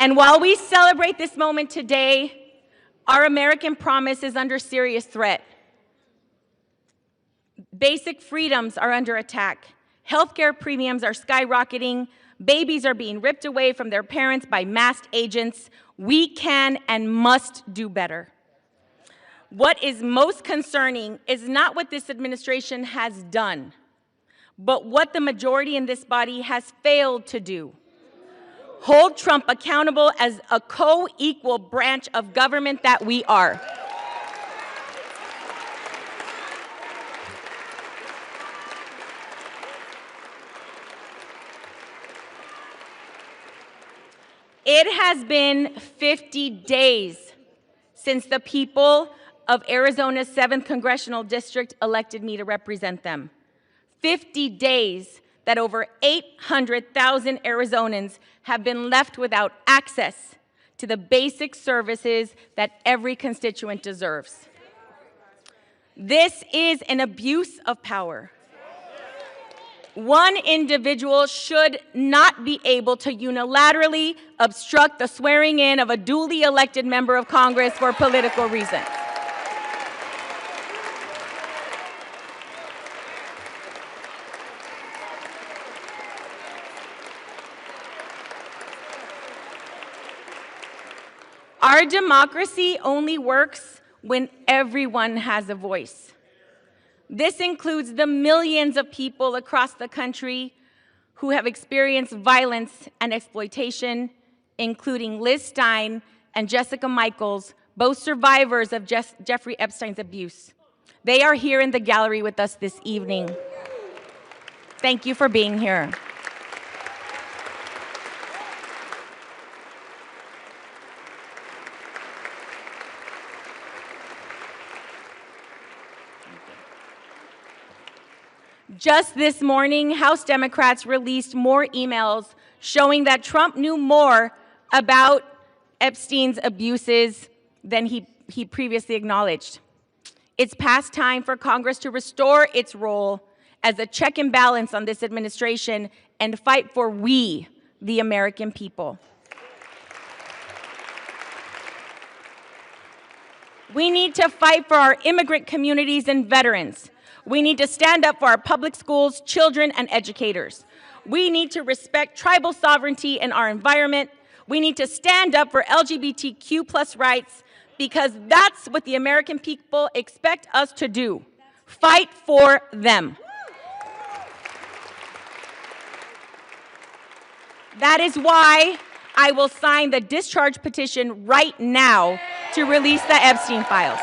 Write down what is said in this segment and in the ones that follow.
And while we celebrate this moment today, our American promise is under serious threat. Basic freedoms are under attack. Healthcare premiums are skyrocketing. Babies are being ripped away from their parents by masked agents. We can and must do better. What is most concerning is not what this administration has done, but what the majority in this body has failed to do. Hold Trump accountable as a co-equal branch of government that we are. It has been 50 days since the people of Arizona's 7th Congressional District elected me to represent them. 50 days that over 800,000 Arizonans have been left without access to the basic services that every constituent deserves. This is an abuse of power. One individual should not be able to unilaterally obstruct the swearing in of a duly elected member of Congress for political reasons. Our democracy only works when everyone has a voice. This includes the millions of people across the country who have experienced violence and exploitation, including Liz Stein and Jessica Michaels, both survivors of Jeffrey Epstein's abuse. They are here in the gallery with us this evening. Thank you for being here. Just this morning, House Democrats released more emails showing that Trump knew more about Epstein's abuses than he previously acknowledged. It's past time for Congress to restore its role as a check and balance on this administration and fight for we, the American people. We need to fight for our immigrant communities and veterans. We need to stand up for our public schools, children, and educators. We need to respect tribal sovereignty in our environment. We need to stand up for LGBTQ+ rights because that's what the American people expect us to do. Fight for them. That is why I will sign the discharge petition right now to release the Epstein files.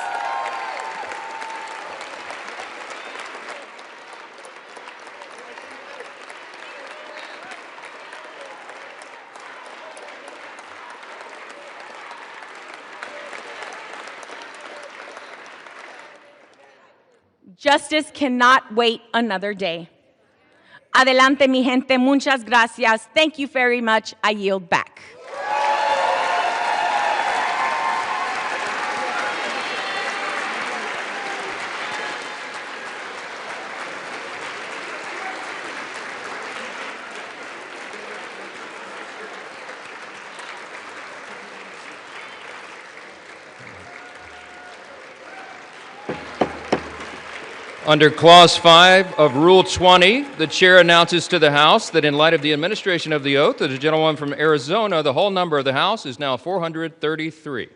Justice cannot wait another day. Adelante, mi gente. Muchas gracias. Thank you very much. I yield back. Under Clause 5 of Rule 20, the chair announces to the House that in light of the administration of the oath of the gentleman from Arizona, the whole number of the House is now 433.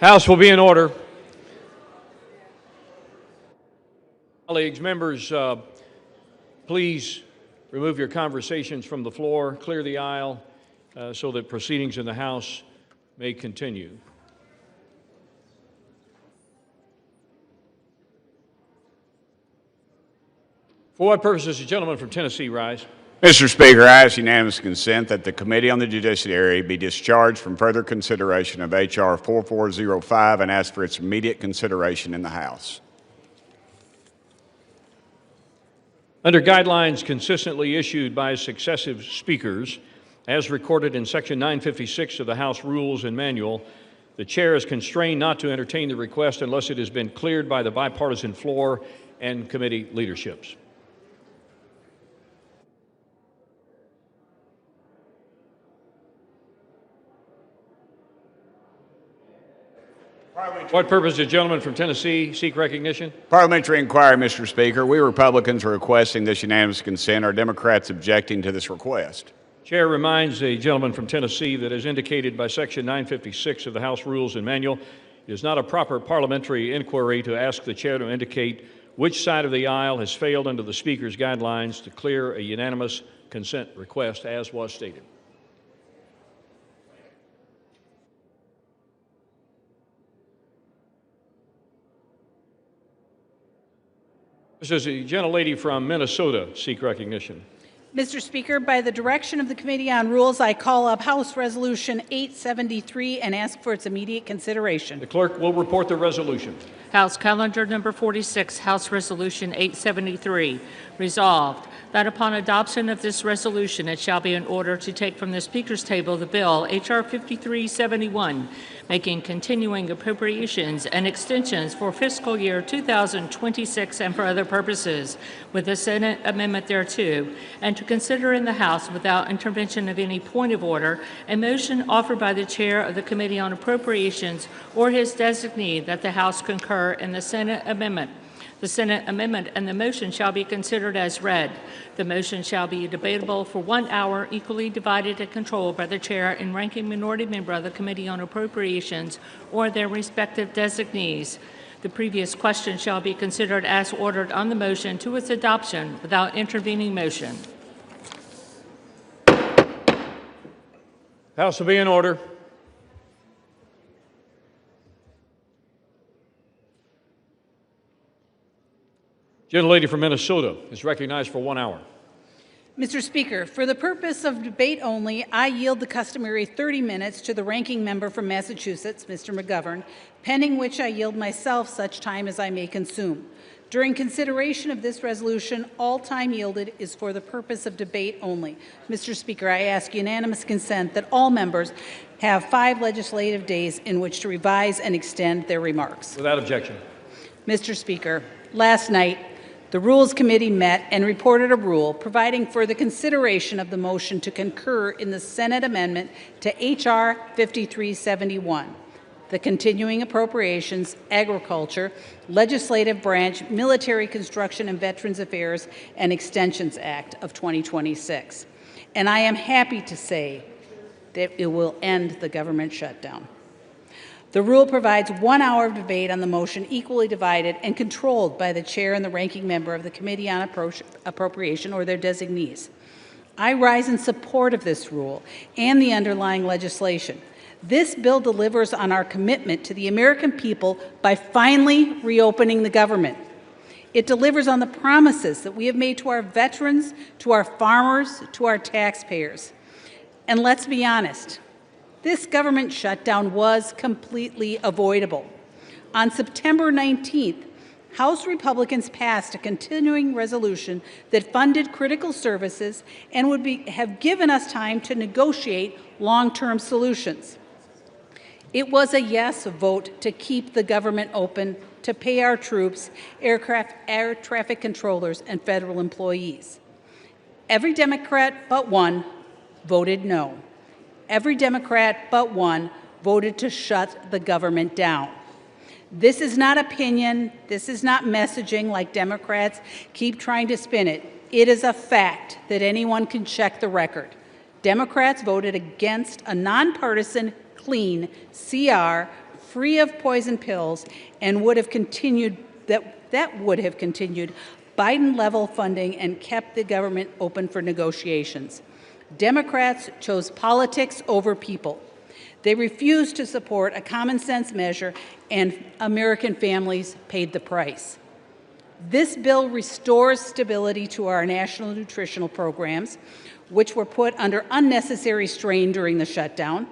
House will be in order. Colleagues, members, please remove your conversations from the floor, clear the aisle so that proceedings in the House may continue. For what purpose does the gentleman from Tennessee rise? Mr. Speaker, I ask unanimous consent that the Committee on the Judiciary be discharged from further consideration of H.R. 4405 and ask for its immediate consideration in the House. Under guidelines consistently issued by successive speakers, as recorded in Section 956 of the House Rules and Manual, the Chair is constrained not to entertain the request unless it has been cleared by the bipartisan floor and committee leaderships. What purpose does the gentleman from Tennessee seek recognition? Parliamentary inquiry, Mr. Speaker. We Republicans are requesting this unanimous consent. Are Democrats objecting to this request? Chair reminds the gentleman from Tennessee that, as indicated by Section 956 of the House Rules and Manual, it is not a proper parliamentary inquiry to ask the Chair to indicate which side of the aisle has failed under the Speaker's guidelines to clear a unanimous consent request, as was stated. Does the gentlelady from Minnesota seek recognition? Mr. Speaker, by the direction of the Committee on Rules, I call up House Resolution 873 and ask for its immediate consideration. The clerk will report the resolution. House Calendar Number 46, House Resolution 873. Resolved, that upon adoption of this resolution, it shall be in order to take from the Speaker's table the bill, H.R. 5371, making continuing appropriations and extensions for fiscal year 2026 and for other purposes, with the Senate amendment thereto, and to consider in the House without intervention of any point of order a motion offered by the Chair of the Committee on Appropriations or his designee that the House concur in the Senate amendment. The Senate amendment and the motion shall be considered as read. The motion shall be debatable for 1 hour, equally divided and controlled by the Chair and ranking minority member of the Committee on Appropriations or their respective designees. The previous question shall be considered as ordered on the motion to its adoption without intervening motion. House will be in order. Gentlelady from Minnesota is recognized for 1 hour. Mr. Speaker, for the purpose of debate only, I yield the customary 30 minutes to the ranking member from Massachusetts, Mr. McGovern, pending which I yield myself such time as I may consume. During consideration of this resolution, all time yielded is for the purpose of debate only. Mr. Speaker, I ask unanimous consent that all members have 5 legislative days in which to revise and extend their remarks. Without objection. Mr. Speaker, last night, the Rules Committee met and reported a rule providing for the consideration of the motion to concur in the Senate amendment to H.R. 5371, the Continuing Appropriations, Agriculture, Legislative Branch, Military Construction and Veterans Affairs and Extensions Act of 2026. And I am happy to say that it will end the government shutdown. The rule provides 1 hour of debate on the motion, equally divided and controlled by the Chair and the ranking member of the Committee on Appropriation or their designees. I rise in support of this rule and the underlying legislation. This bill delivers on our commitment to the American people by finally reopening the government. It delivers on the promises that we have made to our veterans, to our farmers, to our taxpayers. And let's be honest, this government shutdown was completely avoidable. On September 19th, House Republicans passed a continuing resolution that funded critical services and would have given us time to negotiate long-term solutions. It was a yes vote to keep the government open, to pay our troops, air traffic controllers, and federal employees. Every Democrat but one voted no. Every Democrat but one voted to shut the government down. This is not opinion. This is not messaging like Democrats keep trying to spin it. It is a fact that anyone can check the record. Democrats voted against a nonpartisan, clean CR free of poison pills, and would have continued that would have continued Biden-level funding and kept the government open for negotiations. Democrats chose politics over people. They refused to support a common-sense measure, and American families paid the price. This bill restores stability to our national nutritional programs, which were put under unnecessary strain during the shutdown.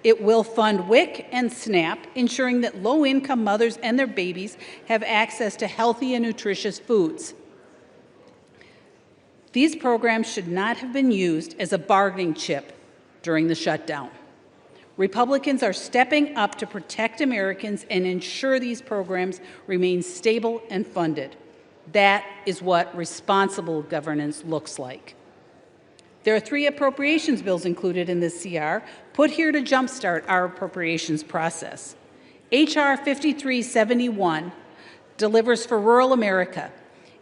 It will fund WIC and SNAP, ensuring that low-income mothers and their babies have access to healthy and nutritious foods. These programs should not have been used as a bargaining chip during the shutdown. Republicans are stepping up to protect Americans and ensure these programs remain stable and funded. That is what responsible governance looks like. There are 3 appropriations bills included in this CR, put here to jumpstart our appropriations process. H.R. 5371 delivers for rural America.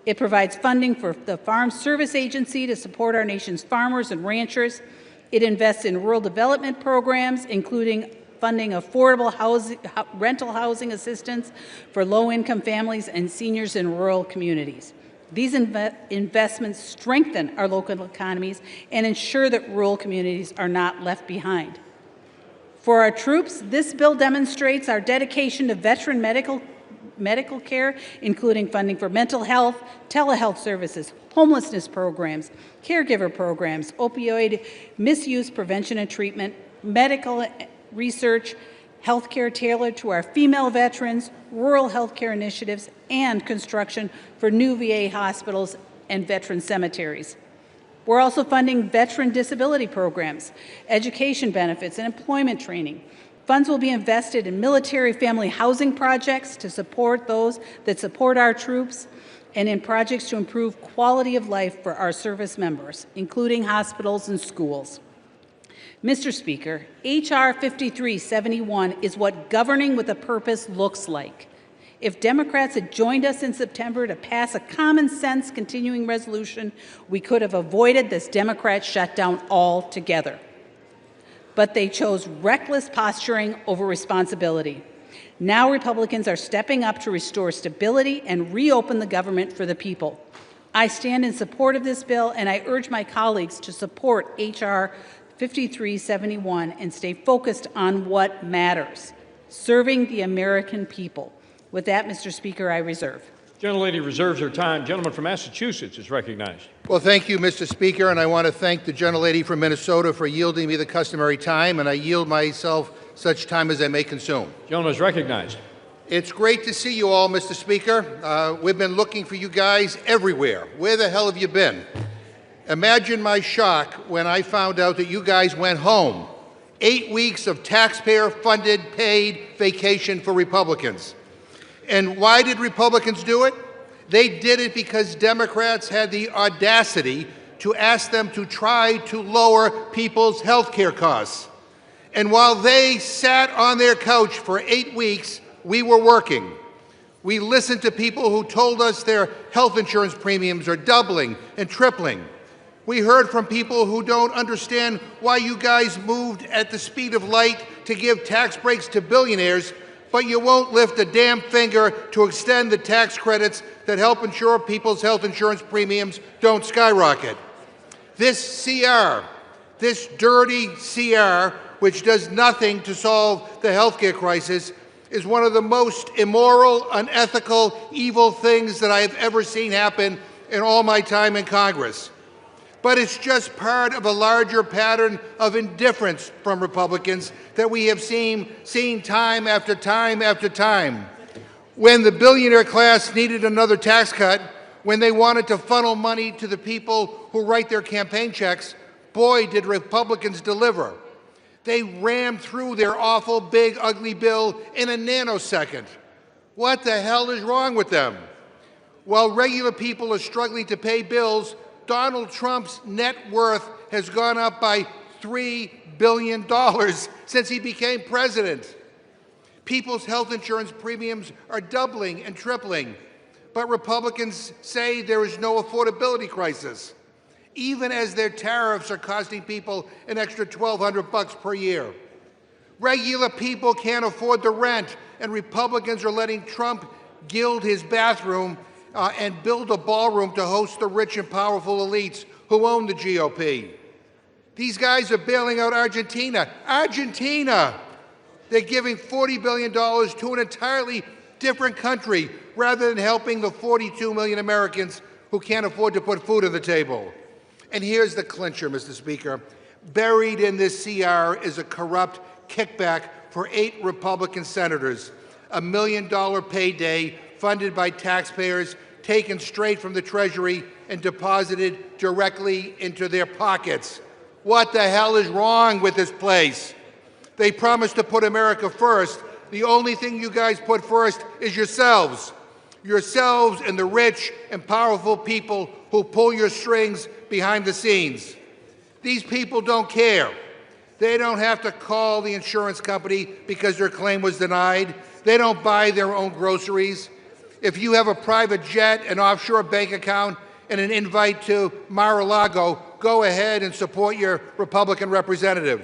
It provides funding for the Farm Service Agency to support our nation's farmers and ranchers. It invests in rural development programs, including funding affordable rental housing assistance for low-income families and seniors in rural communities. These investments strengthen our local economies and ensure that rural communities are not left behind. For our troops, this bill demonstrates our dedication to veteran medical care, including funding for mental health, telehealth services, homelessness programs, caregiver programs, opioid misuse prevention and treatment, medical research, health care tailored to our female veterans, rural health care initiatives, and construction for new VA hospitals and veteran cemeteries. We're also funding veteran disability programs, education benefits, and employment training. Funds will be invested in military family housing projects to support those that support our troops, and in projects to improve quality of life for our service members, including hospitals and schools. Mr. Speaker, H.R. 5371 is what governing with a purpose looks like. If Democrats had joined us in September to pass a common-sense continuing resolution, we could have avoided this Democrat shutdown altogether. But they chose reckless posturing over responsibility. Now Republicans are stepping up to restore stability and reopen the government for the people. I stand in support of this bill, and I urge my colleagues to support H.R. 5371 and stay focused on what matters, serving the American people. With that, Mr. Speaker, I reserve. Gentlelady reserves her time. Gentleman from Massachusetts is recognized. Well, thank you, Mr. Speaker, and I want to thank the gentlelady from Minnesota for yielding me the customary time, and I yield myself such time as I may consume. Gentleman is recognized. It's great to see you all, Mr. Speaker. We've been looking for you guys everywhere. Where the hell have you been? Imagine my shock when I found out that you guys went home. 8 weeks of taxpayer-funded, paid vacation for Republicans. And why did Republicans do it? They did it because Democrats had the audacity to ask them to try to lower people's health care costs. And while they sat on their couch for 8 weeks, we were working. We listened to people who told us their health insurance premiums are doubling and tripling. We heard from people who don't understand why you guys moved at the speed of light to give tax breaks to billionaires, but you won't lift a damn finger to extend the tax credits that help ensure people's health insurance premiums don't skyrocket. This CR, this dirty CR, which does nothing to solve the healthcare crisis, is one of the most immoral, unethical, evil things that I have ever seen happen in all my time in Congress. But it's just part of a larger pattern of indifference from Republicans that we have seen time after time after time. When the billionaire class needed another tax cut, when they wanted to funnel money to the people who write their campaign checks, boy, did Republicans deliver. They rammed through their awful, big, ugly bill in a nanosecond. What the hell is wrong with them? While regular people are struggling to pay bills, Donald Trump's net worth has gone up by $3 billion since he became president. People's health insurance premiums are doubling and tripling, but Republicans say there is no affordability crisis, even as their tariffs are costing people an extra $1,200 per year. Regular people can't afford the rent, and Republicans are letting Trump gild his bathroom and build a ballroom to host the rich and powerful elites who own the GOP. These guys are bailing out Argentina. Argentina! They're giving $40 billion to an entirely different country rather than helping the 42 million Americans who can't afford to put food on the table. And here's the clincher, Mr. Speaker. Buried in this CR is a corrupt kickback for 8 Republican senators, a $1 million payday funded by taxpayers taken straight from the Treasury and deposited directly into their pockets. What the hell is wrong with this place? They promised to put America first. The only thing you guys put first is yourselves. Yourselves and the rich and powerful people who pull your strings behind the scenes. These people don't care. They don't have to call the insurance company because their claim was denied. They don't buy their own groceries. If you have a private jet, an offshore bank account, and an invite to Mar-a-Lago, go ahead and support your Republican representative.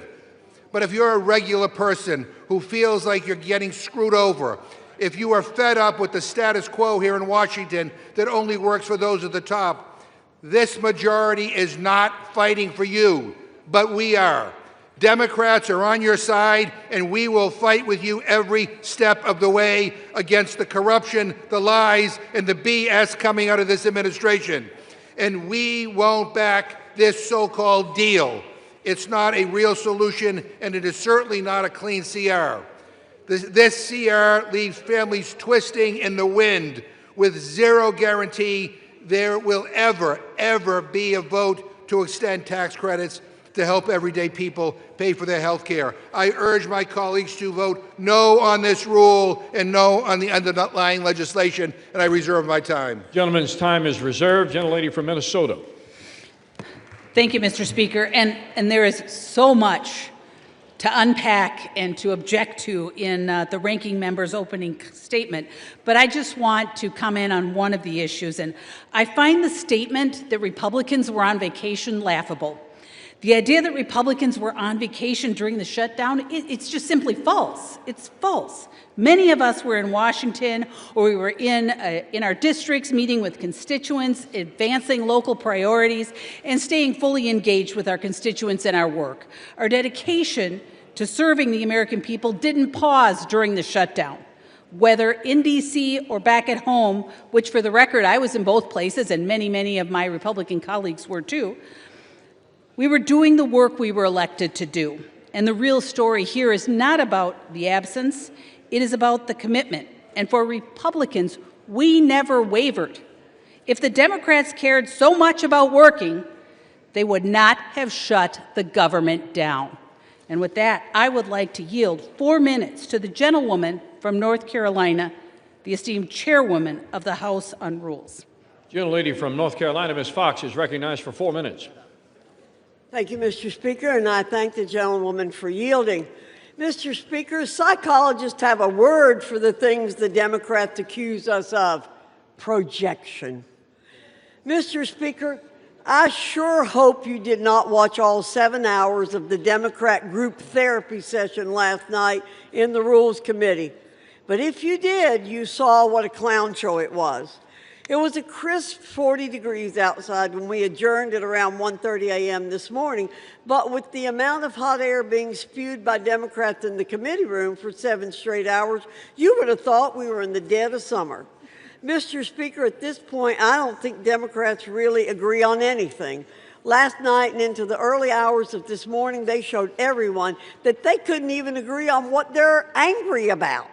But if you're a regular person who feels like you're getting screwed over, if you are fed up with the status quo here in Washington that only works for those at the top, this majority is not fighting for you, but we are. Democrats are on your side, and we will fight with you every step of the way against the corruption, the lies, and the BS coming out of this administration. And we won't back this so-called deal. It's not a real solution, and it is certainly not a clean CR. This CR leaves families twisting in the wind with zero guarantee there will ever be a vote to extend tax credits to help everyday people pay for their health care. I urge my colleagues to vote no on this rule and no on the underlying legislation, and I reserve my time. Gentleman's time is reserved. Gentlelady from Minnesota. Thank you, Mr. Speaker. And there is so much to unpack and to object to in the ranking member's opening statement, but I just want to comment on one of the issues. And I find the statement that Republicans were on vacation laughable. The idea that Republicans were on vacation during the shutdown, it's just simply false. It's false. Many of us were in Washington, or we were in our districts meeting with constituents, advancing local priorities, and staying fully engaged with our constituents in our work. Our dedication to serving the American people didn't pause during the shutdown. Whether in D.C. or back at home, which for the record, I was in both places, and many of my Republican colleagues were too, we were doing the work we were elected to do. And the real story here is not about the absence, it is about the commitment. And for Republicans, we never wavered. If the Democrats cared so much about working, they would not have shut the government down. And with that, I would like to yield 4 minutes to the gentlewoman from North Carolina, the esteemed chairwoman of the House on Rules. Gentlelady from North Carolina, Ms. Fox, is recognized for 4 minutes. Thank you, Mr. Speaker, and I thank the gentlewoman for yielding. Mr. Speaker, psychologists have a word for the things the Democrats accuse us of: projection. Mr. Speaker, I sure hope you did not watch all 7 hours of the Democrat group therapy session last night in the Rules Committee. But if you did, you saw what a clown show it was. It was a crisp 40 degrees outside when we adjourned at around 1:30 a.m. this morning, but with the amount of hot air being spewed by Democrats in the committee room for 7 straight hours, you would have thought we were in the dead of summer. Mr. Speaker, at this point, I don't think Democrats really agree on anything. Last night and into the early hours of this morning, they showed everyone that they couldn't even agree on what they're angry about.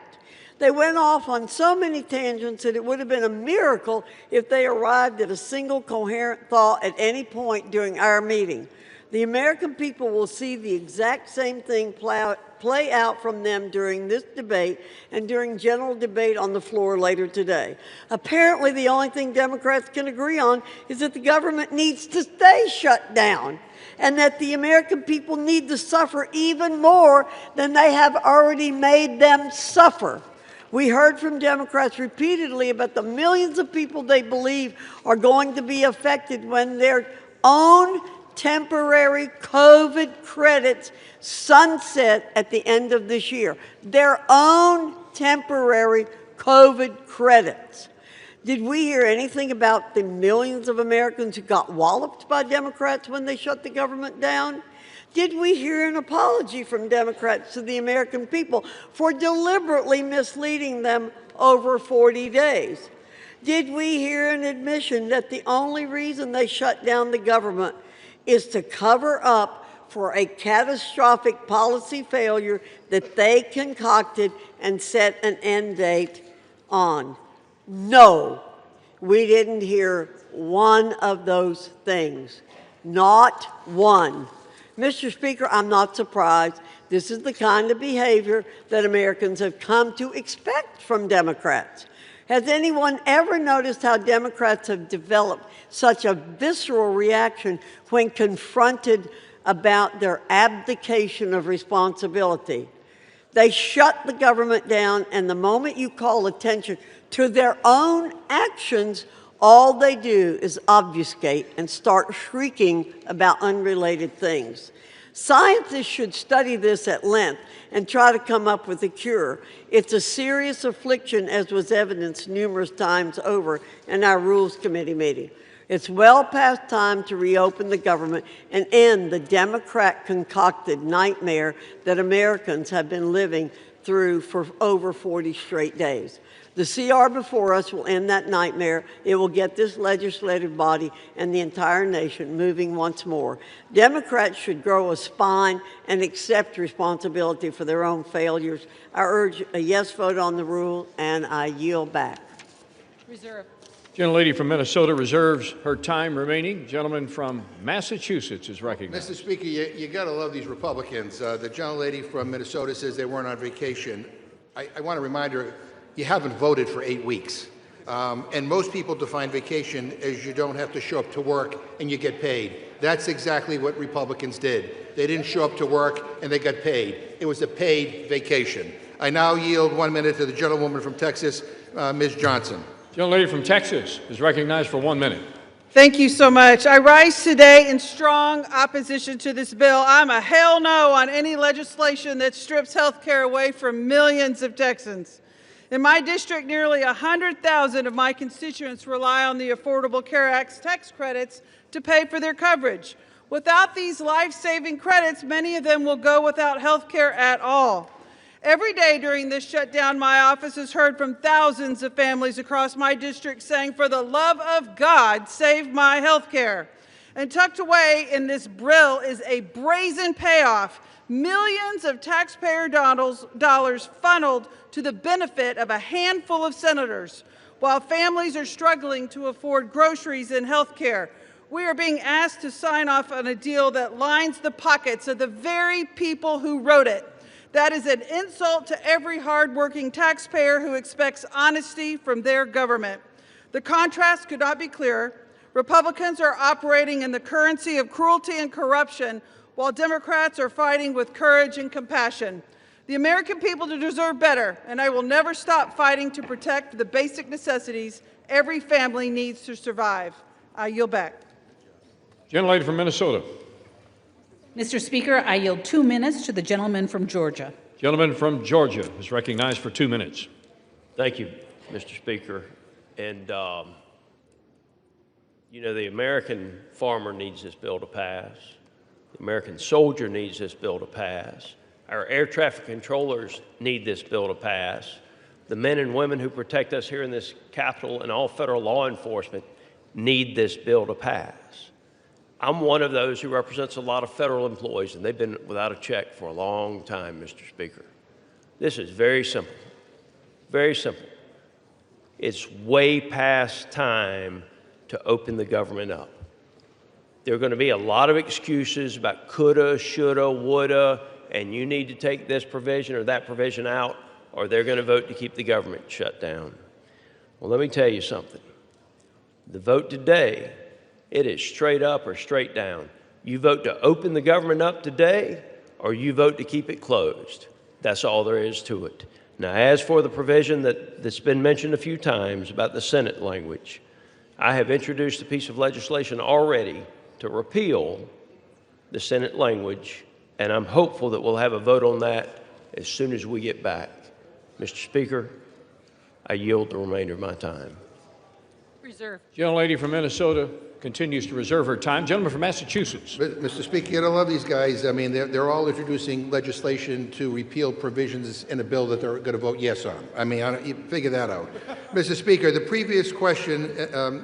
They went off on so many tangents that it would have been a miracle if they arrived at a single coherent thought at any point during our meeting. The American people will see the exact same thing play out from them during this debate and during general debate on the floor later today. Apparently, the only thing Democrats can agree on is that the government needs to stay shut down, and that the American people need to suffer even more than they have already made them suffer. We heard from Democrats repeatedly about the millions of people they believe are going to be affected when their own temporary COVID credits sunset at the end of this year. Their own temporary COVID credits. Did we hear anything about the millions of Americans who got walloped by Democrats when they shut the government down? Did we hear an apology from Democrats to the American people for deliberately misleading them over 40 days? Did we hear an admission that the only reason they shut down the government is to cover up for a catastrophic policy failure that they concocted and set an end date on? No, we didn't hear one of those things. Not one. Mr. Speaker, I'm not surprised. This is the kind of behavior that Americans have come to expect from Democrats. Has anyone ever noticed how Democrats have developed such a visceral reaction when confronted about their abdication of responsibility? They shut the government down, and the moment you call attention to their own actions, all they do is obfuscate and start shrieking about unrelated things. Scientists should study this at length and try to come up with a cure. It's a serious affliction, as was evidenced numerous times over in our Rules Committee meeting. It's well past time to reopen the government and end the Democrat-concocted nightmare that Americans have been living through for over 40 straight days. The CR before us will end that nightmare. It will get this legislative body and the entire nation moving once more. Democrats should grow a spine and accept responsibility for their own failures. I urge a yes vote on the rule, and I yield back. Reserve. Gentlelady from Minnesota reserves her time remaining. Gentleman from Massachusetts is recognized. Mr. Speaker, you got to love these Republicans. The gentlelady from Minnesota says they weren't on vacation. I want to remind her, you haven't voted for 8 weeks. And most people define vacation as you don't have to show up to work and you get paid. That's exactly what Republicans did. They didn't show up to work and they got paid. It was a paid vacation. I now yield 1 minute to the gentlewoman from Texas, Ms. Johnson. Gentlelady from Texas is recognized for 1 minute. Thank you so much. I rise today in strong opposition to this bill. I'm a hell no on any legislation that strips health care away from millions of Texans. In my district, nearly 100,000 of my constituents rely on the Affordable Care Act's tax credits to pay for their coverage. Without these life-saving credits, many of them will go without health care at all. Every day during this shutdown, my office has heard from thousands of families across my district saying, "For the love of God, save my health care." And tucked away in this bill is a brazen payoff. Millions of taxpayer dollars funneled to the benefit of a handful of senators, while families are struggling to afford groceries and health care. We are being asked to sign off on a deal that lines the pockets of the very people who wrote it. That is an insult to every hardworking taxpayer who expects honesty from their government. The contrast could not be clearer. Republicans are operating in the currency of cruelty and corruption, while Democrats are fighting with courage and compassion. The American people deserve better, and I will never stop fighting to protect the basic necessities every family needs to survive. I yield back. Gentlelady from Minnesota. Mr. Speaker, I yield 2 minutes to the gentleman from Georgia. Gentleman from Georgia is recognized for 2 minutes. Thank you, Mr. Speaker. And, you know, the American farmer needs this bill to pass. The American soldier needs this bill to pass. Our air traffic controllers need this bill to pass. The men and women who protect us here in this Capitol and all federal law enforcement need this bill to pass. I'm one of those who represents a lot of federal employees, and they've been without a check for a long time, Mr. Speaker. This is very simple, very simple. It's way past time to open the government up. There are going to be a lot of excuses about coulda, shoulda, woulda, and you need to take this provision or that provision out, or they're going to vote to keep the government shut down. Well, let me tell you something. The vote today, it is straight up or straight down. You vote to open the government up today, or you vote to keep it closed. That's all there is to it. Now, as for the provision that's been mentioned a few times about the Senate language, I have introduced a piece of legislation already to repeal the Senate language, and I'm hopeful that we'll have a vote on that as soon as we get back. Mr. Speaker, I yield the remainder of my time. Reserve. Gentlelady from Minnesota continues to reserve her time. Gentleman from Massachusetts. Mr. Speaker, you don't love these guys. I mean, they're all introducing legislation to repeal provisions in a bill that they're going to vote yes on. I mean, you figure that out. Mr. Speaker, the previous question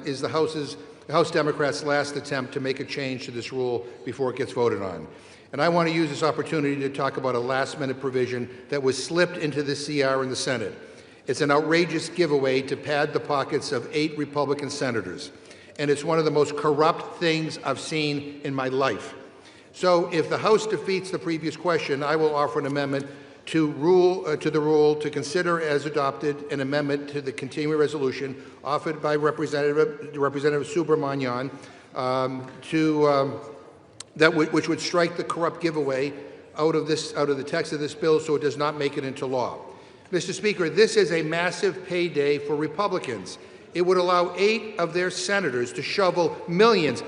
is the House Democrats' last attempt to make a change to this rule before it gets voted on. And I want to use this opportunity to talk about a last-minute provision that was slipped into the CR in the Senate. It's an outrageous giveaway to pad the pockets of 8 Republican senators. And it's one of the most corrupt things I've seen in my life. So if the House defeats the previous question, I will offer an amendment to the rule to consider as adopted an amendment to the continuing resolution offered by Representative Subramanian which would strike the corrupt giveaway out of the text of this bill so it does not make it into law. Mr. Speaker, this is a massive payday for Republicans. It would allow 8 of their senators to shovel millions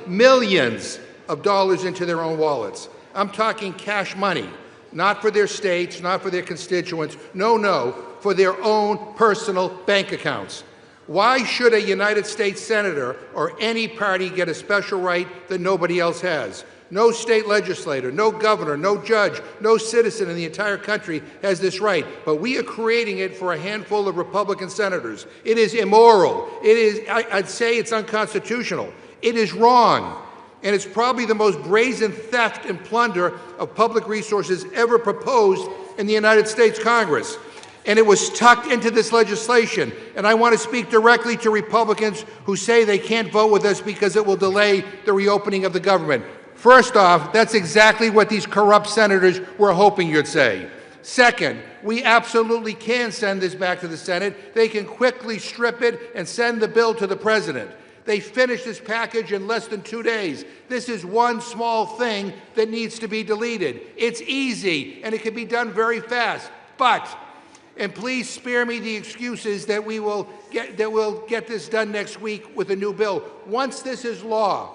of dollars into their own wallets. I'm talking cash money, not for their states, not for their constituents, no, for their own personal bank accounts. Why should a United States senator or any party get a special right that nobody else has? No state legislator, no governor, no judge, no citizen in the entire country has this right. But we are creating it for a handful of Republican senators. It is immoral. I'd say it's unconstitutional. It is wrong. And it's probably the most brazen theft and plunder of public resources ever proposed in the United States Congress. And it was tucked into this legislation. And I want to speak directly to Republicans who say they can't vote with us because it will delay the reopening of the government. First off, that's exactly what these corrupt senators were hoping you'd say. Second, we absolutely can send this back to the Senate. They can quickly strip it and send the bill to the President. They finished this package in less than 2 days. This is one small thing that needs to be deleted. It's easy, and it can be done very fast. But, and please spare me the excuses that we'll get this done next week with a new bill. Once this is law,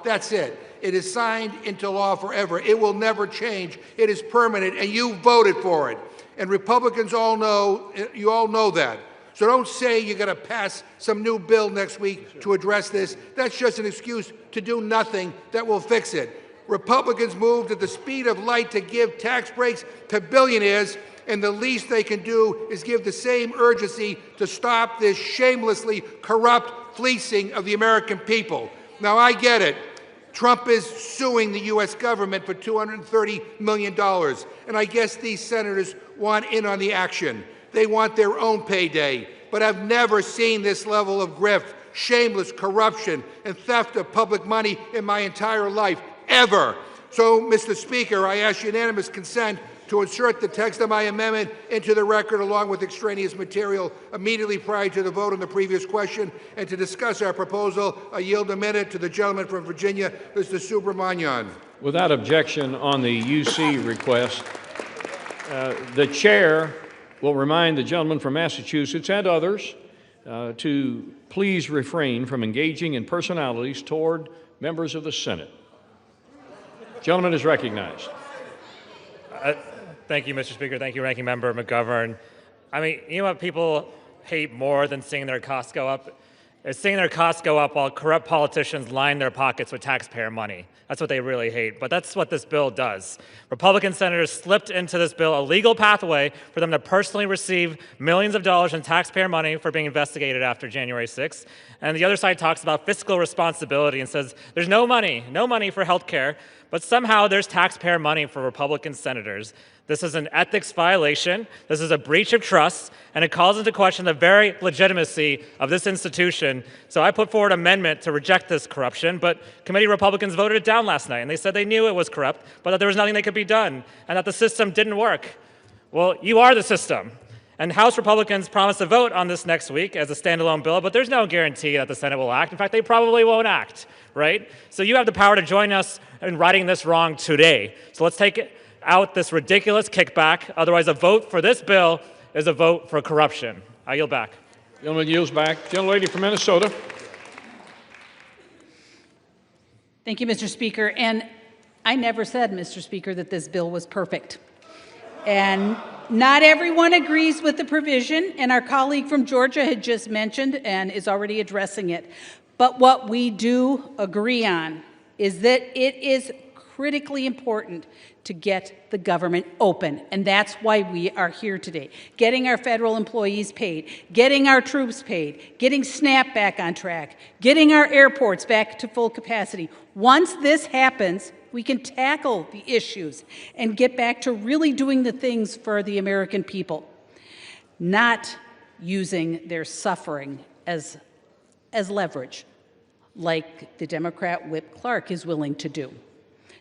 that's it. It is signed into law forever. It will never change. It is permanent, and you voted for it. And Republicans all know that. So don't say you're going to pass some new bill next week to address this. That's just an excuse to do nothing that will fix it. Republicans moved at the speed of light to give tax breaks to billionaires, and the least they can do is give the same urgency to stop this shamelessly corrupt fleecing of the American people. Now, I get it. Trump is suing the U.S. government for $230 million, and I guess these senators want in on the action. They want their own payday, but I've never seen this level of grift, shameless corruption, and theft of public money in my entire life, ever. So, Mr. Speaker, I ask unanimous consent to insert the text of my amendment into the record along with extraneous material immediately prior to the vote on the previous question, and to discuss our proposal. I yield a minute to the gentleman from Virginia, Mr. Subramanian. Without objection on the UC request, the chair will remind the gentleman from Massachusetts and others to please refrain from engaging in personalities toward members of the Senate. Gentleman is recognized. Thank you, Mr. Speaker. Thank you, Ranking Member McGovern. I mean, you know what people hate more than seeing their costs go up? Is seeing their costs go up while corrupt politicians line their pockets with taxpayer money. That's what they really hate, but that's what this bill does. Republican senators slipped into this bill a legal pathway for them to personally receive millions of dollars in taxpayer money for being investigated after January 6th. And the other side talks about fiscal responsibility and says there's no money for health care, but somehow there's taxpayer money for Republican senators. This is an ethics violation, this is a breach of trust, and it calls into question the very legitimacy of this institution. So I put forward an amendment to reject this corruption, but committee Republicans voted it down last night, and they said they knew it was corrupt, but that there was nothing that could be done, and that the system didn't work. Well, you are the system. And House Republicans promised to vote on this next week as a standalone bill, but there's no guarantee that the Senate will act. In fact, they probably won't act, right? So you have the power to join us in righting this wrong today. So let's take out this ridiculous kickback. Otherwise, a vote for this bill is a vote for corruption. I yield back. Gentleman yields back. Gentlelady from Minnesota. Thank you, Mr. Speaker. And I never said, Mr. Speaker, that this bill was perfect. And not everyone agrees with the provision, and our colleague from Georgia had just mentioned and is already addressing it. But what we do agree on is that it is critically important to get the government open, and that's why we are here today. Getting our federal employees paid, getting our troops paid, getting SNAP back on track, getting our airports back to full capacity. Once this happens, we can tackle the issues and get back to really doing the things for the American people, not using their suffering as leverage, like the Democrat Whip Clark is willing to do.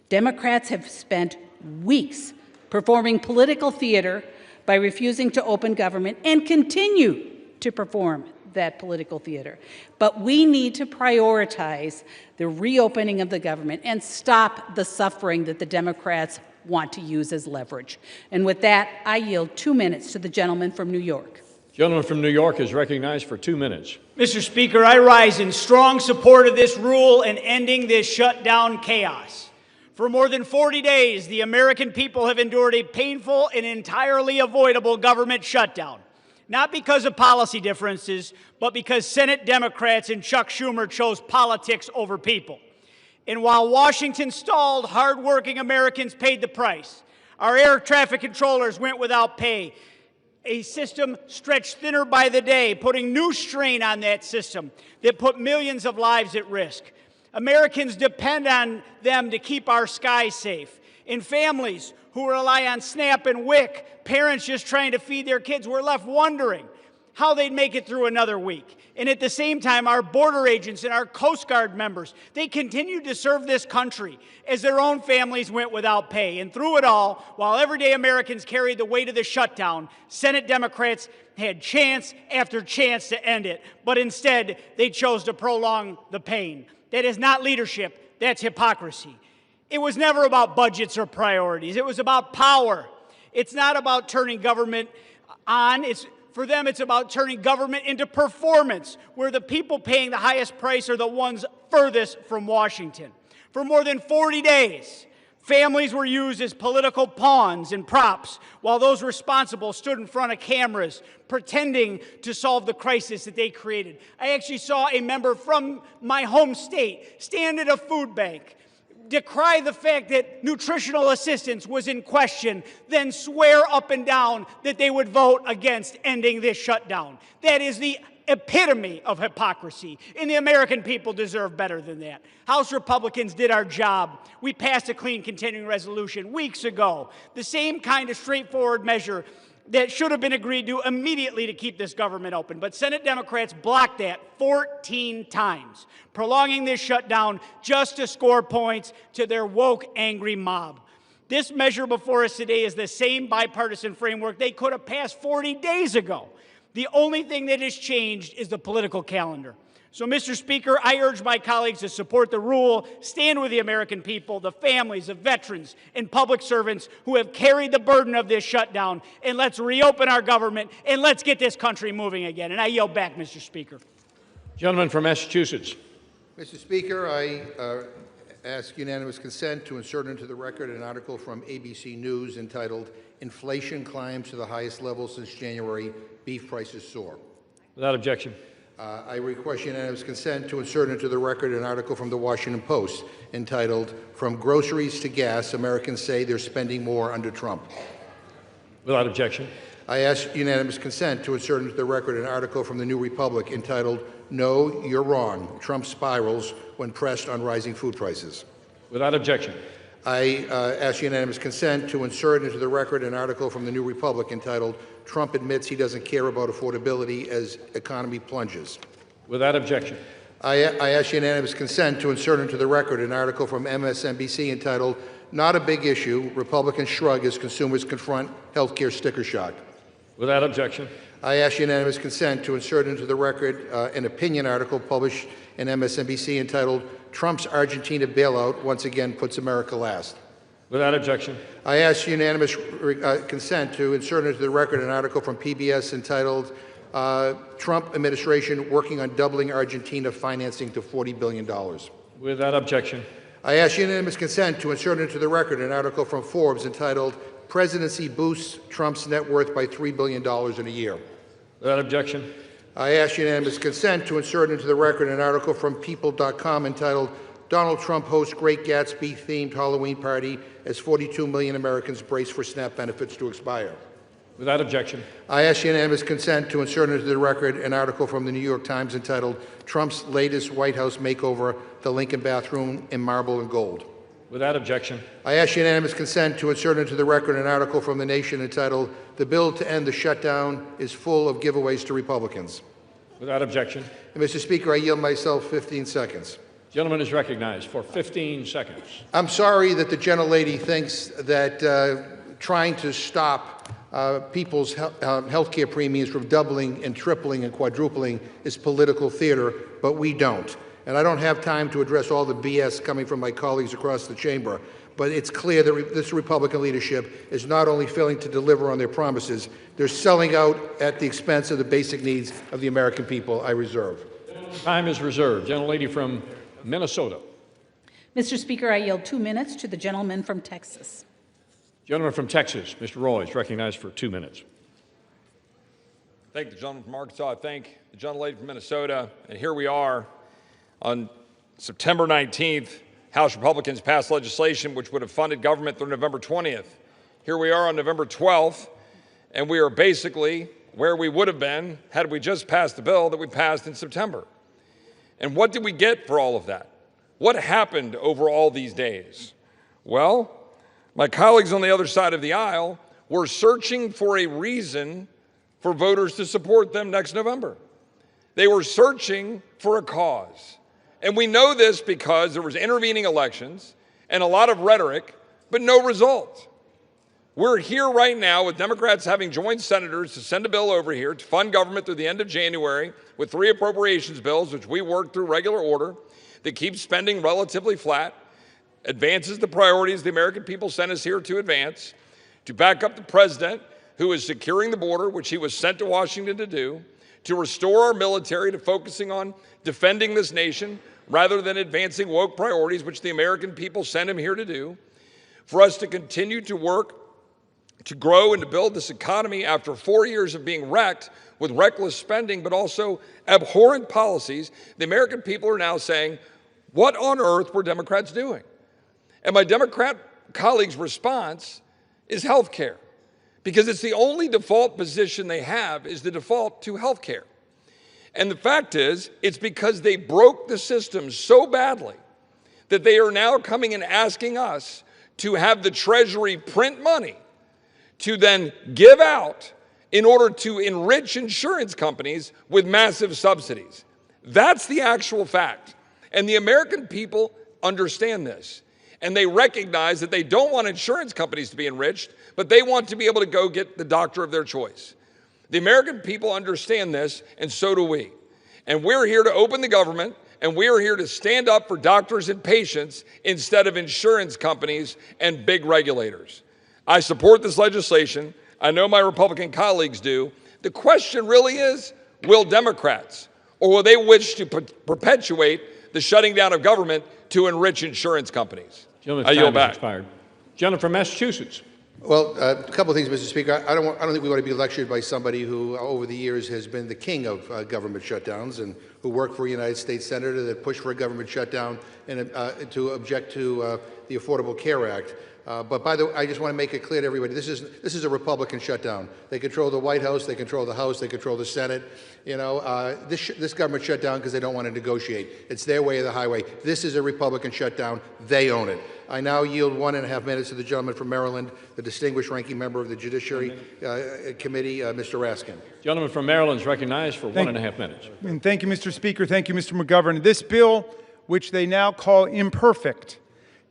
Democrats have spent weeks performing political theater by refusing to open government and continue to perform that political theater. But we need to prioritize the reopening of the government and stop the suffering that the Democrats want to use as leverage. And with that, I yield 2 minutes to the gentleman from New York. Gentleman from New York is recognized for 2 minutes. Mr. Speaker, I rise in strong support of this rule and ending this shutdown chaos. For more than 40 days, the American people have endured a painful and entirely avoidable government shutdown. Not because of policy differences, but because Senate Democrats and Chuck Schumer chose politics over people. And while Washington stalled, hardworking Americans paid the price. Our air traffic controllers went without pay. A system stretched thinner by the day, putting new strain on that system that put millions of lives at risk. Americans depend on them to keep our skies safe. And families who rely on SNAP and WIC, parents just trying to feed their kids, were left wondering how they'd make it through another week. And at the same time, our border agents and our Coast Guard members, they continued to serve this country as their own families went without pay. And through it all, while everyday Americans carried the weight of the shutdown, Senate Democrats had chance after chance to end it. But instead, they chose to prolong the pain. That is not leadership, that's hypocrisy. It was never about budgets or priorities. It was about power. It's not about turning government on. For them, it's about turning government into performance, where the people paying the highest price are the ones furthest from Washington. For more than 40 days, families were used as political pawns and props, while those responsible stood in front of cameras pretending to solve the crisis that they created. I actually saw a member from my home state stand at a food bank, decry the fact that nutritional assistance was in question, then swear up and down that they would vote against ending this shutdown. That is the epitome of hypocrisy, and the American people deserve better than that. House Republicans did our job. We passed a clean continuing resolution weeks ago, the same kind of straightforward measure that should have been agreed to immediately to keep this government open. But Senate Democrats blocked that 14 times, prolonging this shutdown just to score points to their woke, angry mob. This measure before us today is the same bipartisan framework they could have passed 40 days ago. The only thing that has changed is the political calendar. So, Mr. Speaker, I urge my colleagues to support the rule, stand with the American people, the families of veterans and public servants who have carried the burden of this shutdown, and let's reopen our government, and let's get this country moving again. And I yield back, Mr. Speaker. Gentleman from Massachusetts. Mr. Speaker, I ask unanimous consent to insert into the record an article from ABC News entitled, "Inflation Climbs to the Highest Level Since January, Beef Prices Soar." Without objection. I request unanimous consent to insert into the record an article from the Washington Post entitled, "From Groceries to Gas, Americans Say They're Spending More Under Trump." Without objection. I ask unanimous consent to insert into the record an article from the New Republic entitled, "No, You're Wrong. Trump Spirals When Pressed on Rising Food Prices." Without objection. I ask unanimous consent to insert into the record an article from the New Republic entitled, "Trump Admits He Doesn't Care About Affordability as Economy Plunges." Without objection. I ask unanimous consent to insert into the record an article from MSNBC entitled, "Not a Big Issue, Republicans Shrug as Consumers Confront Healthcare Sticker Shock." Without objection. I ask unanimous consent to insert into the record an opinion article published in MSNBC entitled, "Trump's Argentina Bailout Once Again Puts America Last." Without objection. I ask unanimous consent to insert into the record an article from PBS entitled, "Trump Administration Working on Doubling Argentina Financing to $40 billion." Without objection. I ask unanimous consent to insert into the record an article from Forbes entitled Presidency Boosts Trump's Net Worth by $3 billion in a Year. Without objection. I ask unanimous consent to insert into the record an article from People.com entitled Donald Trump hosts Great Gatsby-themed Halloween party as 42 million Americans brace for SNAP benefits to expire. Without objection. I ask unanimous consent to insert into the record an article from the New York Times entitled Trump's Latest White House Makeover, the Lincoln Bathroom in Marble and Gold. Without objection. I ask unanimous consent to insert into the record an article from The Nation entitled The Bill to End the Shutdown is Full of Giveaways to Republicans. Without objection. And Mr. Speaker, I yield myself 15 seconds. Gentleman is recognized for 15 seconds. I'm sorry that the gentlelady thinks that trying to stop people's health care premiums from doubling and tripling and quadrupling is political theater, but we don't. And I don't have time to address all the BS coming from my colleagues across the chamber, but it's clear that this Republican leadership is not only failing to deliver on their promises, they're selling out at the expense of the basic needs of the American people. I reserve. Time is reserved. Gentlelady from Minnesota. Mr. Speaker, I yield 2 minutes to the gentleman from Texas. Gentleman from Texas, Mr. Roy, is recognized for 2 minutes. Thank the gentleman from Arkansas. I thank the gentlelady from Minnesota. And here we are on September 19th. House Republicans passed legislation which would have funded government through November 20th. Here we are on November 12th, and we are basically where we would have been had we just passed the bill that we passed in September. And what did we get for all of that? What happened over all these days? Well, my colleagues on the other side of the aisle were searching for a reason for voters to support them next November. They were searching for a cause. And we know this because there was intervening elections and a lot of rhetoric, but no result. We're here right now with Democrats having joined senators to send a bill over here to fund government through the end of January with 3 appropriations bills, which we worked through regular order, that keeps spending relatively flat, advances the priorities the American people sent us here to advance, to back up the president who is securing the border, which he was sent to Washington to do, to restore our military to focusing on defending this nation rather than advancing woke priorities, which the American people sent him here to do, for us to continue to work to grow and to build this economy after 4 years of being wrecked with reckless spending, but also abhorrent policies. The American people are now saying, what on earth were Democrats doing? And my Democrat colleagues' response is health care, because it's the only default position they have is the default to health care. And the fact is, it's because they broke the system so badly that they are now coming and asking us to have the Treasury print money to then give out in order to enrich insurance companies with massive subsidies. That's the actual fact. And the American people understand this. And they recognize that they don't want insurance companies to be enriched, but they want to be able to go get the doctor of their choice. The American people understand this, and so do we. And we're here to open the government, and we're here to stand up for doctors and patients instead of insurance companies and big regulators. I support this legislation. I know my Republican colleagues do. The question really is, will Democrats, or will they wish to perpetuate the shutting down of government to enrich insurance companies? I yield back. Expired. Gentleman from Massachusetts. Well, a couple of things, Mr. Speaker. I don't think we want to be lectured by somebody who, over the years, has been the king of government shutdowns and who worked for a United States senator that pushed for a government shutdown and to object to the Affordable Care Act. But by the way, I just want to make it clear to everybody, this is a Republican shutdown. They control the White House, they control the House, they control the Senate. You know, this government shut down because they don't want to negotiate. It's their way or the highway. This is a Republican shutdown. They own it. I now yield 1.5 minutes to the gentleman from Maryland, the distinguished ranking member of the Judiciary Committee, Mr. Raskin. Gentleman from Maryland is recognized for 1.5 minutes. And thank you, Mr. Speaker. Thank you, Mr. McGovern. This bill, which they now call imperfect,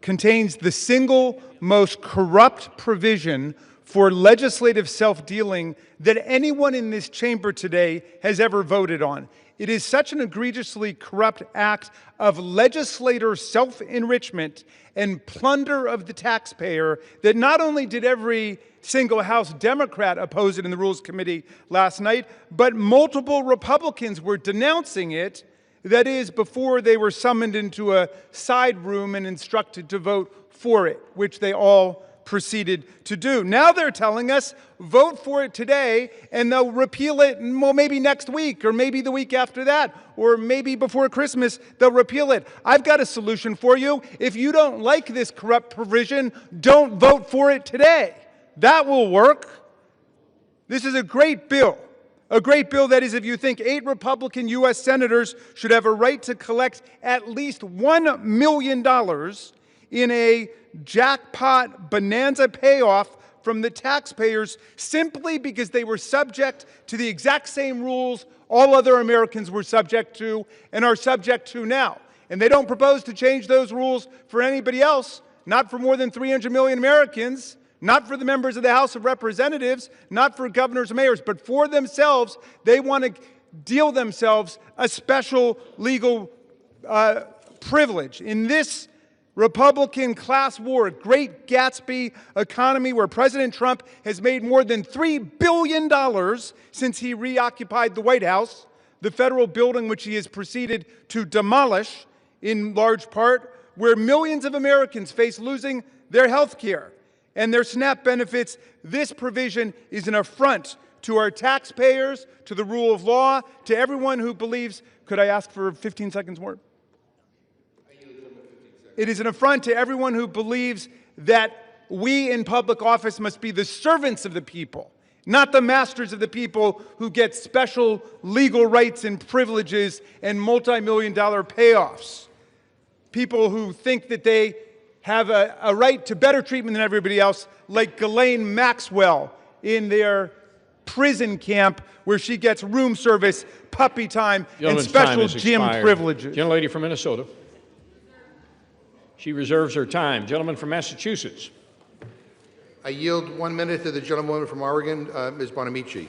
contains the single most corrupt provision for legislative self-dealing that anyone in this chamber today has ever voted on. It is such an egregiously corrupt act of legislator self-enrichment and plunder of the taxpayer that not only did every single House Democrat oppose it in the Rules Committee last night, but multiple Republicans were denouncing it That is, before they were summoned into a side room and instructed to vote for it, which they all proceeded to do. Now they're telling us, vote for it today, and they'll repeal it, well, maybe next week, or maybe the week after that, or maybe before Christmas, they'll repeal it. I've got a solution for you. If you don't like this corrupt provision, don't vote for it today. That will work. This is a great bill. A great bill, that is, if you think 8 Republican U.S. senators should have a right to collect at least $1 million in a jackpot bonanza payoff from the taxpayers simply because they were subject to the exact same rules all other Americans were subject to and are subject to now. And they don't propose to change those rules for anybody else, not for more than 300 million Americans, not for the members of the House of Representatives, not for governors and mayors, but for themselves. They want to deal themselves a special legal privilege. In this Republican class war, Great Gatsby economy where President Trump has made more than $3 billion since he reoccupied the White House, the federal building which he has proceeded to demolish in large part, where millions of Americans face losing their health care and their SNAP benefits. This provision is an affront to our taxpayers, to the rule of law, to everyone who believes. Could I ask for 15 seconds more? It is an affront to everyone who believes that we in public office must be the servants of the people, not the masters of the people who get special legal rights and privileges and multi-million-dollar payoffs. People who think that they have a right to better treatment than everybody else, like Ghislaine Maxwell in their prison camp where she gets room service, puppy time, and special gym privileges. Gentlelady from Minnesota. She reserves her time. Gentleman from Massachusetts. I yield 1 minute to the gentlewoman from Oregon, Ms. Bonamici.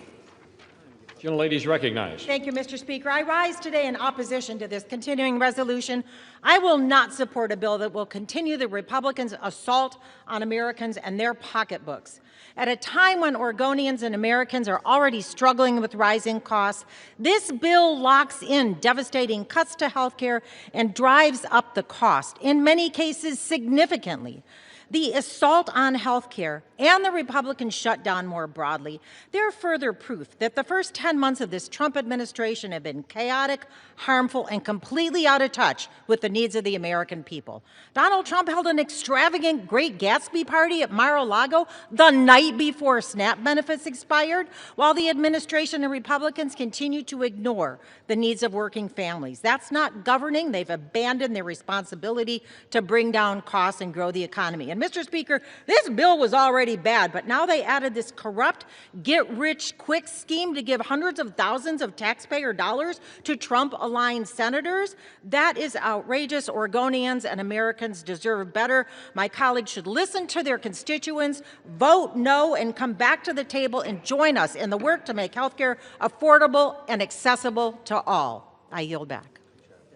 Gentlelady is recognized. Thank you, Mr. Speaker. I rise today in opposition to this continuing resolution. I will not support a bill that will continue the Republicans' assault on Americans and their pocketbooks. At a time when Oregonians and Americans are already struggling with rising costs, this bill locks in devastating cuts to health care and drives up the cost, in many cases significantly. The assault on health care and the Republican shutdown more broadly, they're further proof that the first 10 months of this Trump administration have been chaotic, harmful, and completely out of touch with the needs of the American people. Donald Trump held an extravagant Great Gatsby party at Mar-a-Lago the night before SNAP benefits expired, while the administration and Republicans continue to ignore the needs of working families. That's not governing. They've abandoned their responsibility to bring down costs and grow the economy. And Mr. Speaker, this bill was already bad, but now they added this corrupt get-rich-quick scheme to give hundreds of thousands of taxpayer dollars to Trump-aligned senators. That is outrageous. Oregonians and Americans deserve better. My colleagues should listen to their constituents, vote no, and come back to the table and join us in the work to make health care affordable and accessible to all. I yield back.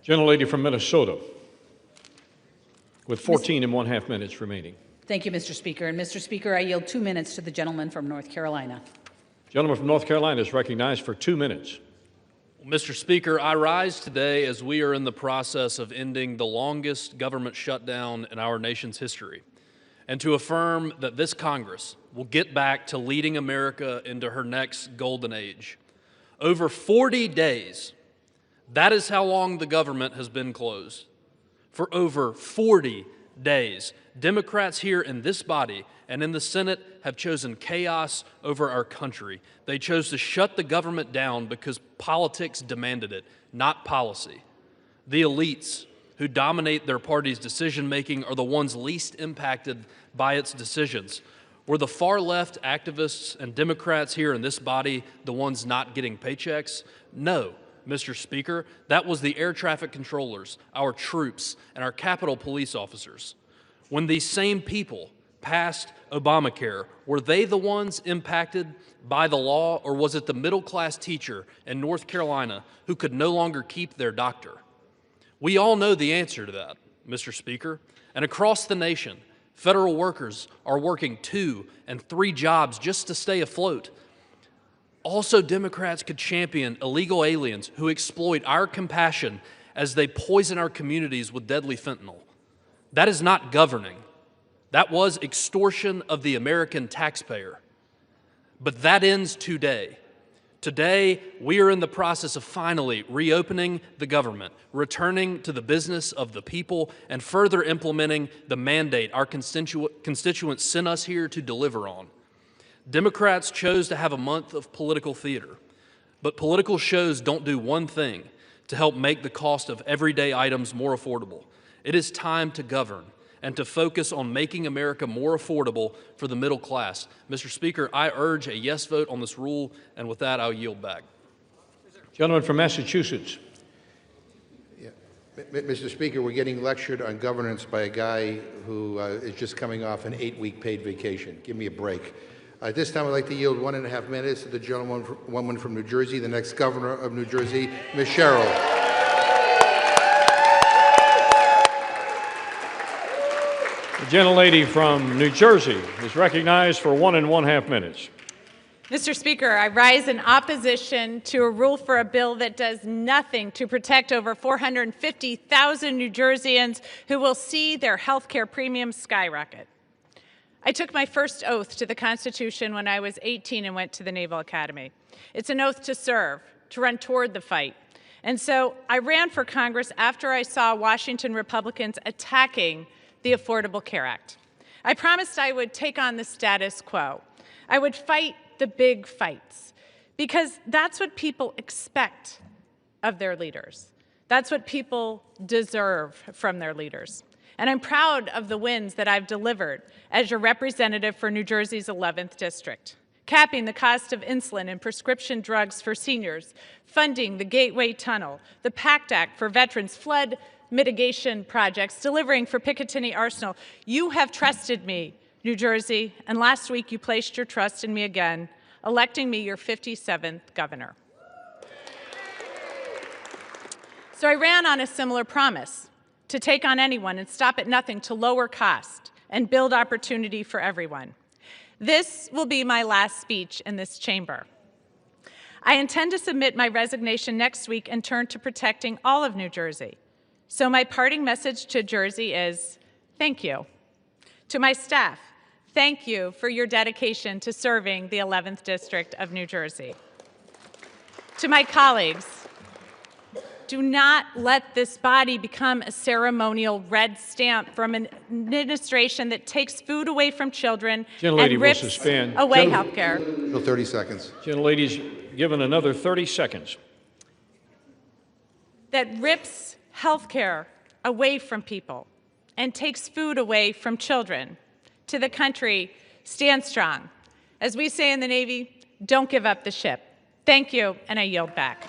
Gentlelady from Minnesota, with 14 and 1/2 minutes remaining. Thank you, Mr. Speaker. And Mr. Speaker, I yield 2 minutes to the gentleman from North Carolina. Gentleman from North Carolina is recognized for 2 minutes. Mr. Speaker, I rise today as we are in the process of ending the longest government shutdown in our nation's history, and to affirm that this Congress will get back to leading America into her next golden age. Over 40 days, that is how long the government has been closed. For over 40 days, Democrats here in this body and in the Senate have chosen chaos over our country. They chose to shut the government down because politics demanded it, not policy. The elites who dominate their party's decision-making are the ones least impacted by its decisions. Were the far-left activists and Democrats here in this body the ones not getting paychecks? No. Mr. Speaker, that was the air traffic controllers, our troops, and our Capitol police officers. When these same people passed Obamacare, were they the ones impacted by the law, or was it the middle-class teacher in North Carolina who could no longer keep their doctor? We all know the answer to that, Mr. Speaker, and across the nation, federal workers are working 2 and 3 jobs just to stay afloat. Also, Democrats could champion illegal aliens who exploit our compassion as they poison our communities with deadly fentanyl. That is not governing. That was extortion of the American taxpayer. But that ends today. Today, we are in the process of finally reopening the government, returning to the business of the people, and further implementing the mandate our constituents sent us here to deliver on. Democrats chose to have a month of political theater, but political shows don't do one thing to help make the cost of everyday items more affordable. It is time to govern and to focus on making America more affordable for the middle class. Mr. Speaker, I urge a yes vote on this rule, and with that, I'll yield back. Gentleman from Massachusetts. Mr. Speaker, we're getting lectured on governance by a guy who is just coming off an 8-week paid vacation. Give me a break. At this time, I'd like to yield 1.5 minutes to the gentlewoman from New Jersey, the next governor of New Jersey, Ms. Sherrill. The gentlelady from New Jersey is recognized for 1.5 minutes. Mr. Speaker, I rise in opposition to a rule for a bill that does nothing to protect over 450,000 New Jerseyans who will see their health care premiums skyrocket. I took my first oath to the Constitution when I was 18 and went to the Naval Academy. It's an oath to serve, to run toward the fight. And so I ran for Congress after I saw Washington Republicans attacking the Affordable Care Act. I promised I would take on the status quo. I would fight the big fights, because that's what people expect of their leaders. That's what people deserve from their leaders. And I'm proud of the wins that I've delivered as your representative for New Jersey's 11th District. Capping the cost of insulin and prescription drugs for seniors, funding the Gateway Tunnel, the PACT Act for veterans, flood mitigation projects, delivering for Picatinny Arsenal. You have trusted me, New Jersey, and last week you placed your trust in me again, electing me your 57th governor. So I ran on a similar promise, to take on anyone and stop at nothing to lower cost and build opportunity for everyone. This will be my last speech in this chamber. I intend to submit my resignation next week and turn to protecting all of New Jersey. So my parting message to Jersey is, thank you. To my staff, thank you for your dedication to serving the 11th District of New Jersey. To my colleagues, do not let this body become a ceremonial red stamp from an administration that takes food away from children and rips away health care. 30 seconds. Gentlelady's given another 30 seconds. That rips health care away from people and takes food away from children. To the country, stand strong. As we say in the Navy, don't give up the ship. Thank you, and I yield back.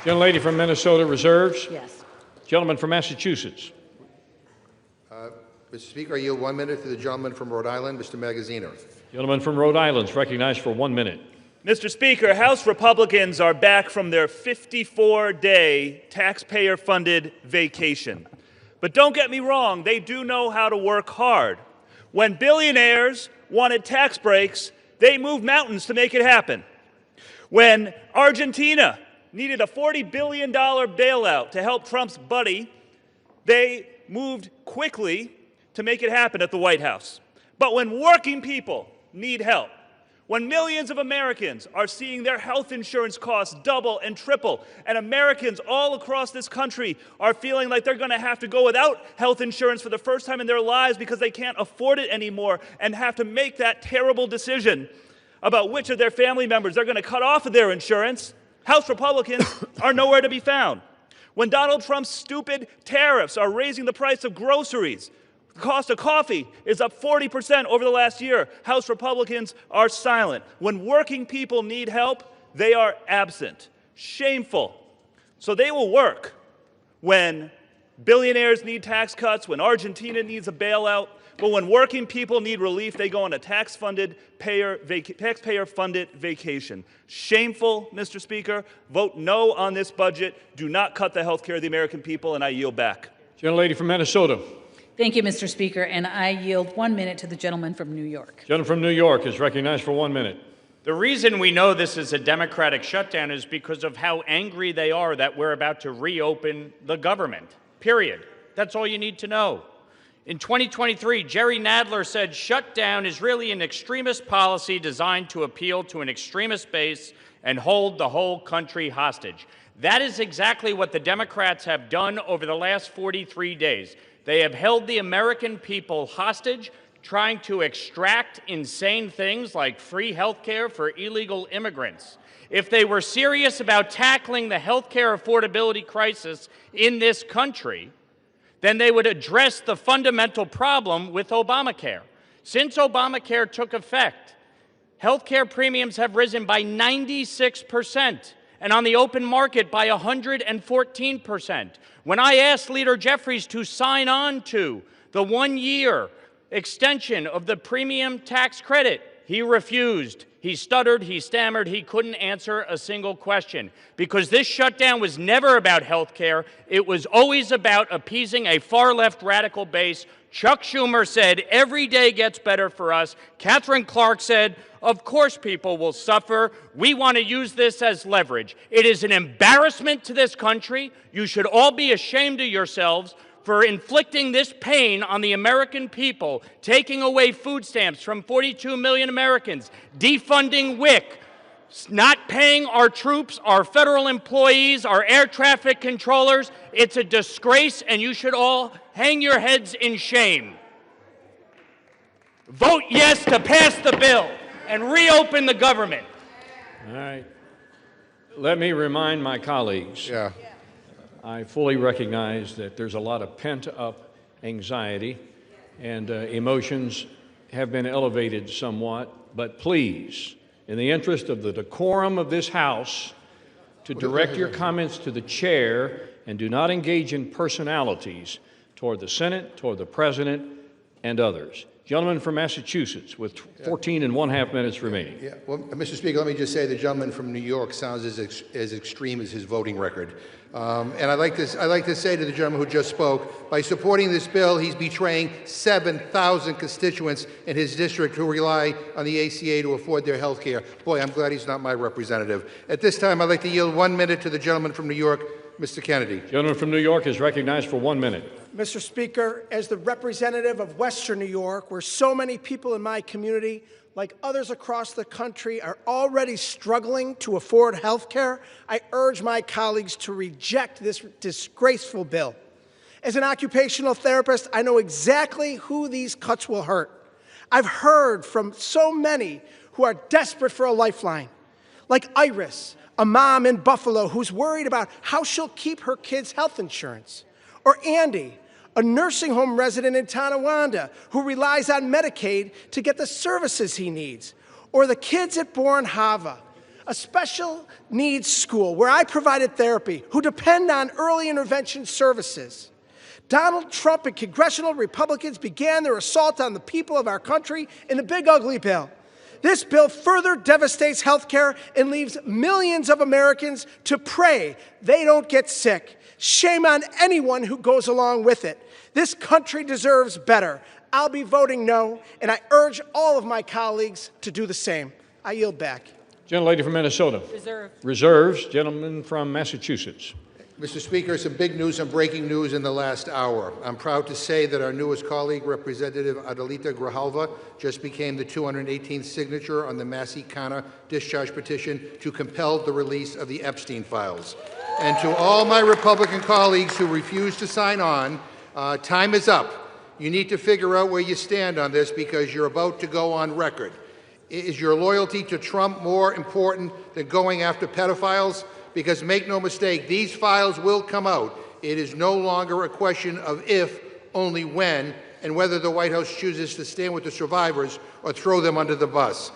Gentlelady from Minnesota reserves. Yes. Gentleman from Massachusetts. Mr. Speaker, I yield 1 minute to the gentleman from Rhode Island, Mr. Magazzino. Gentleman from Rhode Island is recognized for 1 minute. Mr. Speaker, House Republicans are back from their 54-day taxpayer-funded vacation. But don't get me wrong, they do know how to work hard. When billionaires wanted tax breaks, they moved mountains to make it happen. When Argentina needed a $40 billion bailout to help Trump's buddy, they moved quickly to make it happen at the White House. But when working people need help, when millions of Americans are seeing their health insurance costs double and triple, and Americans all across this country are feeling like they're going to have to go without health insurance for the first time in their lives because they can't afford it anymore and have to make that terrible decision about which of their family members they're going to cut off of their insurance, House Republicans are nowhere to be found. When Donald Trump's stupid tariffs are raising the price of groceries, the cost of coffee is up 40% over the last year, House Republicans are silent. When working people need help, they are absent. Shameful. So they will work when billionaires need tax cuts, when Argentina needs a bailout, but when working people need relief, they go on a taxpayer-funded vacation. Shameful, Mr. Speaker. Vote no on this budget. Do not cut the health care of the American people, and I yield back. Gentlelady from Minnesota. Thank you, Mr. Speaker, and I yield 1 minute to the gentleman from New York. Gentleman from New York is recognized for 1 minute. The reason we know this is a Democratic shutdown is because of how angry they are that we're about to reopen the government, period. That's all you need to know. In 2023, Jerry Nadler said shutdown is really an extremist policy designed to appeal to an extremist base and hold the whole country hostage. That is exactly what the Democrats have done over the last 43 days. They have held the American people hostage, trying to extract insane things like free health care for illegal immigrants. If they were serious about tackling the health care affordability crisis in this country, then they would address the fundamental problem with Obamacare. Since Obamacare took effect, health care premiums have risen by 96%, and on the open market by 114%. When I asked Leader Jeffries to sign on to the 1-year extension of the premium tax credit, he refused. He stuttered, he stammered, he couldn't answer a single question. Because this shutdown was never about health care, it was always about appeasing a far-left radical base. Chuck Schumer said, every day gets better for us. Catherine Clark said, of course people will suffer. We want to use this as leverage. It is an embarrassment to this country. You should all be ashamed of yourselves for inflicting this pain on the American people, taking away food stamps from 42 million Americans, defunding WIC, not paying our troops, our federal employees, our air traffic controllers. It's a disgrace, and you should all hang your heads in shame. Vote yes to pass the bill and reopen the government. All right. Let me remind my colleagues. I fully recognize that there's a lot of pent-up anxiety and emotions have been elevated somewhat, but please, in the interest of the decorum of this House, to direct your comments to the chair and do not engage in personalities toward the Senate, toward the President, and others. Gentleman from Massachusetts with 14 and 1/2 minutes remaining. Well, Mr. Speaker, let me just say the gentleman from New York sounds as extreme as his voting record. And I'd like to say to the gentleman who just spoke, by supporting this bill, he's betraying 7,000 constituents in his district who rely on the ACA to afford their health care. Boy, I'm glad he's not my representative. At this time, I'd like to yield 1 minute to the gentleman from New York, Mr. Kennedy. Gentleman from New York is recognized for 1 minute. Mr. Speaker, as the representative of Western New York, where so many people in my community, like others across the country, are already struggling to afford health care, I urge my colleagues to reject this disgraceful bill. As an occupational therapist, I know exactly who these cuts will hurt. I've heard from so many who are desperate for a lifeline, like Iris, a mom in Buffalo who's worried about how she'll keep her kids' health insurance, or Andy, a nursing home resident in Tonawanda who relies on Medicaid to get the services he needs, or the kids at Bourne Hava, a special needs school where I provided therapy, who depend on early intervention services. Donald Trump and congressional Republicans began their assault on the people of our country in the big ugly bill. This bill further devastates health care and leaves millions of Americans to pray they don't get sick. Shame on anyone who goes along with it. This country deserves better. I'll be voting no, and I urge all of my colleagues to do the same. I yield back. Gentlelady from Minnesota. Reserved. Reserves. Gentleman from Massachusetts. Mr. Speaker, some big news, some breaking news in the last hour. I'm proud to say that our newest colleague, Representative Adelita Grijalva, just became the 218th signature on the Massey-Kanner discharge petition to compel the release of the Epstein files. And to all my Republican colleagues who refuse to sign on, time is up. You need to figure out where you stand on this because you're about to go on record. Is your loyalty to Trump more important than going after pedophiles? Because make no mistake, these files will come out. It is no longer a question of if, only when, and whether the White House chooses to stand with the survivors or throw them under the bus.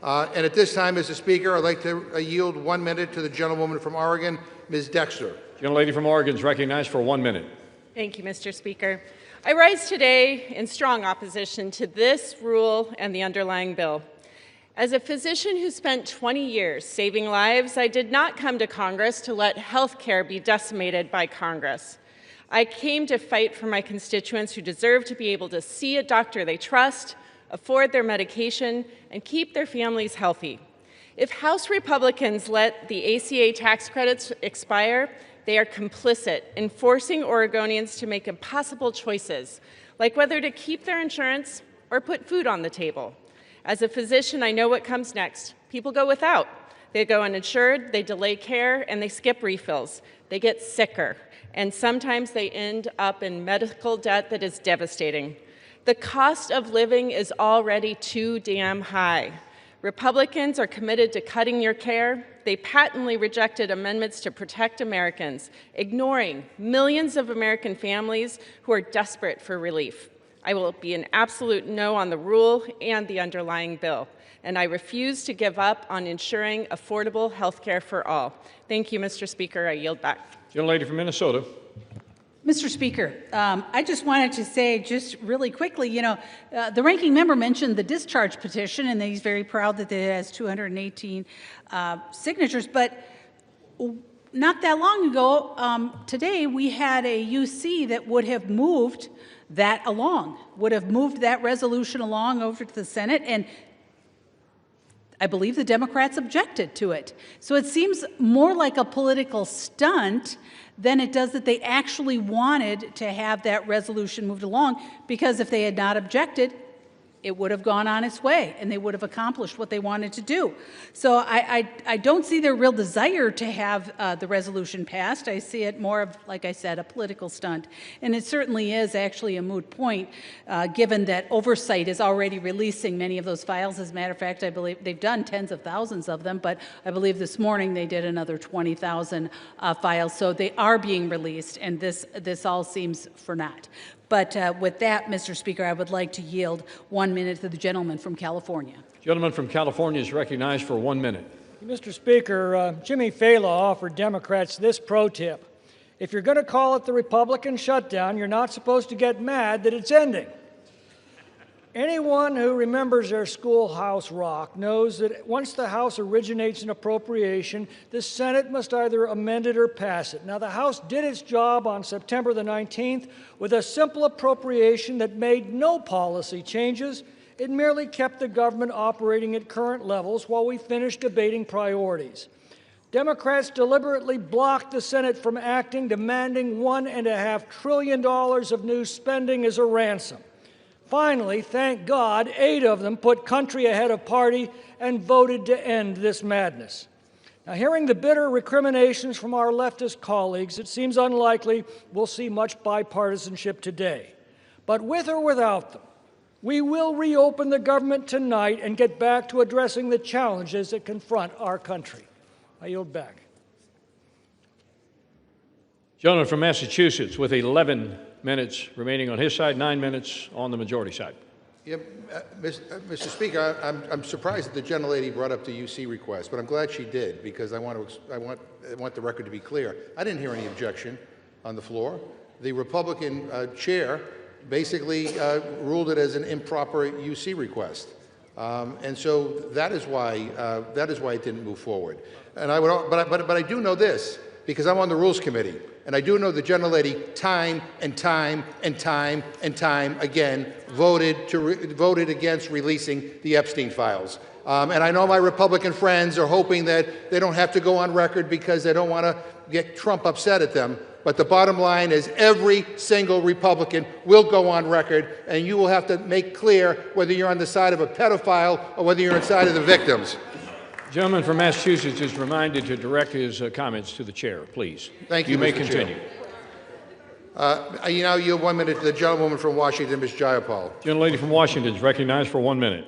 And at this time, Mr. Speaker, I'd like to yield 1 minute to the gentlewoman from Oregon, Ms. Dexter. Gentlelady from Oregon is recognized for 1 minute. Thank you, Mr. Speaker. I rise today in strong opposition to this rule and the underlying bill. As a physician who spent 20 years saving lives, I did not come to Congress to let health care be decimated by Congress. I came to fight for my constituents who deserve to be able to see a doctor they trust, afford their medication, and keep their families healthy. If House Republicans let the ACA tax credits expire, they are complicit in forcing Oregonians to make impossible choices, like whether to keep their insurance or put food on the table. As a physician, I know what comes next. People go without. They go uninsured, they delay care, and they skip refills. They get sicker, and sometimes they end up in medical debt that is devastating. The cost of living is already too damn high. Republicans are committed to cutting your care. They patently rejected amendments to protect Americans, ignoring millions of American families who are desperate for relief. I will be an absolute no on the rule and the underlying bill, and I refuse to give up on ensuring affordable health care for all. Thank you, Mr. Speaker. I yield back. Gentlelady from Minnesota. Mr. Speaker, I just wanted to say just really quickly, the ranking member mentioned the discharge petition, and that he's very proud that it has 218 signatures, but not that long ago, today, we had a UC that would have moved that along, would have moved that resolution along over to the Senate, and I believe the Democrats objected to it. So it seems more like a political stunt than it does that they actually wanted to have that resolution moved along, because if they had not objected, it would have gone on its way and they would have accomplished what they wanted to do. So I don't see their real desire to have the resolution passed. I see it more of, like I said, a political stunt. And it certainly is actually a moot point, given that oversight is already releasing many of those files. As a matter of fact, I believe they've done tens of thousands of them, but I believe this morning they did another 20,000 files. So they are being released, and this all seems for naught. But with that, Mr. Speaker, I would like to yield 1 minute to the gentleman from California. Gentleman from California is recognized for 1 minute. Mr. Speaker, Jimmy Fallon offered Democrats this pro tip. If you're going to call it the Republican shutdown, you're not supposed to get mad that it's ending. Anyone who remembers their schoolhouse rock knows that once the House originates an appropriation, the Senate must either amend it or pass it. Now, the House did its job on September the 19th with a simple appropriation that made no policy changes. It merely kept the government operating at current levels while we finished debating priorities. Democrats deliberately blocked the Senate from acting, demanding $1.5 trillion of new spending as a ransom. Finally, thank God, 8 of them put country ahead of party and voted to end this madness. Now, hearing the bitter recriminations from our leftist colleagues, it seems unlikely we'll see much bipartisanship today. But with or without them, we will reopen the government tonight and get back to addressing the challenges that confront our country. I yield back. Gentleman from Massachusetts with 11 minutes remaining on his side, 9 minutes on the majority side. Yeah, Mr. Speaker, I'm surprised that the gentlelady brought up the UC request, but I'm glad she did, because I want the record to be clear. I didn't hear any objection on the floor. The Republican chair basically ruled it as an improper UC request, and so that is why it didn't move forward. And but I do know this, because I'm on the Rules Committee. And I do know the gentlelady time and time again voted against releasing the Epstein files. And I know my Republican friends are hoping that they don't have to go on record because they don't want to get Trump upset at them. But the bottom line is every single Republican will go on record, and you will have to make clear whether you're on the side of a pedophile or whether you're on the side of the victims. The gentleman from Massachusetts is reminded to direct his comments to the chair, please. Thank you, You may Mr. continue. Chair. You now yield 1 minute to the gentlewoman from Washington, Ms. Jayapal. Gentlelady from Washington is recognized for 1 minute.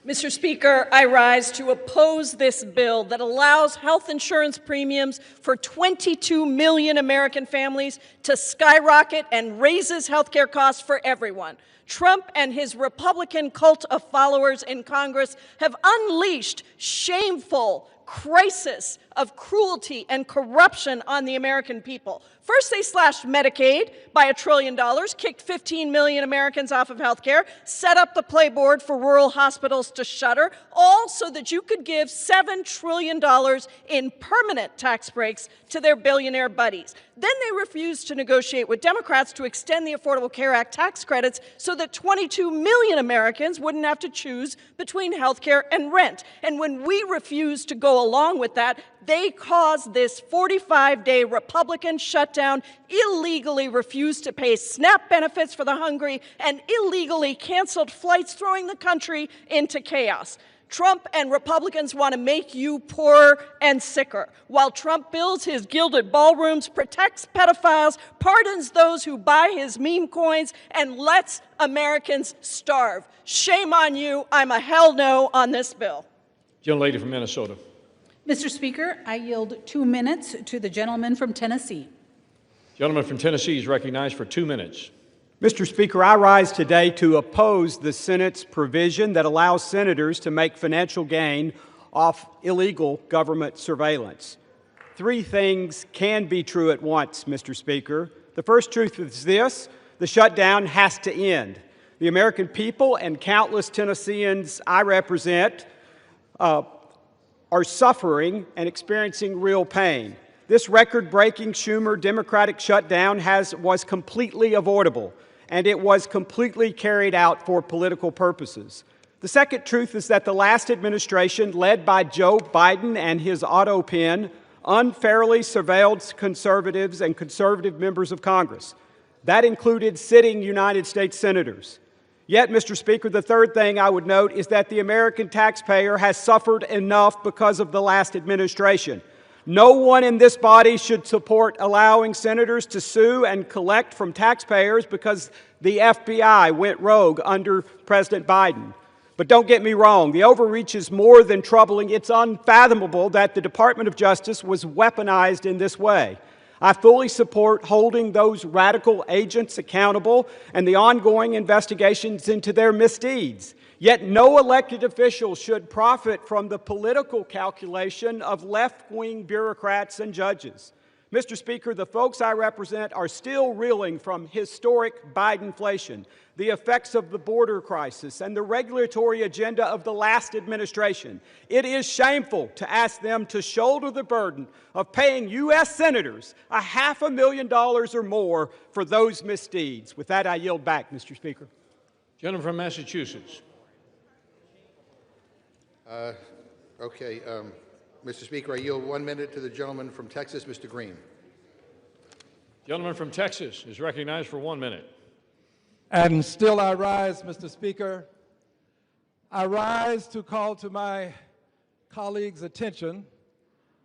Mr. Speaker, I rise to oppose this bill that allows health insurance premiums for 22 million American families to skyrocket and raises health care costs for everyone. Trump and his Republican cult of followers in Congress have unleashed shameful crisis of cruelty and corruption on the American people. First, they slashed Medicaid by $1 trillion, kicked 15 million Americans off of health care, set up the playboard for rural hospitals to shutter, all so that you could give $7 trillion in permanent tax breaks to their billionaire buddies. Then they refused to negotiate with Democrats to extend the Affordable Care Act tax credits so that 22 million Americans wouldn't have to choose between health care and rent. And when we refused to go along with that, they caused this 45-day Republican shutdown, illegally refused to pay SNAP benefits for the hungry, and illegally canceled flights, throwing the country into chaos. Trump and Republicans want to make you poorer and sicker. While Trump builds his gilded ballrooms, protects pedophiles, pardons those who buy his meme coins, and lets Americans starve. Shame on you. I'm a hell no on this bill. Gentlelady from Minnesota. Mr. Speaker, I yield 2 minutes to the gentleman from Tennessee. Gentleman from Tennessee is recognized for 2 minutes. Mr. Speaker, I rise today to oppose the Senate's provision that allows senators to make financial gain off illegal government surveillance. 3 things can be true at once, Mr. Speaker. The first truth is this: the shutdown has to end. The American people and countless Tennesseans I represent are suffering and experiencing real pain. This record-breaking Schumer Democratic shutdown was completely avoidable, and it was completely carried out for political purposes. The second truth is that the last administration, led by Joe Biden and his auto pen, unfairly surveilled conservatives and conservative members of Congress. That included sitting United States senators. Yet, Mr. Speaker, the third thing I would note is that the American taxpayer has suffered enough because of the last administration. No one in this body should support allowing senators to sue and collect from taxpayers because the FBI went rogue under President Biden. But don't get me wrong, the overreach is more than troubling. It's unfathomable that the Department of Justice was weaponized in this way. I fully support holding those radical agents accountable and the ongoing investigations into their misdeeds. Yet no elected official should profit from the political calculation of left-wing bureaucrats and judges. Mr. Speaker, the folks I represent are still reeling from historic Bidenflation, the effects of the border crisis, and the regulatory agenda of the last administration. It is shameful to ask them to shoulder the burden of paying U.S. senators $500,000 or more for those misdeeds. With that, I yield back, Mr. Speaker. Gentleman from Massachusetts. Mr. Speaker, I yield 1 minute to the gentleman from Texas, Mr. Green. Gentleman from Texas is recognized for 1 minute. And still I rise, Mr. Speaker. I rise to call to my colleagues' attention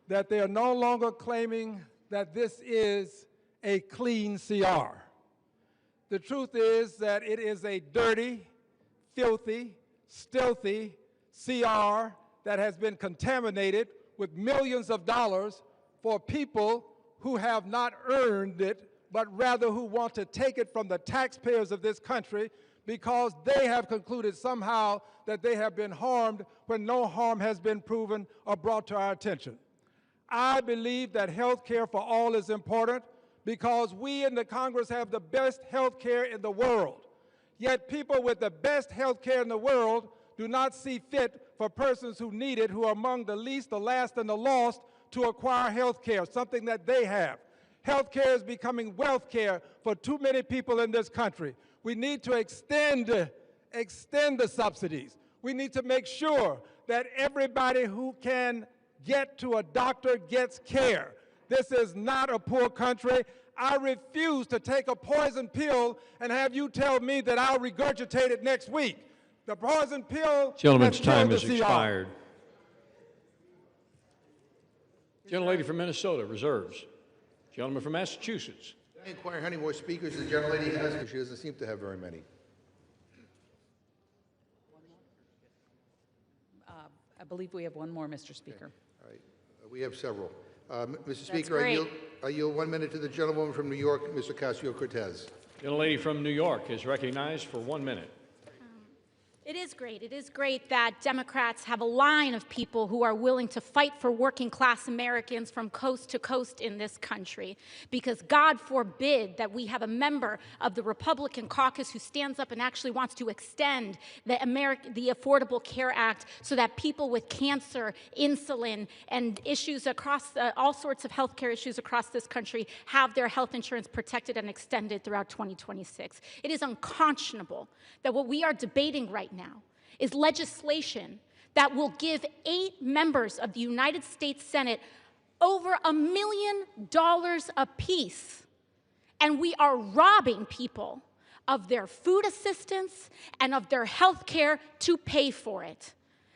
that they are no longer claiming that this is a clean CR. The truth is that it is a dirty, filthy, stealthy CR that has been contaminated with millions of dollars for people who have not earned it, but rather who want to take it from the taxpayers of this country because they have concluded somehow that they have been harmed when no harm has been proven or brought to our attention. I believe that health care for all is important because we in the Congress have the best health care in the world. Yet people with the best health care in the world do not see fit for persons who need it, who are among the least, the last, and the lost, to acquire health care, something that they have. Health care is becoming wealth care for too many people in this country. We need to extend the subsidies. We need to make sure that everybody who can get to a doctor gets care. This is not a poor country. I refuse to take a poison pill and have you tell me that I'll regurgitate it next week. The poison pill. Gentleman's time has expired. Gentlelady from Minnesota reserves. Gentleman from Massachusetts. I inquire how many more speakers the gentlelady has, because she doesn't seem to have very many. I believe we have one more, Mr. Speaker. Okay. All right. We have several. Mr. Speaker, I yield 1 minute to the gentlewoman from New York, Mr. Ocasio-Cortez. The lady from New York is recognized for 1 minute. It is great. It is great that Democrats have a line of people who are willing to fight for working class Americans from coast to coast in this country. Because God forbid that we have a member of the Republican caucus who stands up and actually wants to extend the Affordable Care Act so that people with cancer, insulin, and issues across all sorts of healthcare issues across this country have their health insurance protected and extended throughout 2026. It is unconscionable that what we are debating right now is legislation that will give 8 members of the United States Senate over $1 million apiece. And we are robbing people of their food assistance and of their health care to pay for it.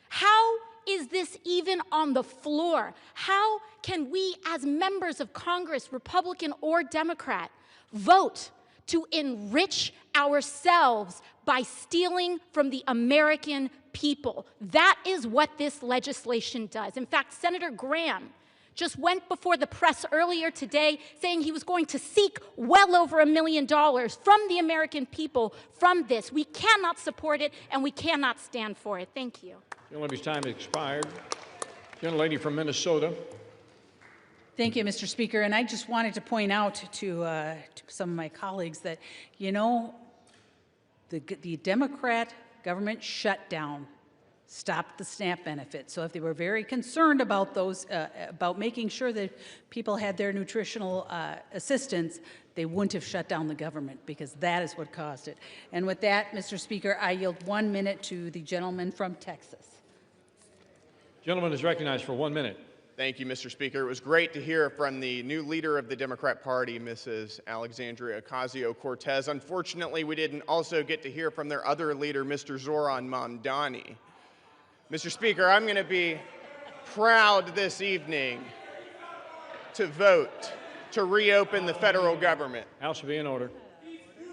How is this even on the floor? How can we, as members of Congress, Republican or Democrat, vote to enrich ourselves by stealing from the American people? That is what this legislation does. In fact, Senator Graham just went before the press earlier today saying he was going to seek well over $1 million from the American people from this. We cannot support it, and we cannot stand for it. Thank you. Gentlelady's time has expired. Gentlelady from Minnesota. Thank you, Mr. Speaker. And I just wanted to point out to some of my colleagues that, you know, the Democrat government shutdown stopped the SNAP benefit. So if they were very concerned about those, about making sure that people had their nutritional assistance, they wouldn't have shut down the government, because that is what caused it. And with that, Mr. Speaker, I yield 1 minute to the gentleman from Texas. Gentleman is recognized for 1 minute. Thank you, Mr. Speaker. It was great to hear from the new leader of the Democrat Party, Mrs. Alexandria Ocasio-Cortez. Unfortunately, we didn't also get to hear from their other leader, Mr. Zoran Mamdani. Mr. Speaker, I'm going to be proud this evening to vote to reopen the federal government. House will be in order.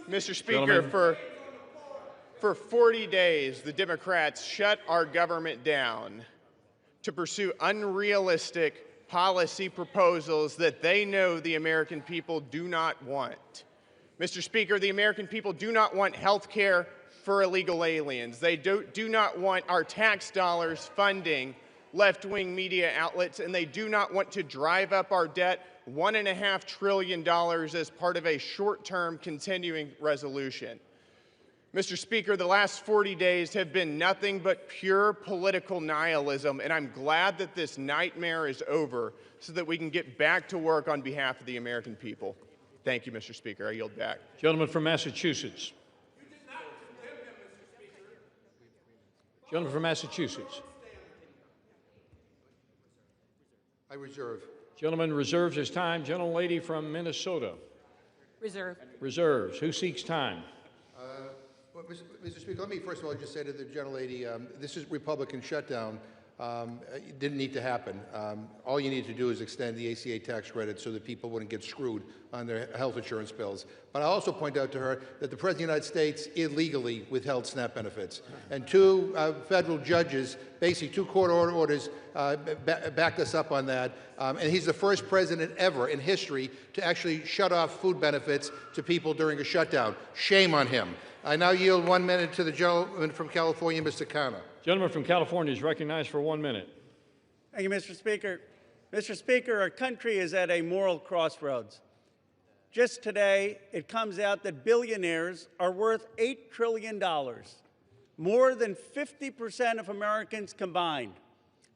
Mr. Speaker, Gentlemen. for 40 days, the Democrats shut our government down to pursue unrealistic policy proposals that they know the American people do not want. Mr. Speaker, the American people do not want health care for illegal aliens. They do not want our tax dollars funding left-wing media outlets, and they do not want to drive up our debt $1.5 trillion as part of a short-term continuing resolution. Mr. Speaker, the last 40 days have been nothing but pure political nihilism, and I'm glad that this nightmare is over so that we can get back to work on behalf of the American people. Thank you, Mr. Speaker. I yield back. Gentleman from Massachusetts. Gentleman from Massachusetts. I reserve. Gentleman reserves his time. Gentlelady from Minnesota. Reserve. Reserves. Who seeks time? Well, Mr. Speaker, let me first of all just say to the gentlelady, this is Republican shutdown. It didn't need to happen. All you need to do is extend the ACA tax credit so that people wouldn't get screwed on their health insurance bills. But I also point out to her that the President of the United States illegally withheld SNAP benefits. And 2 federal judges, basically 2 court orders, backed us up on that. And he's the first president ever in history to actually shut off food benefits to people during a shutdown. Shame on him. I now yield 1 minute to the gentleman from California, Mr. Khanna. Gentleman from California is recognized for 1 minute. Thank you, Mr. Speaker. Mr. Speaker, our country is at a moral crossroads. Just today, it comes out that billionaires are worth $8 trillion, more than 50% of Americans combined.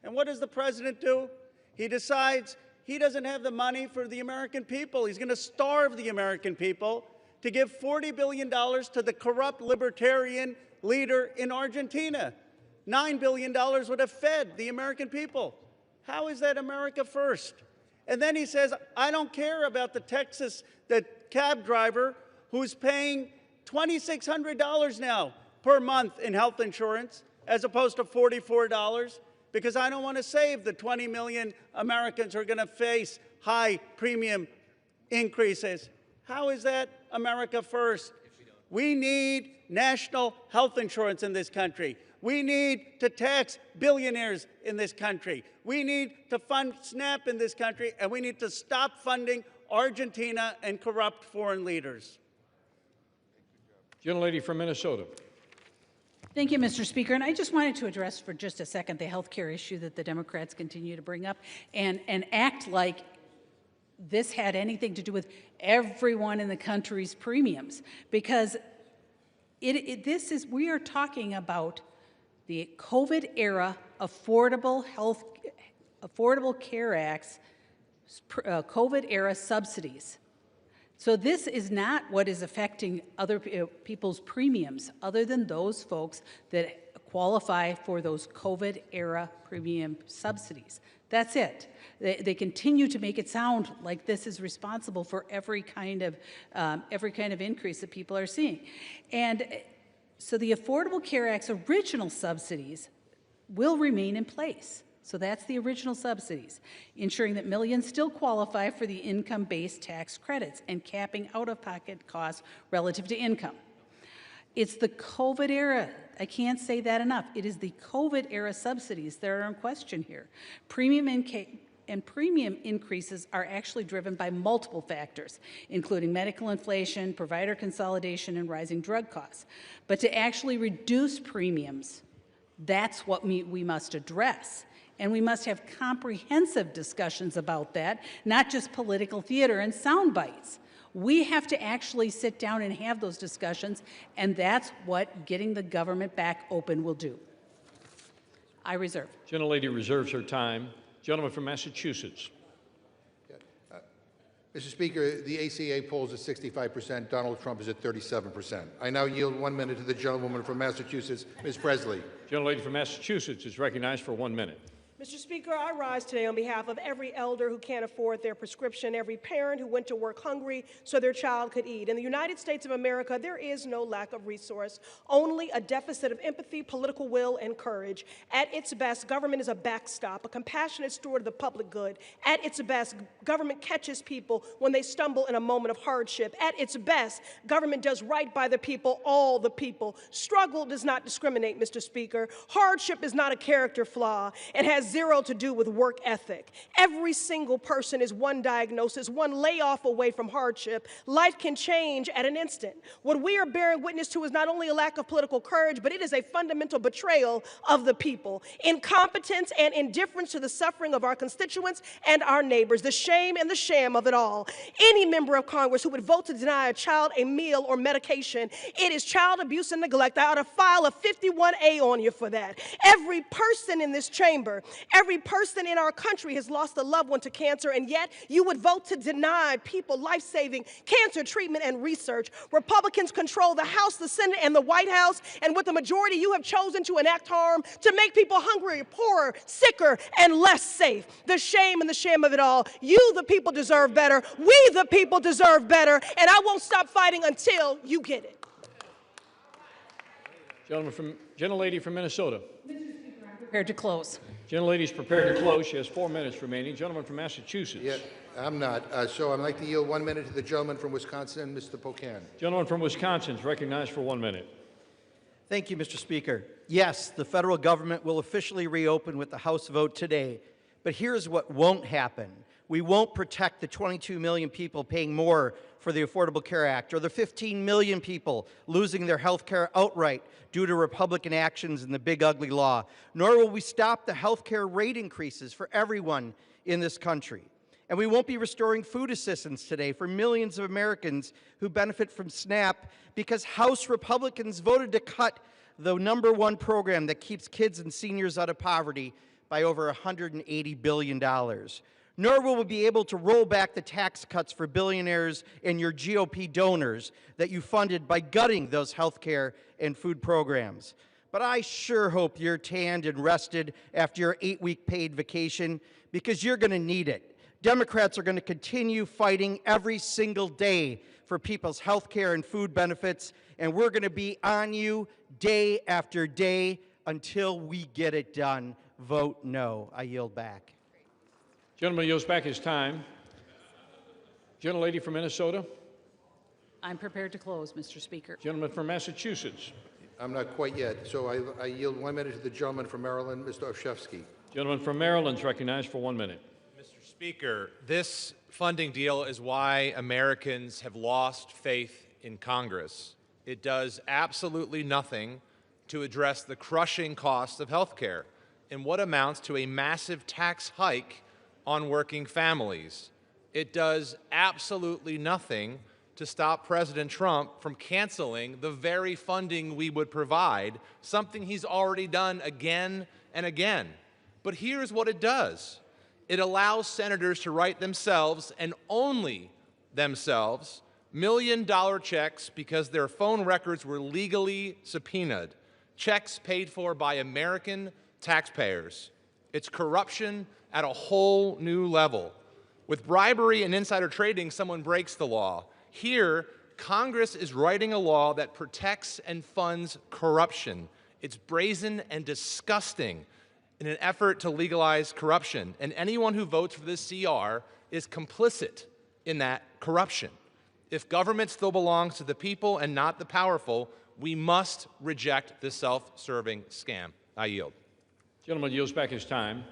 And what does the president do? He decides he doesn't have the money for the American people. He's going to starve the American people to give $40 billion to the corrupt libertarian leader in Argentina. $9 billion would have fed the American people. How is that America first? And then he says, I don't care about the cab driver who's paying $2,600 now per month in health insurance as opposed to $44, because I don't want to save the 20 million Americans who are going to face high premium increases. How is that America first? We need national health insurance in this country. We need to tax billionaires in this country. We need to fund SNAP in this country, and we need to stop funding Argentina and corrupt foreign leaders. Gentlelady from Minnesota. Thank you, Mr. Speaker. And I just wanted to address for just a second the health care issue that the Democrats continue to bring up and act like this had anything to do with everyone in the country's premiums, because we are talking about the COVID era Affordable Care Act's COVID era subsidies. So this is not what is affecting other people's premiums, other than those folks that qualify for those COVID era premium subsidies. That's it. They continue to make it sound like this is responsible for every kind of increase that people are seeing. And so the Affordable Care Act's original subsidies will remain in place. So that's the original subsidies, ensuring that millions still qualify for the income-based tax credits and capping out-of-pocket costs relative to income. It's the COVID era. I can't say that enough. It is the COVID era subsidies that are in question here. Premium increases are actually driven by multiple factors, including medical inflation, provider consolidation, and rising drug costs. But to actually reduce premiums, that's what we must address. And we must have comprehensive discussions about that, not just political theater and sound bites. We have to actually sit down and have those discussions, and that's what getting the government back open will do. I reserve. Gentlelady reserves her time. Gentleman from Massachusetts. Mr. Speaker, the ACA polls at 65%. Donald Trump is at 37%. I now yield 1 minute to the gentlewoman from Massachusetts, Ms. Presley. Gentlelady from Massachusetts is recognized for 1 minute. Mr. Speaker, I rise today on behalf of every elder who can't afford their prescription, every parent who went to work hungry so their child could eat. In the United States of America, there is no lack of resource, only a deficit of empathy, political will, and courage. At its best, government is a backstop, a compassionate steward of the public good. At its best, government catches people when they stumble in a moment of hardship. At its best, government does right by the people, all the people. Struggle does not discriminate, Mr. Speaker. Hardship is not a character flaw. It has zero to do with work ethic. Every single person is one diagnosis, one layoff away from hardship. Life can change at an instant. What we are bearing witness to is not only a lack of political courage, but it is a fundamental betrayal of the people. Incompetence and indifference to the suffering of our constituents and our neighbors. The shame and the sham of it all. Any member of Congress who would vote to deny a child a meal or medication, it is child abuse and neglect. I ought to file a 51A on you for that. Every person in this chamber, every person in our country has lost a loved one to cancer, and yet you would vote to deny people life-saving cancer treatment and research. Republicans control the House, the Senate, and the White House, and with the majority, you have chosen to enact harm to make people hungrier, poorer, sicker, and less safe. The shame and the shame of it all. You, the people, deserve better. We, the people, deserve better, and I won't stop fighting until you get it. Gentlelady from Minnesota. Prepared to close. Gentlelady is prepared to close. She has 4 minutes remaining. Gentleman from Massachusetts. Yeah, I'm not. So I'd like to yield 1 minute to the gentleman from Wisconsin, Mr. Pocan. Gentleman from Wisconsin is recognized for 1 minute. Thank you, Mr. Speaker. Yes, the federal government will officially reopen with the House vote today. But here's what won't happen. We won't protect the 22 million people paying more for the Affordable Care Act, or the 15 million people losing their health care outright due to Republican actions in the big ugly law. Nor will we stop the health care rate increases for everyone in this country. And we won't be restoring food assistance today for millions of Americans who benefit from SNAP because House Republicans voted to cut the #1 program that keeps kids and seniors out of poverty by over $180 billion. Nor will we be able to roll back the tax cuts for billionaires and your GOP donors that you funded by gutting those health care and food programs. But I sure hope you're tanned and rested after your 8-week paid vacation, because you're going to need it. Democrats are going to continue fighting every single day for people's health care and food benefits, and we're going to be on you day after day until we get it done. Vote no. I yield back. Gentleman yields back his time. Gentlelady from Minnesota. I'm prepared to close, Mr. Speaker. Gentleman from Massachusetts. I'm not quite yet, so I yield 1 minute to the gentleman from Maryland, Mr. Olszewski. Gentleman from Maryland is recognized for 1 minute. Mr. Speaker, this funding deal is why Americans have lost faith in Congress. It does absolutely nothing to address the crushing cost of health care and what amounts to a massive tax hike on working families. It does absolutely nothing to stop President Trump from canceling the very funding we would provide, something he's already done again and again. But here's what it does. It allows senators to write themselves, and only themselves, million-dollar checks because their phone records were legally subpoenaed, checks paid for by American taxpayers. It's corruption at a whole new level. With bribery and insider trading, someone breaks the law. Here, Congress is writing a law that protects and funds corruption. It's brazen and disgusting in an effort to legalize corruption, and anyone who votes for this CR is complicit in that corruption. If government still belongs to the people and not the powerful, we must reject this self-serving scam. I yield. Gentleman yields back his time.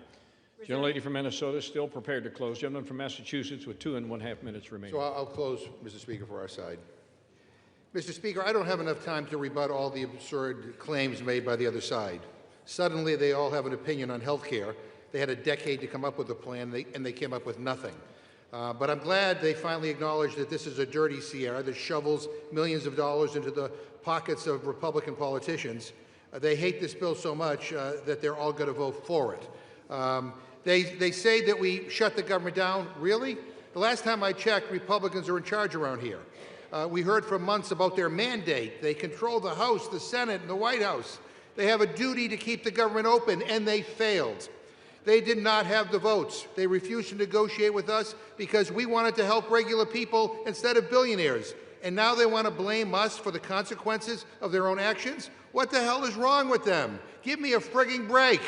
Gentlelady from Minnesota still prepared to close. Gentleman from Massachusetts with 2.5 minutes remaining. So I'll close, Mr. Speaker, for our side. Mr. Speaker, I don't have enough time to rebut all the absurd claims made by the other side. Suddenly, they all have an opinion on health care. They had a decade to come up with a plan, and they came up with nothing. But I'm glad they finally acknowledged that this is a dirty CR that shovels millions of dollars into the pockets of Republican politicians. They hate this bill so much that they're all going to vote for it. They say that we shut the government down. Really? The last time I checked, Republicans are in charge around here. We heard for months about their mandate. They control the House, the Senate, and the White House. They have a duty to keep the government open, and they failed. They did not have the votes. They refused to negotiate with us because we wanted to help regular people instead of billionaires. And now they want to blame us for the consequences of their own actions? What the hell is wrong with them? Give me a frigging break.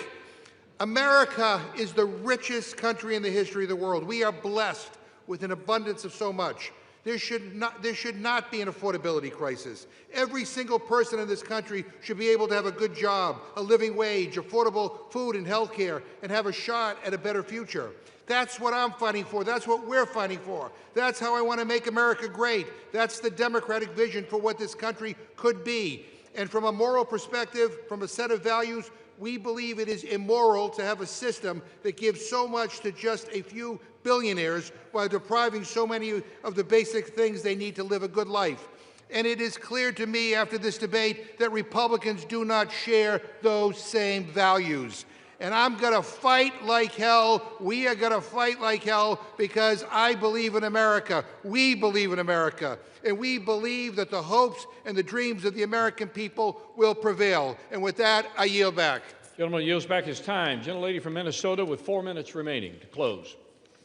America is the richest country in the history of the world. We are blessed with an abundance of so much. There should not be an affordability crisis. Every single person in this country should be able to have a good job, a living wage, affordable food and health care, and have a shot at a better future. That's what I'm fighting for. That's what we're fighting for. That's how I want to make America great. That's the Democratic vision for what this country could be. And from a moral perspective, from a set of values, we believe it is immoral to have a system that gives so much to just a few billionaires while depriving so many of the basic things they need to live a good life. And it is clear to me after this debate that Republicans do not share those same values. And I'm going to fight like hell. We are going to fight like hell because I believe in America. We believe in America. And we believe that the hopes and the dreams of the American people will prevail. And with that, I yield back. Gentleman yields back his time. Gentlelady from Minnesota with 4 minutes remaining to close.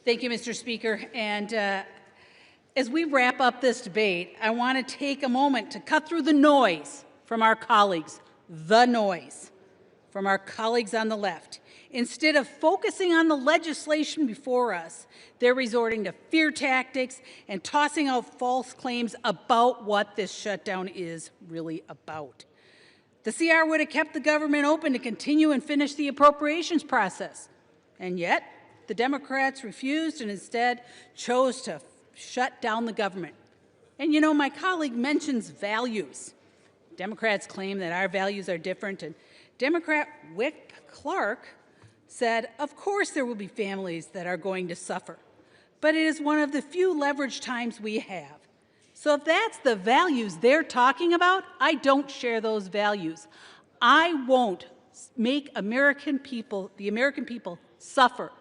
Thank you, Mr. Speaker. And as we wrap up this debate, I want to take a moment to cut through the noise from our colleagues, from our colleagues on the left. Instead of focusing on the legislation before us, they're resorting to fear tactics and tossing out false claims about what this shutdown is really about. The CR would have kept the government open to continue and finish the appropriations process. And yet, the Democrats refused and instead chose to shut down the government. And you know, my colleague mentions values. Democrats claim that our values are different, and Democrat Wick Clark said, of course there will be families that are going to suffer, but it is one of the few leverage times we have. So if that's the values they're talking about, I don't share those values. I won't make the American people suffer,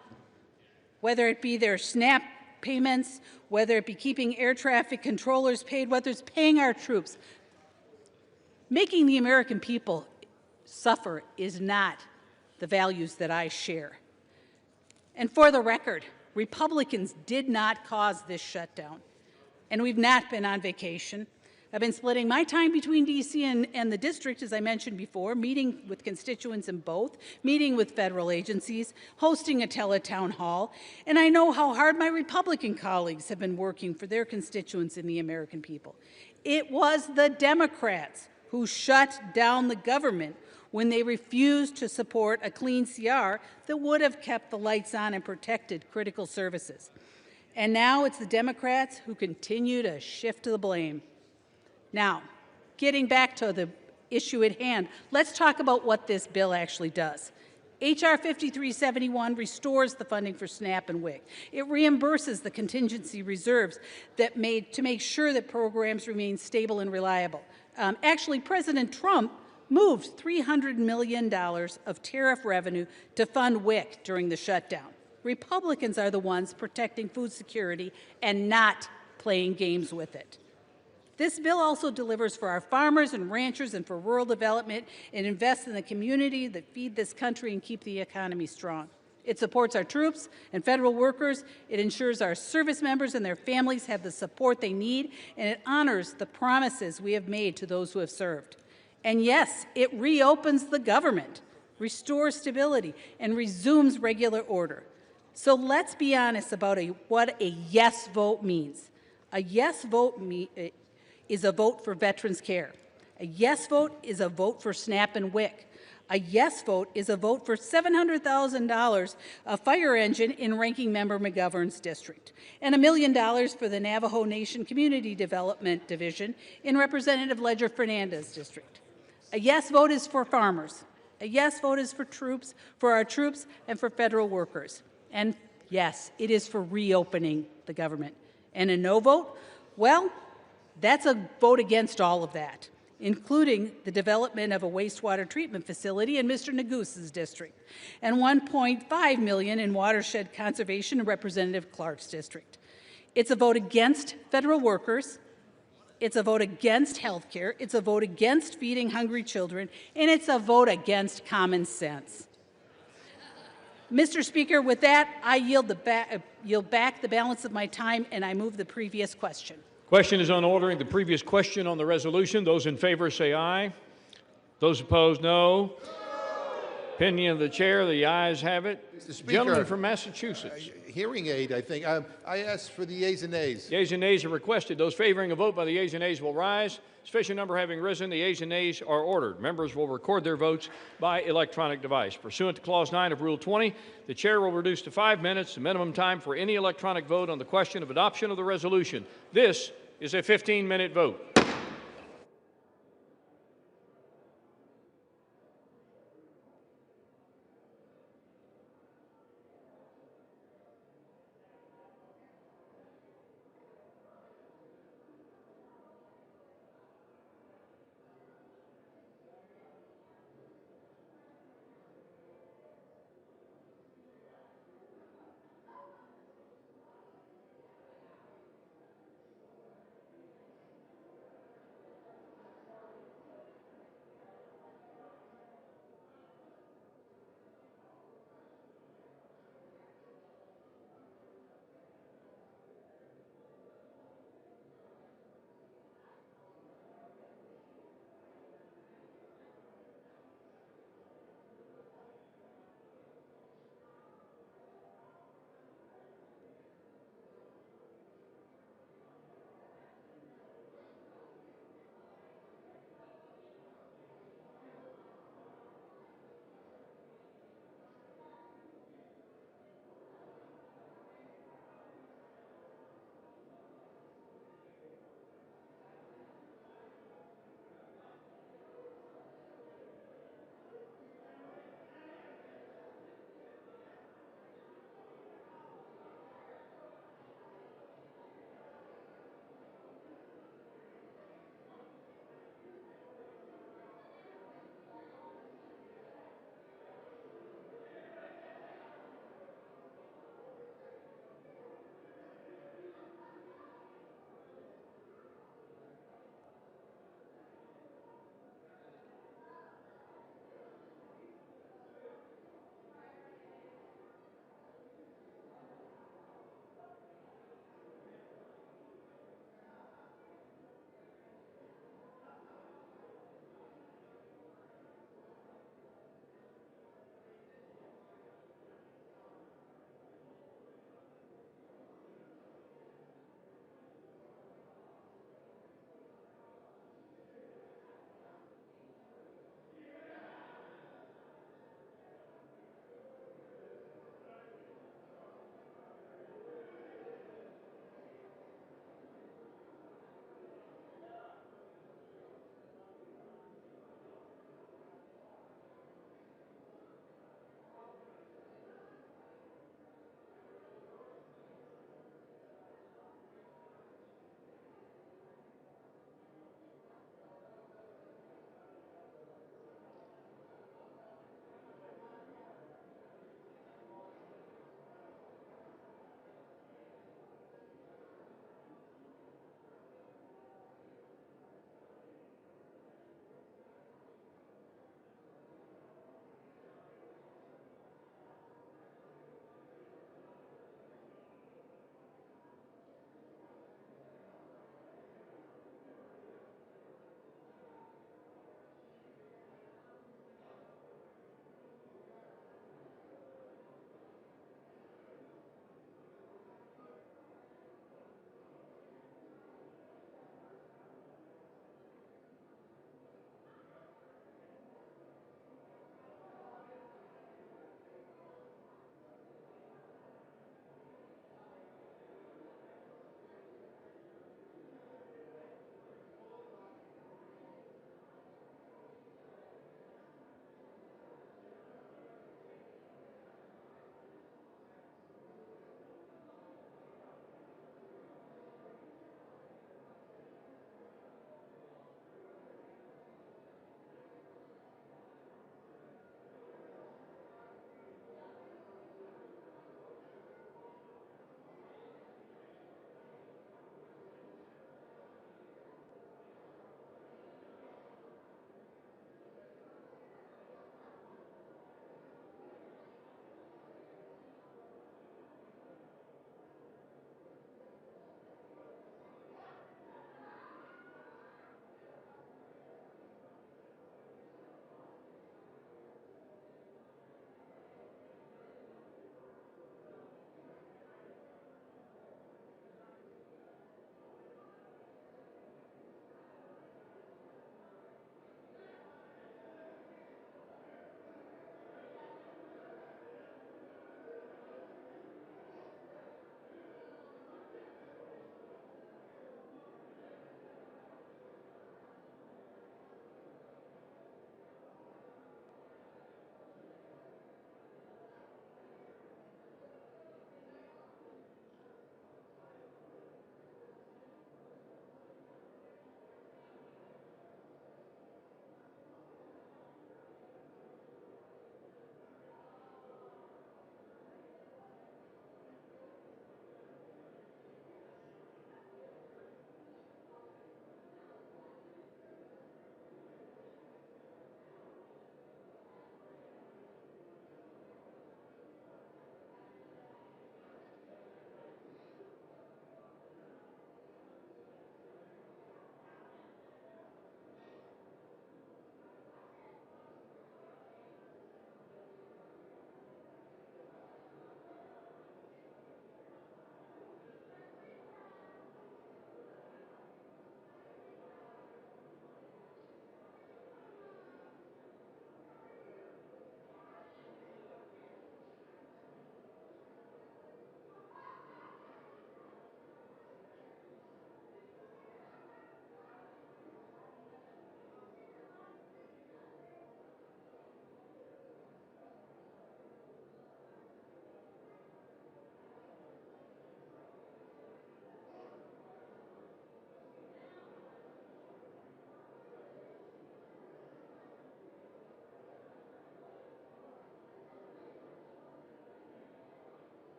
whether it be their SNAP payments, whether it be keeping air traffic controllers paid, whether it's paying our troops. Making the American people suffer is not the values that I share. And for the record, Republicans did not cause this shutdown, and we've not been on vacation. I've been splitting my time between D.C. and the district, as I mentioned before, meeting with constituents in both, meeting with federal agencies, hosting a teletown hall, and I know how hard my Republican colleagues have been working for their constituents and the American people. It was the Democrats who shut down the government when they refused to support a clean CR that would have kept the lights on and protected critical services. And now it's the Democrats who continue to shift the blame. Now, getting back to the issue at hand, let's talk about what this bill actually does. H.R. 5371 restores the funding for SNAP and WIC. It reimburses the contingency reserves to make sure that programs remain stable and reliable. Actually, President Trump moved $300 million of tariff revenue to fund WIC during the shutdown. Republicans are the ones protecting food security and not playing games with it. This bill also delivers for our farmers and ranchers and for rural development and invests in the community that feed this country and keep the economy strong. It supports our troops and federal workers. It ensures our service members and their families have the support they need, and it honors the promises we have made to those who have served. And yes, it reopens the government, restores stability, and resumes regular order. So let's be honest about what a yes vote means. A yes vote is a vote for veterans care. A yes vote is a vote for SNAP and WIC. A yes vote is a vote for $700,000 a fire engine in Ranking Member McGovern's district, and $1 million for the Navajo Nation Community Development Division in Representative Ledger Fernandez's district. A yes vote is for farmers. A yes vote is for our troops, and for federal workers. And yes, it is for reopening the government. And a no vote? Well, that's a vote against all of that, including the development of a wastewater treatment facility in Mr. Negus's district, and $1.5 million in watershed conservation in Representative Clark's district. It's a vote against federal workers. It's a vote against health care. It's a vote against feeding hungry children, and it's a vote against common sense. Mr. Speaker, with that, I yield back the balance of my time, and I move the previous question. Question is on ordering the previous question on the resolution. Those in favor say aye. Those opposed, no. Opinion of the chair, the ayes have it. Mr. Speaker, Gentleman from Massachusetts. Hearing aid, I think. I asked for the yeas and nays. Yeas and nays are requested. Those favoring a vote by the yeas and nays will rise. Sufficient number having risen, the yeas and nays are ordered. Members will record their votes by electronic device. Pursuant to Clause 9 of Rule 20, the chair will reduce to 5 minutes, the minimum time for any electronic vote on the question of adoption of the resolution. This is a 15-minute vote.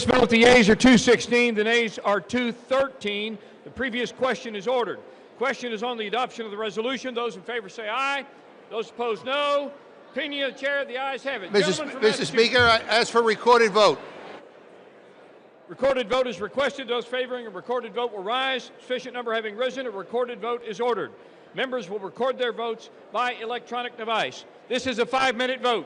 vote, the yeas are 216, the nays are 213. The previous question is ordered. Question is on the adoption of the resolution. Those in favor say aye. Those opposed, no. Opinion of the chair, the ayes have it. Mr. Speaker, I ask for recorded vote. Recorded vote is requested. Those favoring a recorded vote will rise. Sufficient number having risen, a recorded vote is ordered. Members will record their votes by electronic device. This is a 5-minute vote.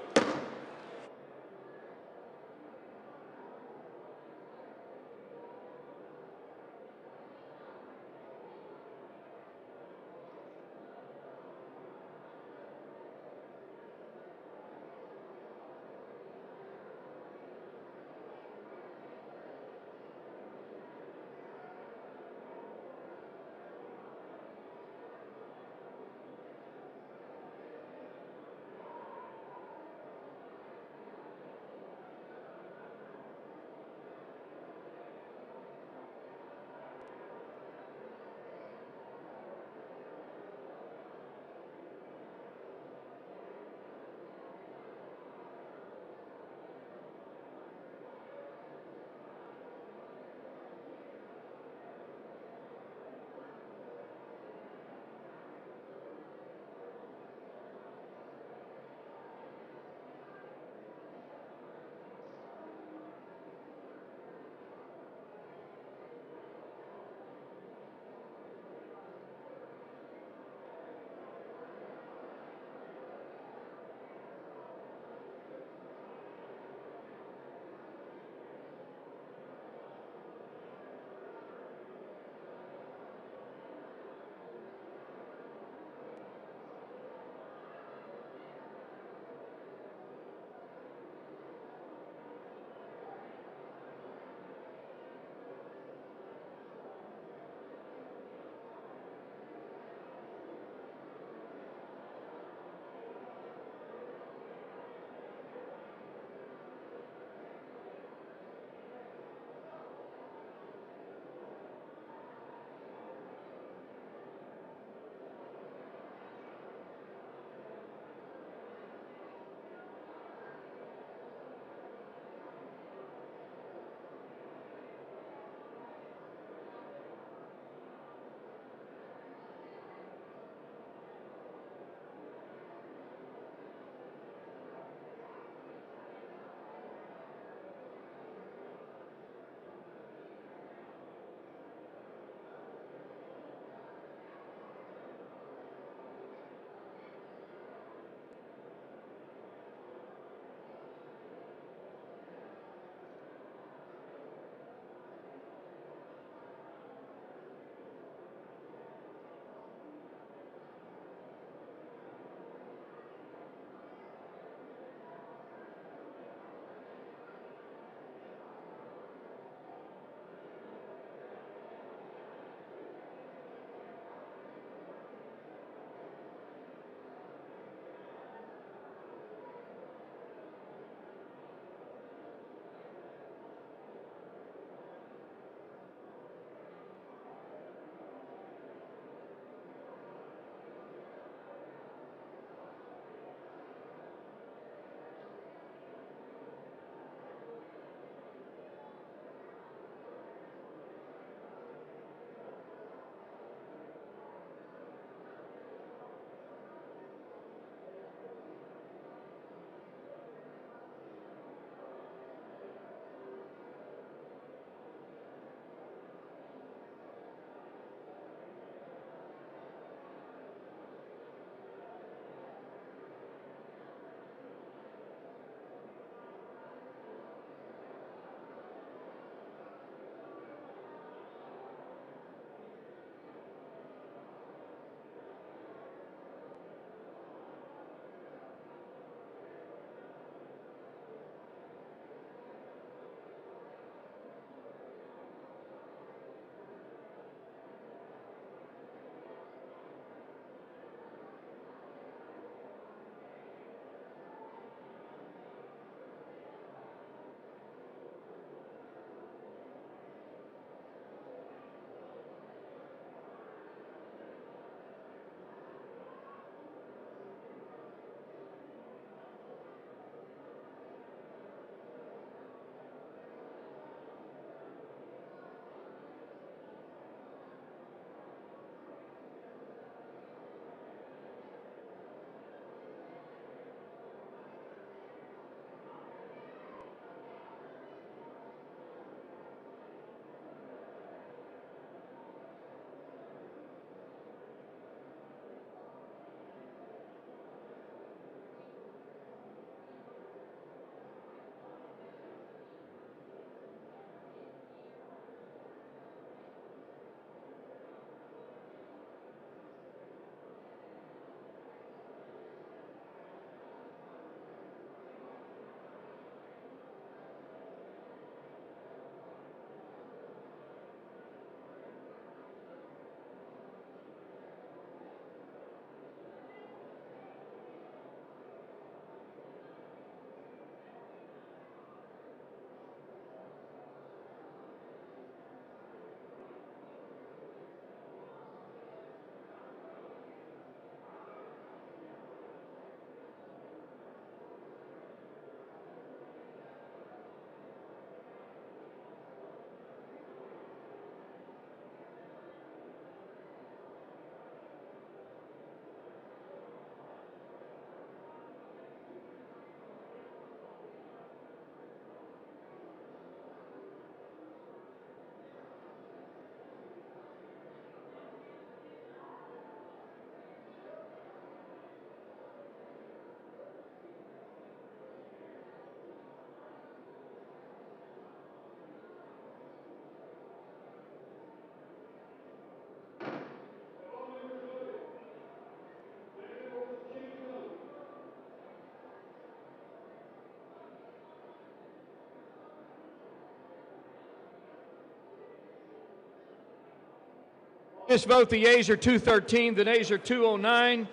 This vote, the yeas are 213, the nays are 209.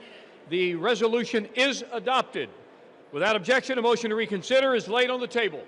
The resolution is adopted. Without objection, a motion to reconsider is laid on the table.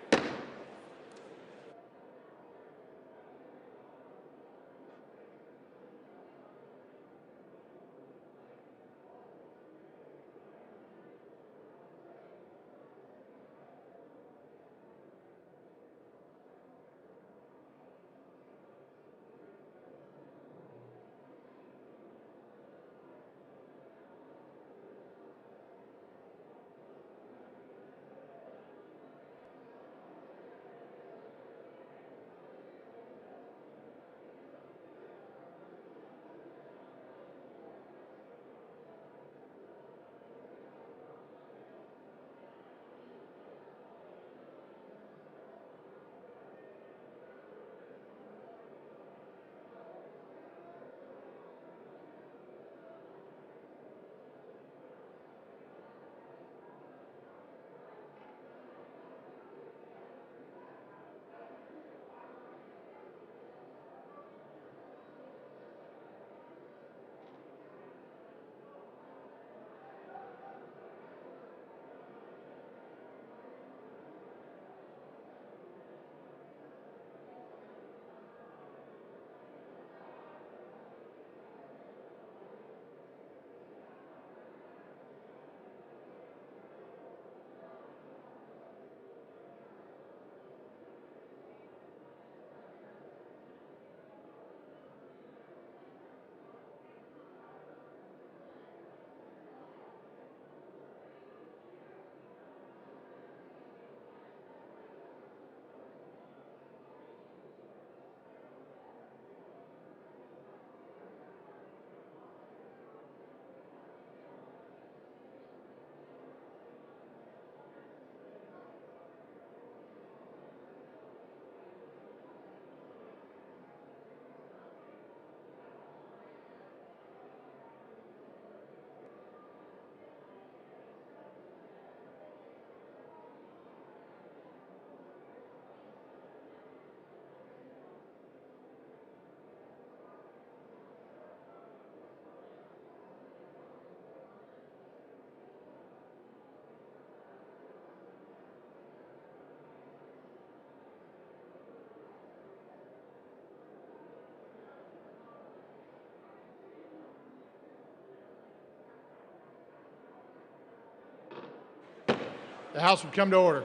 The House will come to order.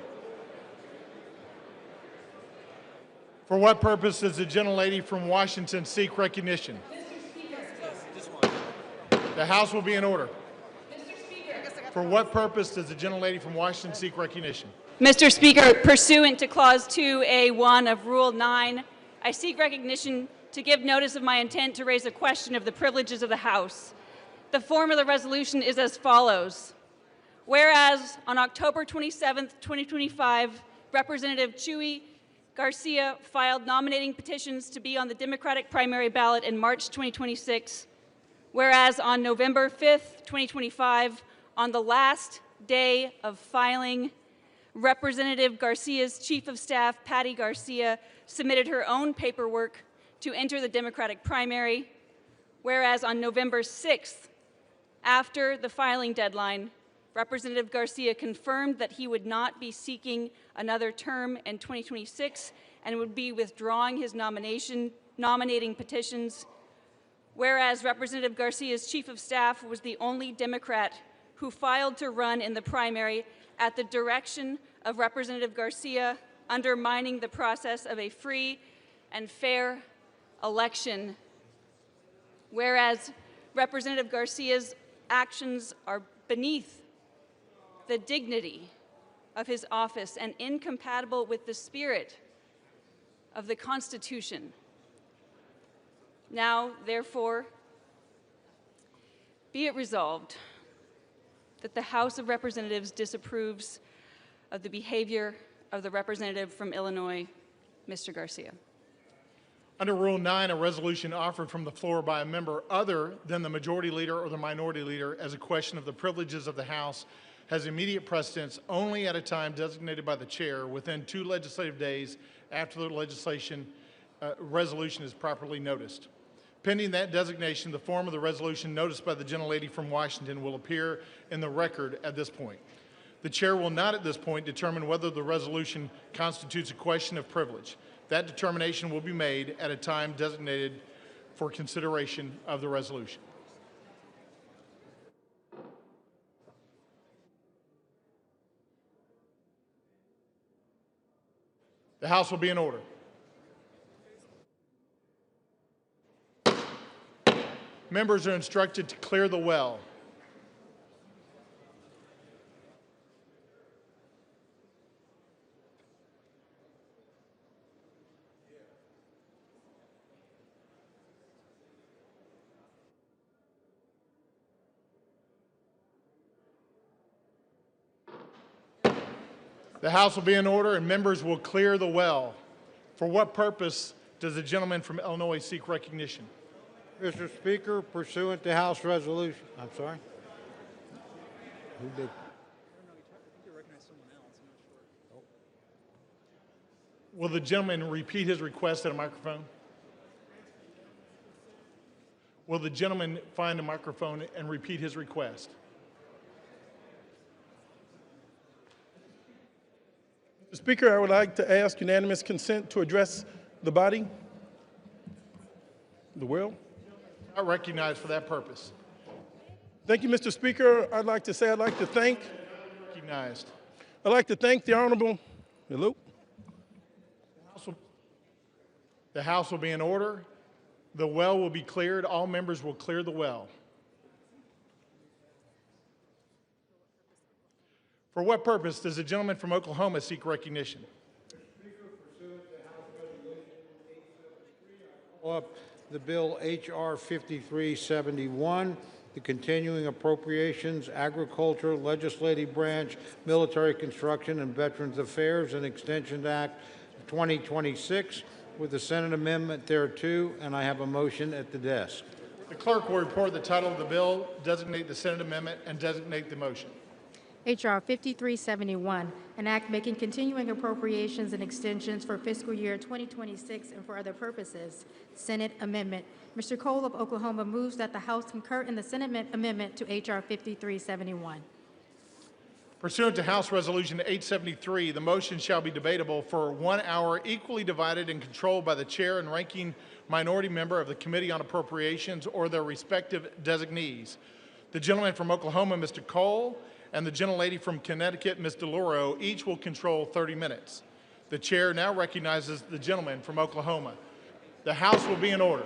For what purpose does the gentlelady from Washington seek recognition? The House will be in order. For what purpose does the gentlelady from Washington seek recognition? Mr. Speaker, pursuant to Clause 2A1 of Rule 9, I seek recognition to give notice of my intent to raise a question of the privileges of the House. The form of the resolution is as follows. Whereas on October 27, 2025, Representative Chuy Garcia filed nominating petitions to be on the Democratic primary ballot in March 2026. Whereas on November 5th, 2025, on the last day of filing, Representative Garcia's Chief of Staff, Patty Garcia, submitted her own paperwork to enter the Democratic primary. Whereas on November 6th, after the filing deadline, Representative Garcia confirmed that he would not be seeking another term in 2026 and would be withdrawing his nominating petitions. Whereas Representative Garcia's Chief of Staff was the only Democrat who filed to run in the primary at the direction of Representative Garcia, undermining the process of a free and fair election. Whereas Representative Garcia's actions are beneath the dignity of his office and incompatible with the spirit of the Constitution. Now, therefore, be it resolved that the House of Representatives disapproves of the behavior of the representative from Illinois, Mr. Garcia. Under Rule 9, a resolution offered from the floor by a member other than the majority leader or the minority leader as a question of the privileges of the House has immediate precedence only at a time designated by the chair within 2 legislative days after the resolution is properly noticed. Pending that designation, the form of the resolution noticed by the gentlelady from Washington will appear in the record at this point. The chair will not at this point determine whether the resolution constitutes a question of privilege. That determination will be made at a time designated for consideration of the resolution. The House will be in order. Members are instructed to clear the well. The House will be in order and members will clear the well. For what purpose does the gentleman from Illinois seek recognition? Mr. Speaker, pursuant to House Resolution, I'm sorry? Who did? Will the gentleman repeat his request at a microphone? Will the gentleman find a microphone and repeat his request? Mr. Speaker, I would like to ask unanimous consent to address the body, the will. I recognize for that purpose. Thank you, Mr. Speaker. I'd like to thank. Recognized. I'd like to thank the Honorable. Hello. The House will be in order. The well will be cleared. All members will clear the well. For what purpose does the gentleman from Oklahoma seek recognition? Up the bill H.R. 5371, the Continuing Appropriations, Agriculture, Legislative Branch, Military Construction, and Veterans Affairs and Extension Act of 2026, with the Senate amendment thereto, and I have a motion at the desk. The clerk will report the title of the bill, designate the Senate amendment, and designate the motion. H.R. 5371, an act making continuing appropriations and extensions for fiscal year 2026 and for other purposes. Senate amendment. Mr. Cole of Oklahoma moves that the House concur in the Senate amendment to H.R. 5371. Pursuant to House Resolution 873, the motion shall be debatable for 1 hour, equally divided and controlled by the chair and ranking minority member of the Committee on Appropriations or their respective designees. The gentleman from Oklahoma, Mr. Cole, and the gentlelady from Connecticut, Ms. DeLauro, each will control 30 minutes. The chair now recognizes the gentleman from Oklahoma. The House will be in order.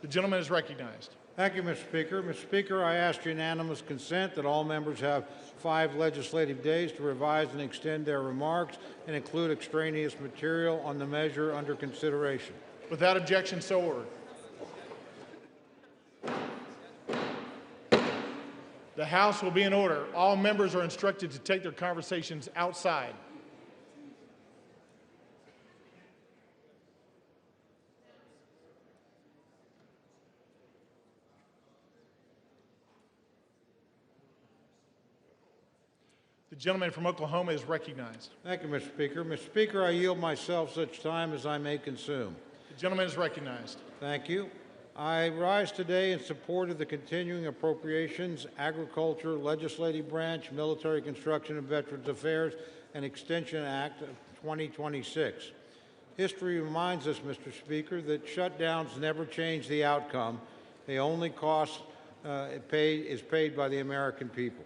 The gentleman is recognized. Thank you, Mr. Speaker. Mr. Speaker, I ask unanimous consent that all members have 5 legislative days to revise and extend their remarks and include extraneous material on the measure under consideration. Without objection, so ordered. The House will be in order. All members are instructed to take their conversations outside. The gentleman from Oklahoma is recognized. Thank you, Mr. Speaker. Mr. Speaker, I yield myself such time as I may consume. The gentleman is recognized. Thank you. I rise today in support of the Continuing Appropriations, Agriculture, Legislative Branch, Military Construction and Veterans Affairs, and Extension Act of 2026. History reminds us, Mr. Speaker, that shutdowns never change the outcome. The only cost is paid by the American people.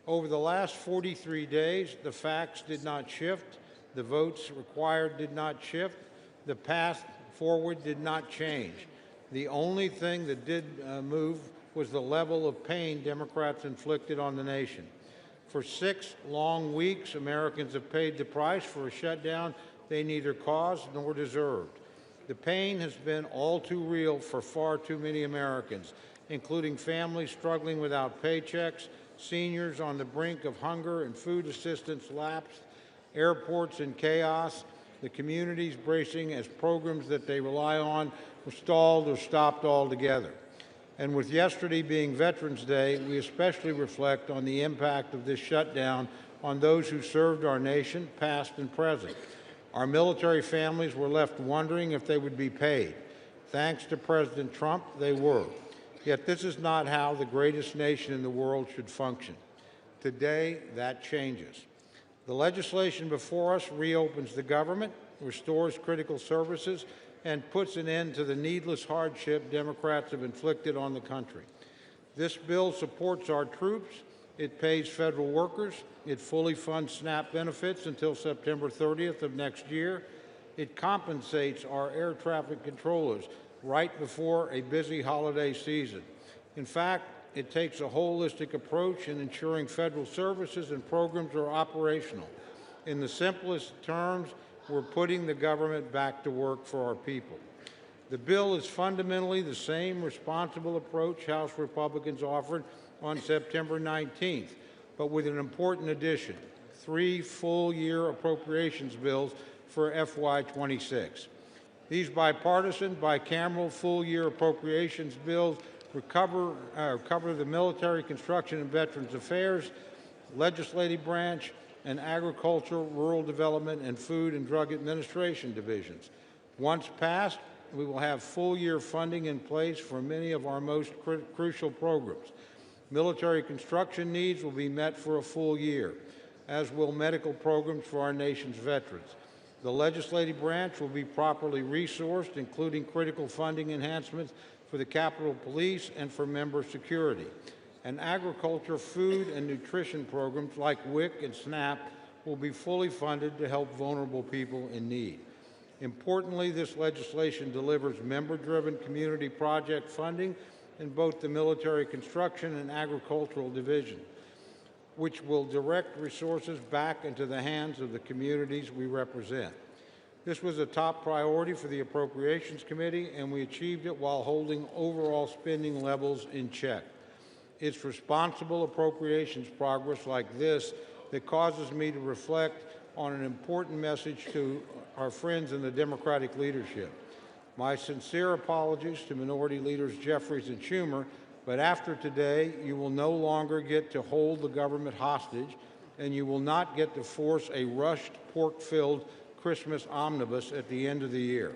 Over the last 43 days, the facts did not shift, the votes required did not shift, the path forward did not change. The only thing that did move was the level of pain Democrats inflicted on the nation. For 6 long weeks, Americans have paid the price for a shutdown they neither caused nor deserved. The pain has been all too real for far too many Americans, including families struggling without paychecks, seniors on the brink of hunger and food assistance lapse, airports in chaos, the communities bracing as programs that they rely on were stalled or stopped altogether. And with yesterday being Veterans Day, we especially reflect on the impact of this shutdown on those who served our nation, past and present. Our military families were left wondering if they would be paid. Thanks to President Trump, they were. Yet this is not how the greatest nation in the world should function. Today, that changes. The legislation before us reopens the government, restores critical services, and puts an end to the needless hardship Democrats have inflicted on the country. This bill supports our troops, it pays federal workers, it fully funds SNAP benefits until September 30th of next year, it compensates our air traffic controllers right before a busy holiday season. In fact, it takes a holistic approach in ensuring federal services and programs are operational. In the simplest terms, we're putting the government back to work for our people. The bill is fundamentally the same responsible approach House Republicans offered on September 19th, but with an important addition: 3 full-year appropriations bills for FY26. These bipartisan, bicameral full-year appropriations bills cover the Military, Construction, and Veterans Affairs, Legislative Branch, and Agriculture, Rural Development, and Food and Drug Administration divisions. Once passed, we will have full-year funding in place for many of our most crucial programs. Military construction needs will be met for a full year, as will medical programs for our nation's veterans. The legislative branch will be properly resourced, including critical funding enhancements for the Capitol Police and for member security. And agriculture, food, and nutrition programs like WIC and SNAP will be fully funded to help vulnerable people in need. Importantly, this legislation delivers member-driven community project funding in both the military construction and agricultural division, which will direct resources back into the hands of the communities we represent. This was a top priority for the Appropriations Committee, and we achieved it while holding overall spending levels in check. It's responsible appropriations progress like this that causes me to reflect on an important message to our friends in the Democratic leadership. My sincere apologies to Minority Leaders Jeffries and Schumer, but after today, you will no longer get to hold the government hostage, and you will not get to force a rushed, pork-filled Christmas omnibus at the end of the year.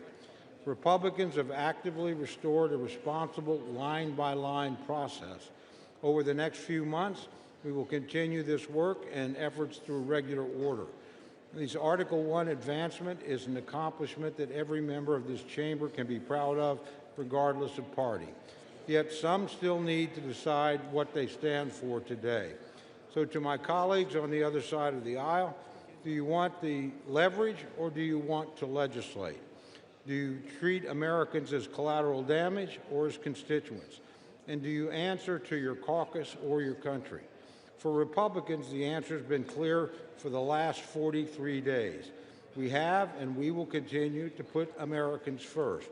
Republicans have actively restored a responsible line-by-line process. Over the next few months, we will continue this work and efforts through regular order. This Article 1 advancement is an accomplishment that every member of this chamber can be proud of, regardless of party. Yet some still need to decide what they stand for today. So to my colleagues on the other side of the aisle, do you want the leverage or do you want to legislate? Do you treat Americans as collateral damage or as constituents? And do you answer to your caucus or your country? For Republicans, the answer has been clear for the last 43 days. We have and we will continue to put Americans first.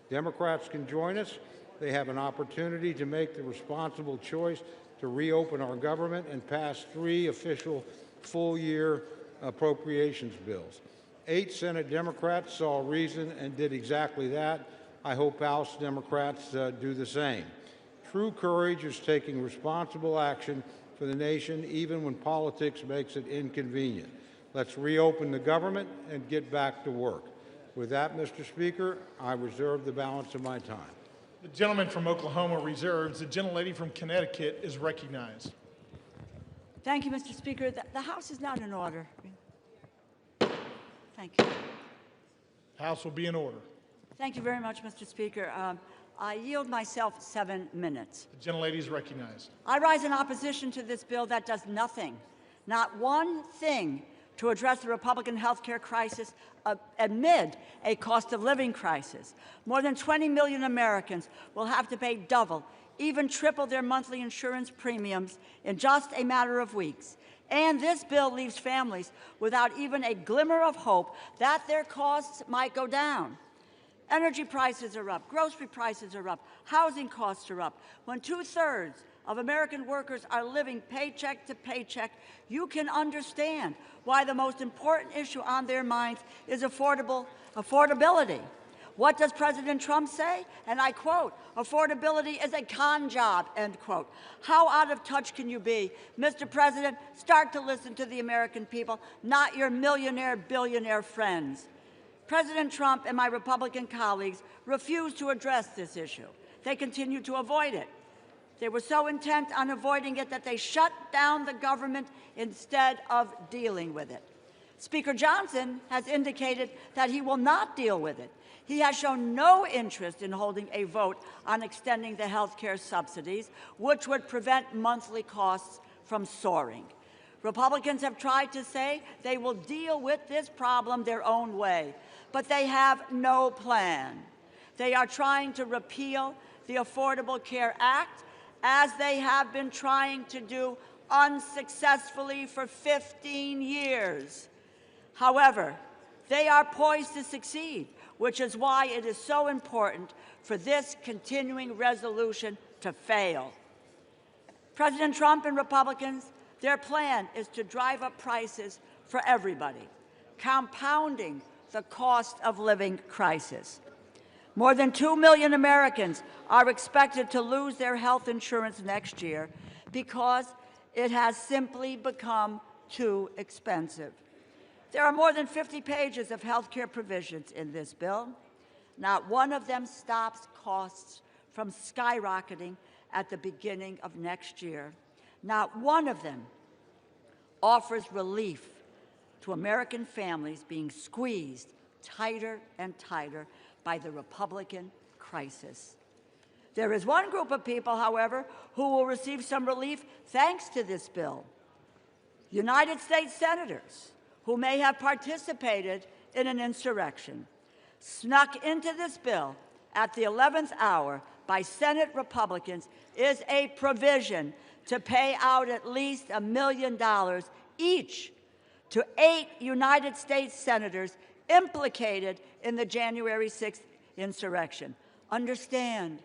Democrats can join us. They have an opportunity to make the responsible choice to reopen our government and pass 3 official full-year appropriations bills. 8 Senate Democrats saw reason and did exactly that. I hope House Democrats do the same. True courage is taking responsible action for the nation, even when politics makes it inconvenient. Let's reopen the government and get back to work. With that, Mr. Speaker, I reserve the balance of my time. The gentleman from Oklahoma reserves. The gentlelady from Connecticut is recognized. Thank you, Mr. Speaker. The House is not in order. Thank you. House will be in order. Thank you very much, Mr. Speaker. I yield myself 7 minutes. The gentlelady is recognized. I rise in opposition to this bill that does nothing, not one thing, to address the Republican health care crisis amid a cost of living crisis. More than 20 million Americans will have to pay double, even triple their monthly insurance premiums in just a matter of weeks. And this bill leaves families without even a glimmer of hope that their costs might go down. Energy prices are up, grocery prices are up, housing costs are up. When 2/3 of American workers are living paycheck to paycheck, you can understand why the most important issue on their minds is affordability. What does President Trump say? And I quote, "Affordability is a con job," end quote. How out of touch can you be? Mr. President, start to listen to the American people, not your millionaire, billionaire friends. President Trump and my Republican colleagues refused to address this issue. They continued to avoid it. They were so intent on avoiding it that they shut down the government instead of dealing with it. Speaker Johnson has indicated that he will not deal with it. He has shown no interest in holding a vote on extending the health care subsidies, which would prevent monthly costs from soaring. Republicans have tried to say they will deal with this problem their own way, but they have no plan. They are trying to repeal the Affordable Care Act, as they have been trying to do unsuccessfully for 15 years. However, they are poised to succeed, which is why it is so important for this continuing resolution to fail. President Trump and Republicans, their plan is to drive up prices for everybody, compounding the cost of living crisis. More than 2 million Americans are expected to lose their health insurance next year because it has simply become too expensive. There are more than 50 pages of health care provisions in this bill. Not one of them stops costs from skyrocketing at the beginning of next year. Not one of them offers relief to American families being squeezed tighter and tighter by the Republican crisis. There is one group of people, however, who will receive some relief thanks to this bill. United States senators who may have participated in an insurrection, snuck into this bill at the 11th hour by Senate Republicans, is a provision to pay out at least $1 million each to 8 United States senators implicated in the January 6th insurrection. Understand,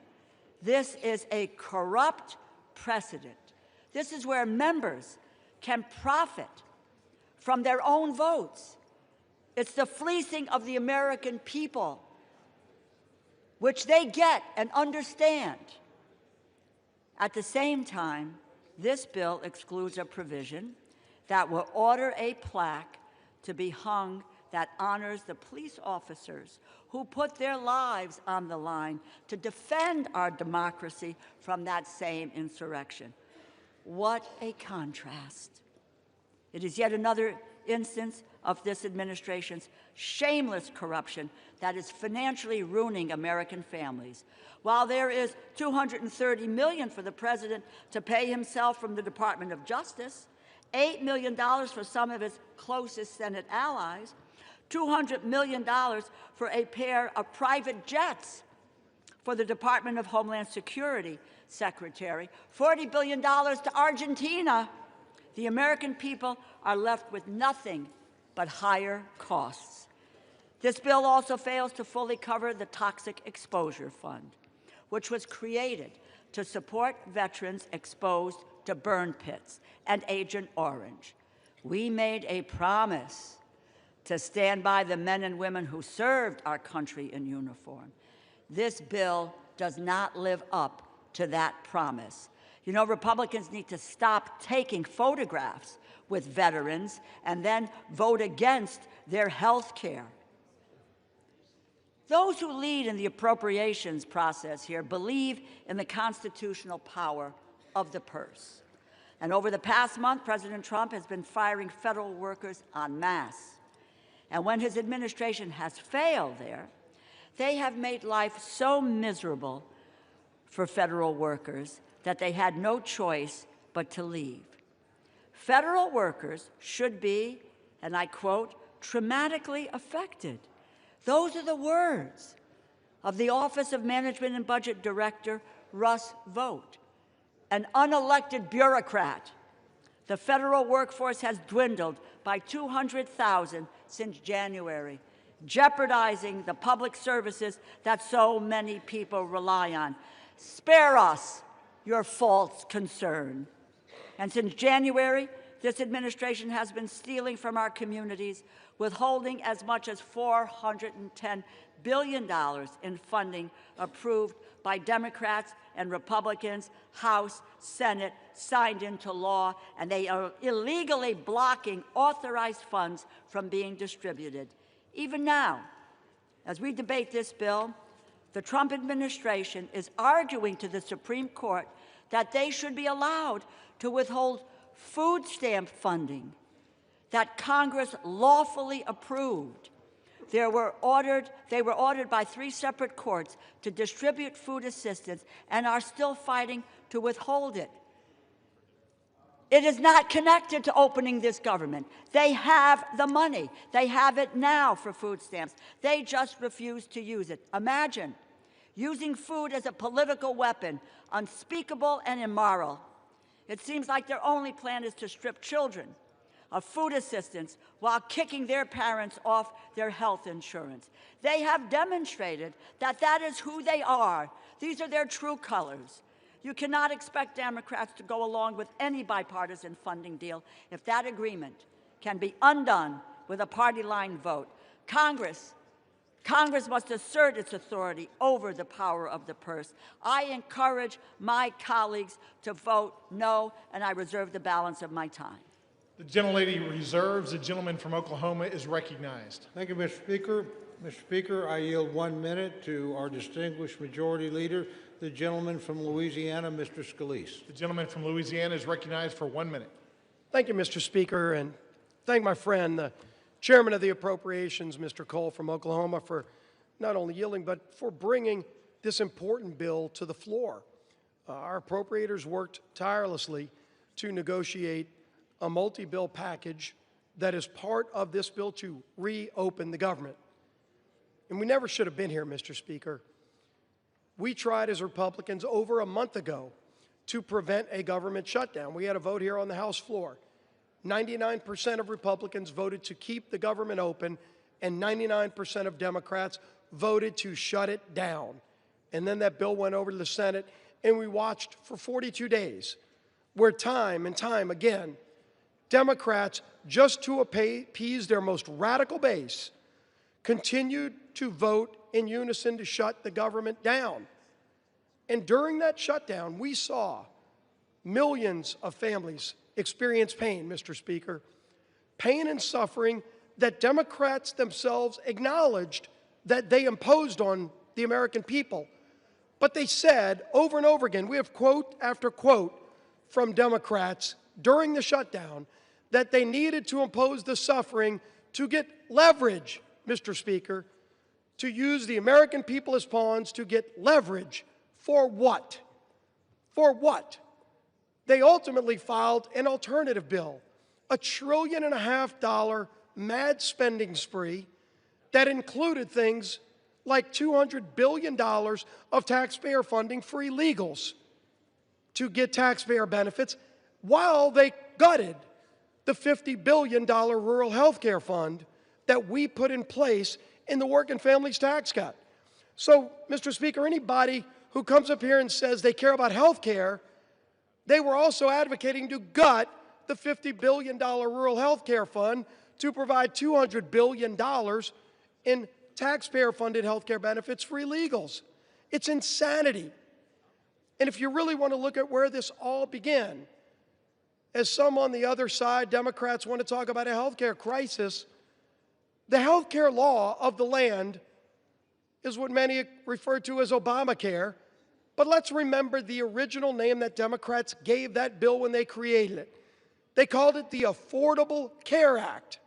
this is a corrupt precedent. This is where members can profit from their own votes. It's the fleecing of the American people, which they get and understand. At the same time, this bill excludes a provision that will order a plaque to be hung that honors the police officers who put their lives on the line to defend our democracy from that same insurrection. What a contrast. It is yet another instance of this administration's shameless corruption that is financially ruining American families. While there is $230 million for the president to pay himself from the Department of Justice, $8 million for some of his closest Senate allies, $200 million for a pair of private jets for the Department of Homeland Security Secretary, $40 billion to Argentina, the American people are left with nothing but higher costs. This bill also fails to fully cover the Toxic Exposure Fund, which was created to support veterans exposed to burn pits and Agent Orange. We made a promise to stand by the men and women who served our country in uniform. This bill does not live up to that promise. You know, Republicans need to stop taking photographs with veterans and then vote against their health care. Those who lead in the appropriations process here believe in the constitutional power of the purse. And over the past month, President Trump has been firing federal workers en masse. And when his administration has failed there, they have made life so miserable for federal workers that they had no choice but to leave. Federal workers should be, and I quote, traumatically affected. Those are the words of the Office of Management and Budget Director, Russ Vought, an unelected bureaucrat. The federal workforce has dwindled by 200,000 since January, jeopardizing the public services that so many people rely on. Spare us your false concern. And since January, this administration has been stealing from our communities, withholding as much as $410 billion in funding approved by Democrats and Republicans, House, Senate, signed into law, and they are illegally blocking authorized funds from being distributed. Even now, As we debate this bill, the Trump administration is arguing to the Supreme Court that they should be allowed to withhold food stamp funding that Congress lawfully approved. They were ordered by 3 separate courts to distribute food assistance and are still fighting to withhold it. It is not connected to opening this government. They have the money. They have it now for food stamps. They just refuse to use it. Imagine using food as a political weapon, unspeakable and immoral. It seems like their only plan is to strip children of food assistance while kicking their parents off their health insurance. They have demonstrated that that is who they are. These are their true colors. You cannot expect Democrats to go along with any bipartisan funding deal if that agreement can be undone with a party line vote. Congress must assert its authority over the power of the purse. I encourage my colleagues to vote no, and I reserve the balance of my time. The gentlelady reserves. The gentleman from Oklahoma is recognized. Thank you, Mr. Speaker. Mr. Speaker, I yield 1 minute to our distinguished majority leader, the gentleman from Louisiana, Mr. Scalise. The gentleman from Louisiana is recognized for 1 minute. Thank you, Mr. Speaker, and thank my friend, the Chairman of the Appropriations, Mr. Cole from Oklahoma, for not only yielding, but for bringing this important bill to the floor. Our appropriators worked tirelessly to negotiate a multi-bill package that is part of this bill to reopen the government. And we never should have been here, Mr. Speaker. We tried as Republicans over a month ago to prevent a government shutdown. We had a vote here on the House floor. 99% of Republicans voted to keep the government open, and 99% of Democrats voted to shut it down. And then that bill went over to the Senate, and we watched for 42 days, where time and time again, Democrats, just to appease their most radical base, continued to vote in unison to shut the government down. And during that shutdown, we saw millions of families experience pain, Mr. Speaker, pain and suffering that Democrats themselves acknowledged that they imposed on the American people. But they said over and over again, we have quote after quote from Democrats during the shutdown, that they needed to impose the suffering to get leverage, Mr. Speaker, to use the American people as pawns to get leverage. For what? For what? They ultimately filed an alternative bill, a $1.5 trillion mad spending spree that included things like $200 billion of taxpayer funding for illegals to get taxpayer benefits, while they gutted the $50 billion rural health care fund that we put in place in the Working Families Tax Cut. So, Mr. Speaker, anybody who comes up here and says they care about health care, they were also advocating to gut the $50 billion rural health care fund to provide $200 billion in taxpayer-funded health care benefits for illegals. It's insanity. And if you really want to look at where this all began, as some on the other side, Democrats, want to talk about a health care crisis, the health care law of the land is what many refer to as Obamacare. But let's remember the original name that Democrats gave that bill when they created it. They called it the Affordable Care Act.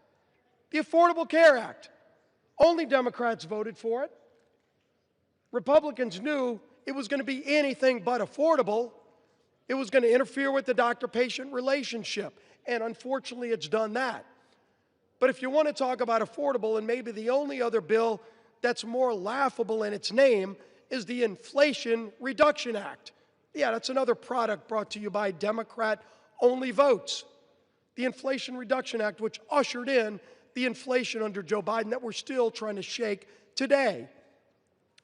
The Affordable Care Act. Only Democrats voted for it. Republicans knew it was going to be anything but affordable. It was going to interfere with the doctor-patient relationship, and unfortunately it's done that. But if you want to talk about affordable, and maybe the only other bill that's more laughable in its name is the Inflation Reduction Act. Yeah, that's another product brought to you by Democrat-only votes. The Inflation Reduction Act, which ushered in the inflation under Joe Biden that we're still trying to shake today.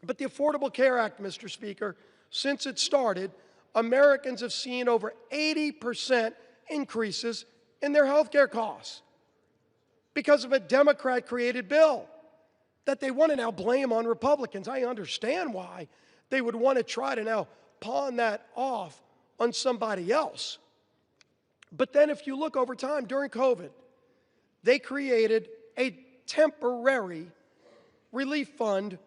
But the Affordable Care Act, Mr. Speaker, since it started, Americans have seen over 80% increases in their health care costs because of a Democrat-created bill that they want to now blame on Republicans. I understand why they would want to try to now pawn that off on somebody else. But then if you look over time, during COVID, they created a temporary relief fund,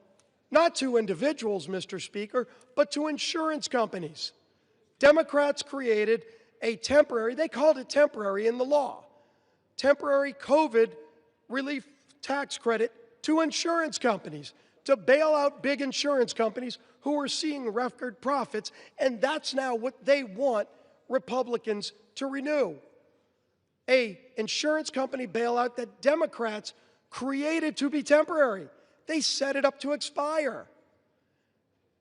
not to individuals, Mr. Speaker, but to insurance companies. Democrats created a temporary, they called it temporary in the law, temporary COVID relief tax credit to insurance companies to bail out big insurance companies who are seeing record profits, and that's now what they want Republicans to renew. A insurance company bailout that Democrats created to be temporary. They set it up to expire.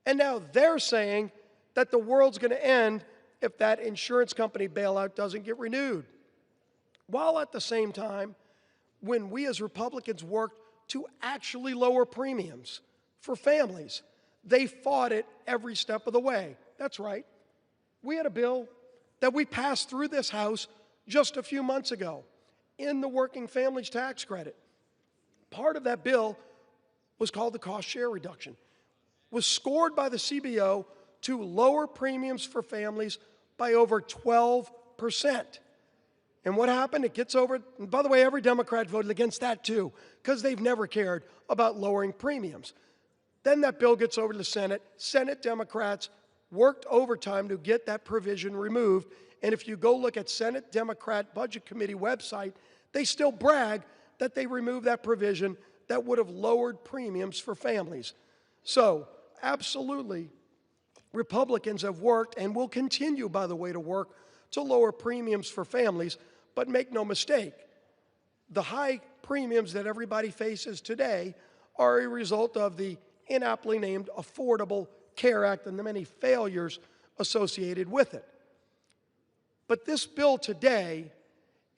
And now they're saying that the world's going to end if that insurance company bailout doesn't get renewed. While at the same time, when we as Republicans worked to actually lower premiums for families, they fought it every step of the way. That's right. We had a bill that we passed through this House just a few months ago in the Working Families Tax Credit. Part of that bill was called the cost share reduction, was scored by the CBO to lower premiums for families by over 12%. And what happened? It gets over, and by the way, every Democrat voted against that too, because they've never cared about lowering premiums. Then that bill gets over to the Senate. Senate Democrats worked overtime to get that provision removed. And if you go look at Senate Democrat Budget Committee website, they still brag that they removed that provision that would have lowered premiums for families. So, absolutely, Republicans have worked and will continue, by the way, to work to lower premiums for families, but make no mistake, the high premiums that everybody faces today are a result of the inaptly named Affordable Care Act and the many failures associated with it. But this bill today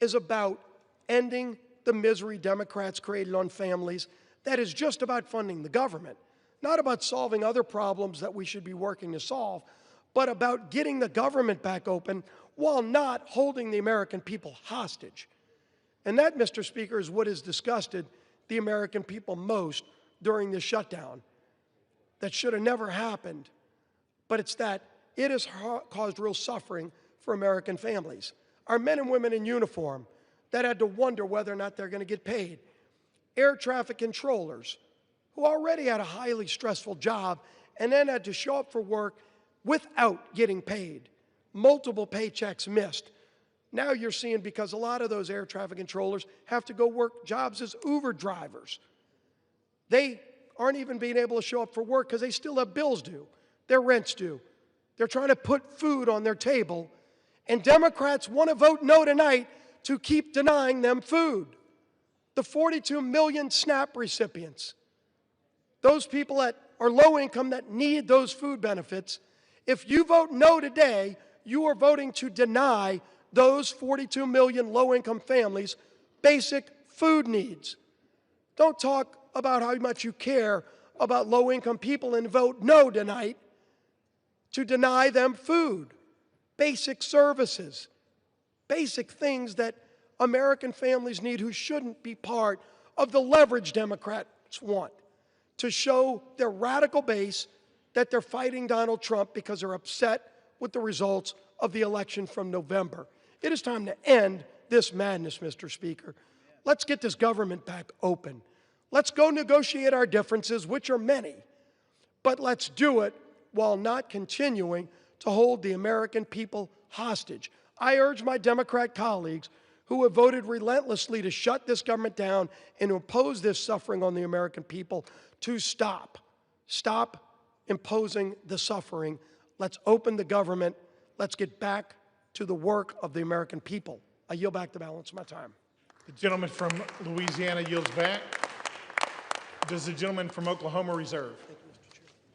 is about ending the misery Democrats created on families that is just about funding the government, not about solving other problems that we should be working to solve, but about getting the government back open while not holding the American people hostage. And that, Mr. Speaker, is what has disgusted the American people most during this shutdown. That should have never happened, but it's that it has caused real suffering for American families. Our men and women in uniform that had to wonder whether or not they're going to get paid. Air traffic controllers who already had a highly stressful job and then had to show up for work without getting paid. Multiple paychecks missed. Now you're seeing, because a lot of those air traffic controllers have to go work jobs as Uber drivers. They aren't even being able to show up for work because they still have bills due, their rent's due. They're trying to put food on their table, and Democrats want to vote no tonight to keep denying them food. The 42 million SNAP recipients, those people that are low income that need those food benefits, if you vote no today, you are voting to deny those 42 million low-income families basic food needs. Don't talk about how much you care about low-income people and vote no tonight to deny them food, basic services, basic things that American families need who shouldn't be part of the leverage Democrats want to show their radical base that they're fighting Donald Trump because they're upset with the results of the election from November. It is time to end this madness, Mr. Speaker. Let's get this government back open. Let's go negotiate our differences, which are many, but let's do it while not continuing to hold the American people hostage. I urge my Democrat colleagues who have voted relentlessly to shut this government down and to impose this suffering on the American people to stop. Stop imposing the suffering. Let's open the government. Let's get back to the work of the American people. I yield back the balance of my time. The gentleman from Louisiana yields back. Does the gentleman from Oklahoma reserve?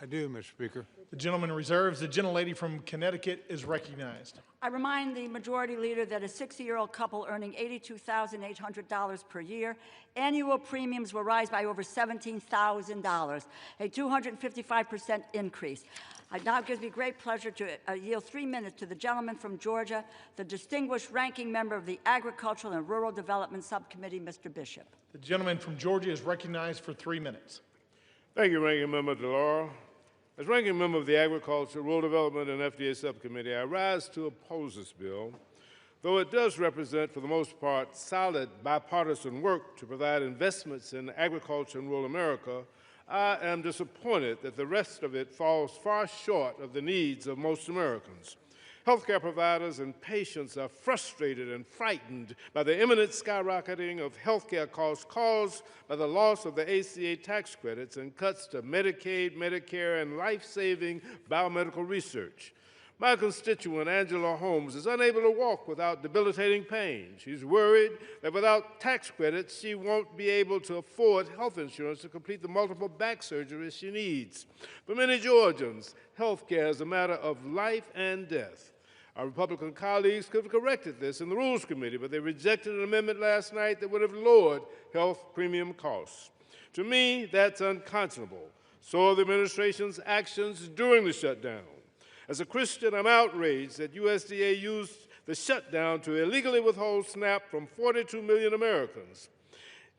I do, Mr. Speaker. The gentleman reserves. The gentlelady from Connecticut is recognized. I remind the Majority Leader that a 60-year-old couple earning $82,800 per year, annual premiums will rise by over $17,000, a 255% increase. It now gives me great pleasure to yield 3 minutes to the gentleman from Georgia, the distinguished ranking member of the Agricultural and Rural Development Subcommittee, Mr. Bishop. The gentleman from Georgia is recognized for 3 minutes. Thank you, Ranking Member DeLauro. As Ranking Member of the Agriculture, Rural Development, and FDA Subcommittee, I rise to oppose this bill, though it does represent, for the most part, solid bipartisan work to provide investments in agriculture in rural America. I am disappointed that the rest of it falls far short of the needs of most Americans. Healthcare providers and patients are frustrated and frightened by the imminent skyrocketing of healthcare costs caused by the loss of the ACA tax credits and cuts to Medicaid, Medicare, and life-saving biomedical research. My constituent, Angela Holmes, is unable to walk without debilitating pain. She's worried that without tax credits, she won't be able to afford health insurance to complete the multiple back surgeries she needs. For many Georgians, health care is a matter of life and death. Our Republican colleagues could have corrected this in the Rules Committee, but they rejected an amendment last night that would have lowered health premium costs. To me, that's unconscionable. So are the administration's actions during the shutdown. As a Christian, I'm outraged that USDA used the shutdown to illegally withhold SNAP from 42 million Americans.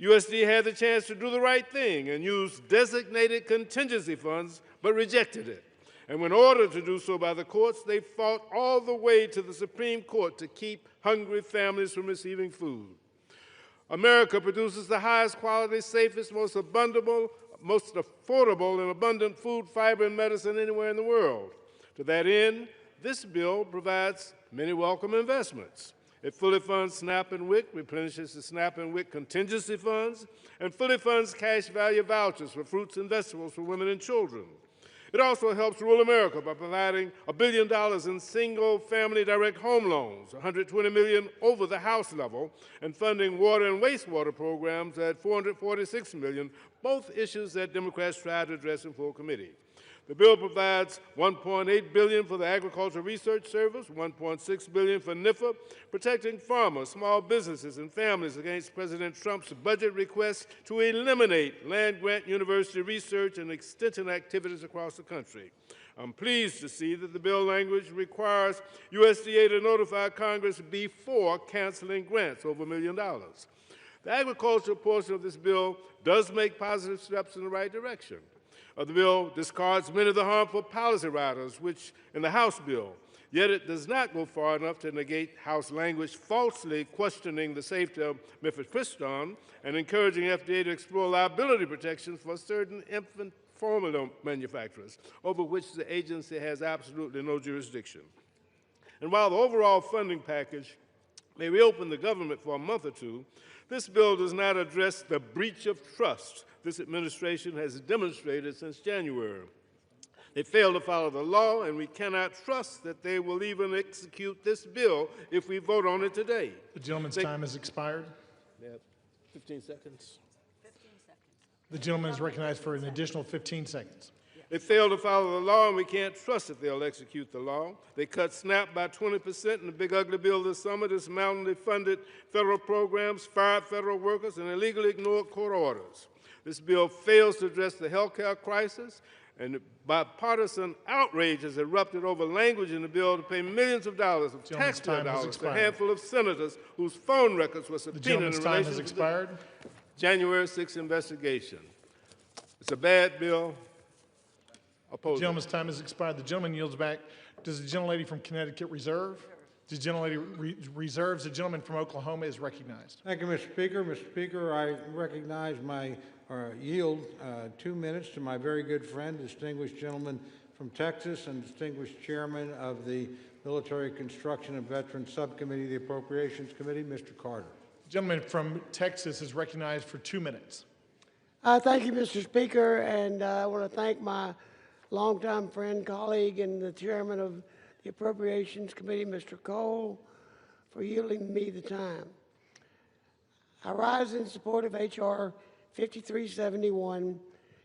USDA had the chance to do the right thing and use designated contingency funds, but rejected it. And when ordered to do so by the courts, they fought all the way to the Supreme Court to keep hungry families from receiving food. America produces the highest quality, safest, most affordable, and abundant food, fiber, and medicine anywhere in the world. To that end, this bill provides many welcome investments. It fully funds SNAP and WIC, replenishes the SNAP and WIC contingency funds, and fully funds cash value vouchers for fruits and vegetables for women and children. It also helps rural America by providing $1 billion in single-family direct home loans, $120 million over the House level, and funding water and wastewater programs at $446 million, both issues that Democrats tried to address in full committee. The bill provides $1.8 billion for the Agricultural Research Service, $1.6 billion for NIFA, protecting farmers, small businesses, and families against President Trump's budget request to eliminate land-grant university research and extension activities across the country. I'm pleased to see that the bill language requires USDA to notify Congress before canceling grants over $1 million. The agricultural portion of this bill does make positive steps in the right direction. The bill discards many of the harmful policy riders, which in the House bill, yet it does not go far enough to negate House language falsely questioning the safety of mifepristone and encouraging FDA to explore liability protections for certain infant formula manufacturers, over which the agency has absolutely no jurisdiction. And while the overall funding package may reopen the government for a month or two, this bill does not address the breach of trust this administration has demonstrated since January. They fail to follow the law, and we cannot trust that they will even execute this bill if we vote on it today. The gentleman's time has expired. They have 15 seconds. 15 seconds. The gentleman is recognized for an additional 15 seconds. They fail to follow the law, and we can't trust that they'll execute the law. They cut SNAP by 20% in the big ugly bill this summer, dismounted funded federal programs, fired federal workers, and illegally ignored court orders. This bill fails to address the health care crisis, and bipartisan outrage has erupted over language in the bill to pay millions of dollars of taxpayer dollars to a handful of senators whose phone records were subpoenaed in relation to the January 6th investigation. It's a bad bill. The gentleman's time has expired. The gentleman yields back. Does the gentlelady from Connecticut reserve? The gentlelady reserves. The gentleman from Oklahoma is recognized. Thank you, Mr. Speaker. Mr. Speaker, I recognize yield 2 minutes to my very good friend, distinguished gentleman from Texas and distinguished chairman of the Military Construction and Veterans Subcommittee, the Appropriations Committee, Mr. Carter. The gentleman from Texas is recognized for 2 minutes. Thank you, Mr. Speaker, and I want to thank my longtime friend, colleague, and the chairman of the Appropriations Committee, Mr. Cole, for yielding me the time. I rise in support of H.R. 5371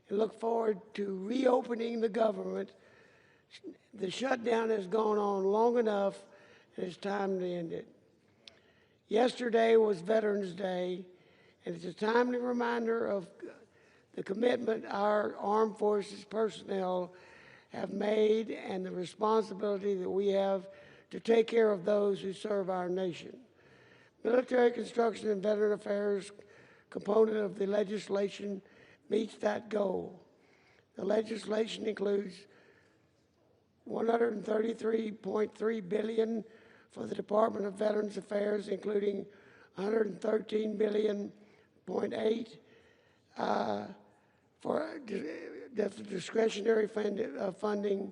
and look forward to reopening the government. The shutdown has gone on long enough, and it's time to end it. Yesterday was Veterans Day, and it's a timely reminder of the commitment our armed forces personnel have made and the responsibility that we have to take care of those who serve our nation. Military Construction and Veteran Affairs component of the legislation meets that goal. The legislation includes $133.3 billion for the Department of Veterans Affairs, including $113.8 billion for discretionary funding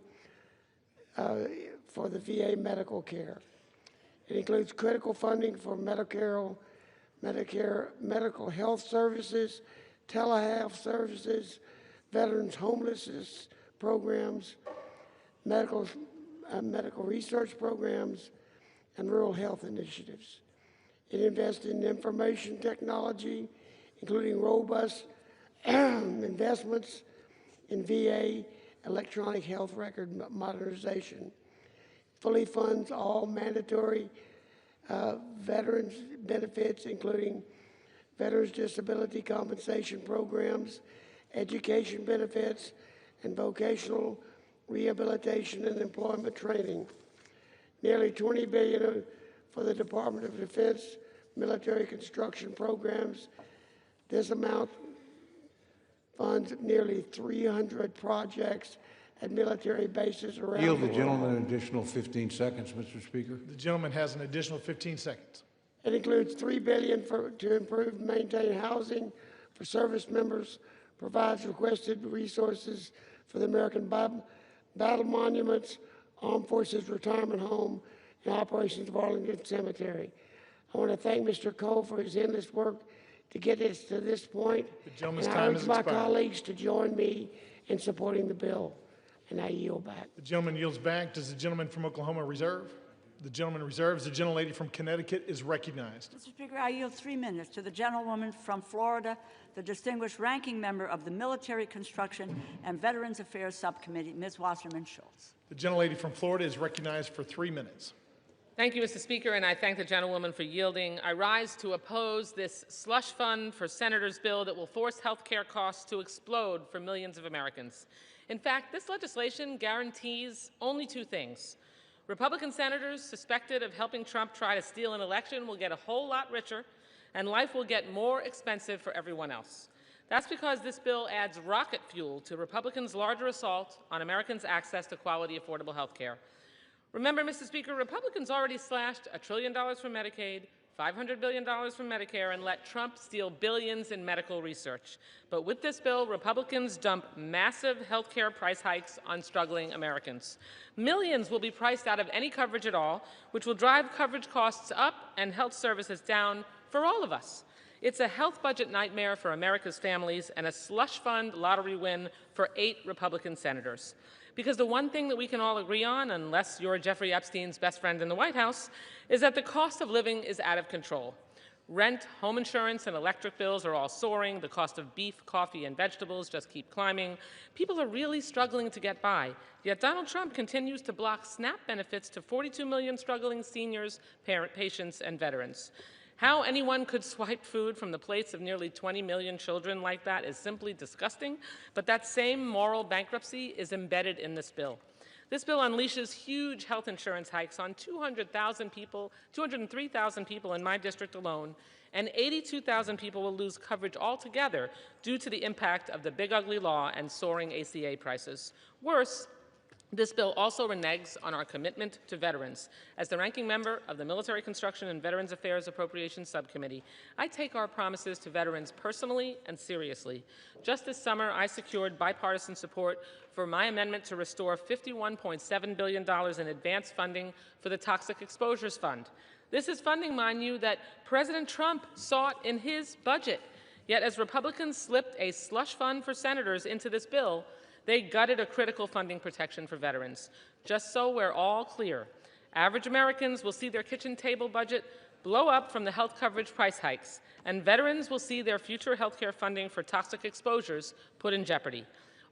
for the VA medical care. It includes critical funding for Medicare, medical health services, telehealth services, veterans homelessness programs, medical research programs, and rural health initiatives. It invests in information technology, including robust investments in VA electronic health record modernization. Fully funds all mandatory veterans benefits, including veterans disability compensation programs, education benefits, and vocational rehabilitation and employment training. Nearly $20 billion for the Department of Defense military construction programs. This amount funds nearly 300 projects at military bases around Yield the the world. gentleman an additional 15 seconds, Mr. Speaker. The gentleman has an additional 15 seconds. It includes $3 billion to improve and maintain housing for service members, provides requested resources for the American Battle Monuments, Armed Forces Retirement Home, and operations of Arlington Cemetery. I want to thank Mr. Cole for his endless work to get us to this point. The gentleman's and time I has urge my expired. colleagues to join me in supporting the bill. And I yield back. The gentleman yields back. Does the gentleman from Oklahoma reserve? The gentleman reserves. The gentlelady from Connecticut is recognized. Mr. Speaker, I yield 3 minutes to the gentlewoman from Florida, the distinguished ranking member of the Military Construction and Veterans Affairs Subcommittee, Ms. Wasserman Schultz. The gentlelady from Florida is recognized for 3 minutes. Thank you, Mr. Speaker, and I thank the gentlewoman for yielding. I rise to oppose this slush fund for senators bill that will force health care costs to explode for millions of Americans. In fact, this legislation guarantees only 2 things. Republican senators suspected of helping Trump try to steal an election will get a whole lot richer, and life will get more expensive for everyone else. That's because this bill adds rocket fuel to Republicans' larger assault on Americans' access to quality, affordable health care. Remember, Mr. Speaker, Republicans already slashed $1 trillion from Medicaid, $500 billion from Medicare, and let Trump steal billions in medical research. But with this bill, Republicans dump massive health care price hikes on struggling Americans. Millions will be priced out of any coverage at all, which will drive coverage costs up and health services down for all of us. It's a health budget nightmare for America's families and a slush fund lottery win for 8 Republican senators. Because the one thing that we can all agree on, unless you're Jeffrey Epstein's best friend in the White House, is that the cost of living is out of control. Rent, home insurance, and electric bills are all soaring. The cost of beef, coffee, and vegetables just keep climbing. People are really struggling to get by. Yet Donald Trump continues to block SNAP benefits to 42 million struggling seniors, patients, and veterans. How anyone could swipe food from the plates of nearly 20 million children like that is simply disgusting, but that same moral bankruptcy is embedded in this bill. This bill unleashes huge health insurance hikes on 203,000 people in my district alone, and 82,000 people will lose coverage altogether due to the impact of the big ugly law and soaring ACA prices. Worse, this bill also reneges on our commitment to veterans. As the ranking member of the Military Construction and Veterans Affairs Appropriations Subcommittee, I take our promises to veterans personally and seriously. Just this summer, I secured bipartisan support for my amendment to restore $51.7 billion in advance funding for the Toxic Exposures Fund. This is funding, mind you, that President Trump sought in his budget. Yet as Republicans slipped a slush fund for senators into this bill, they gutted a critical funding protection for veterans. Just so we're all clear, average Americans will see their kitchen table budget blow up from the health coverage price hikes, and veterans will see their future health care funding for toxic exposures put in jeopardy.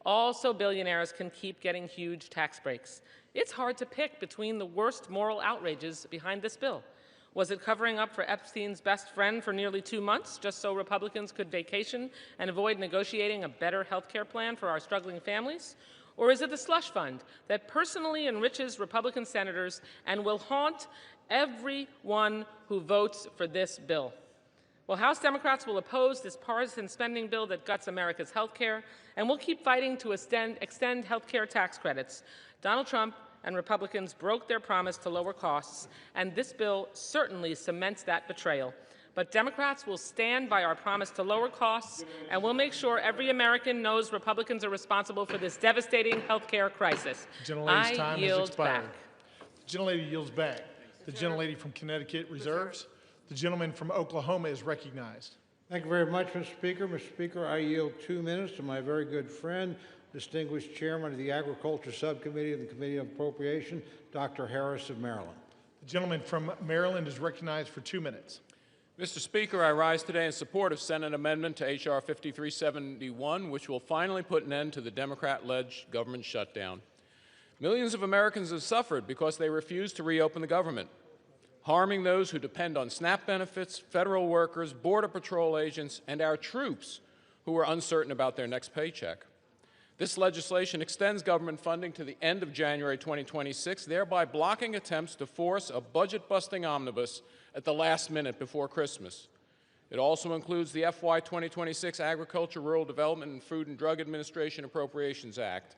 Also, billionaires can keep getting huge tax breaks. It's hard to pick between the worst moral outrages behind this bill. Was it covering up for Epstein's best friend for nearly 2 months, just so Republicans could vacation and avoid negotiating a better health care plan for our struggling families? Or is it the slush fund that personally enriches Republican senators and will haunt everyone who votes for this bill? Well, House Democrats will oppose this partisan spending bill that guts America's health care, and we'll keep fighting to extend health care tax credits. Donald Trump and Republicans broke their promise to lower costs, and this bill certainly cements that betrayal. But Democrats will stand by our promise to lower costs, and we'll make sure every American knows Republicans are responsible for this devastating health care crisis. Gentlelady's time has yield expired. back. The gentlelady yields back. The gentlelady from Connecticut reserves. The gentleman from Oklahoma is recognized. Thank you very much, Mr. Speaker. Mr. Speaker, I yield 2 minutes to my very good friend, distinguished chairman of the Agriculture Subcommittee of the Committee on Appropriation, Dr. Harris of Maryland. The gentleman from Maryland is recognized for 2 minutes. Mr. Speaker, I rise today in support of Senate amendment to H.R. 5371, which will finally put an end to the Democrat-led government shutdown. Millions of Americans have suffered because they refuse to reopen the government, harming those who depend on SNAP benefits, federal workers, Border Patrol agents, and our troops who are uncertain about their next paycheck. This legislation extends government funding to the end of January 2026, thereby blocking attempts to force a budget-busting omnibus at the last minute before Christmas. It also includes the FY 2026 Agriculture, Rural Development, and Food and Drug Administration Appropriations Act.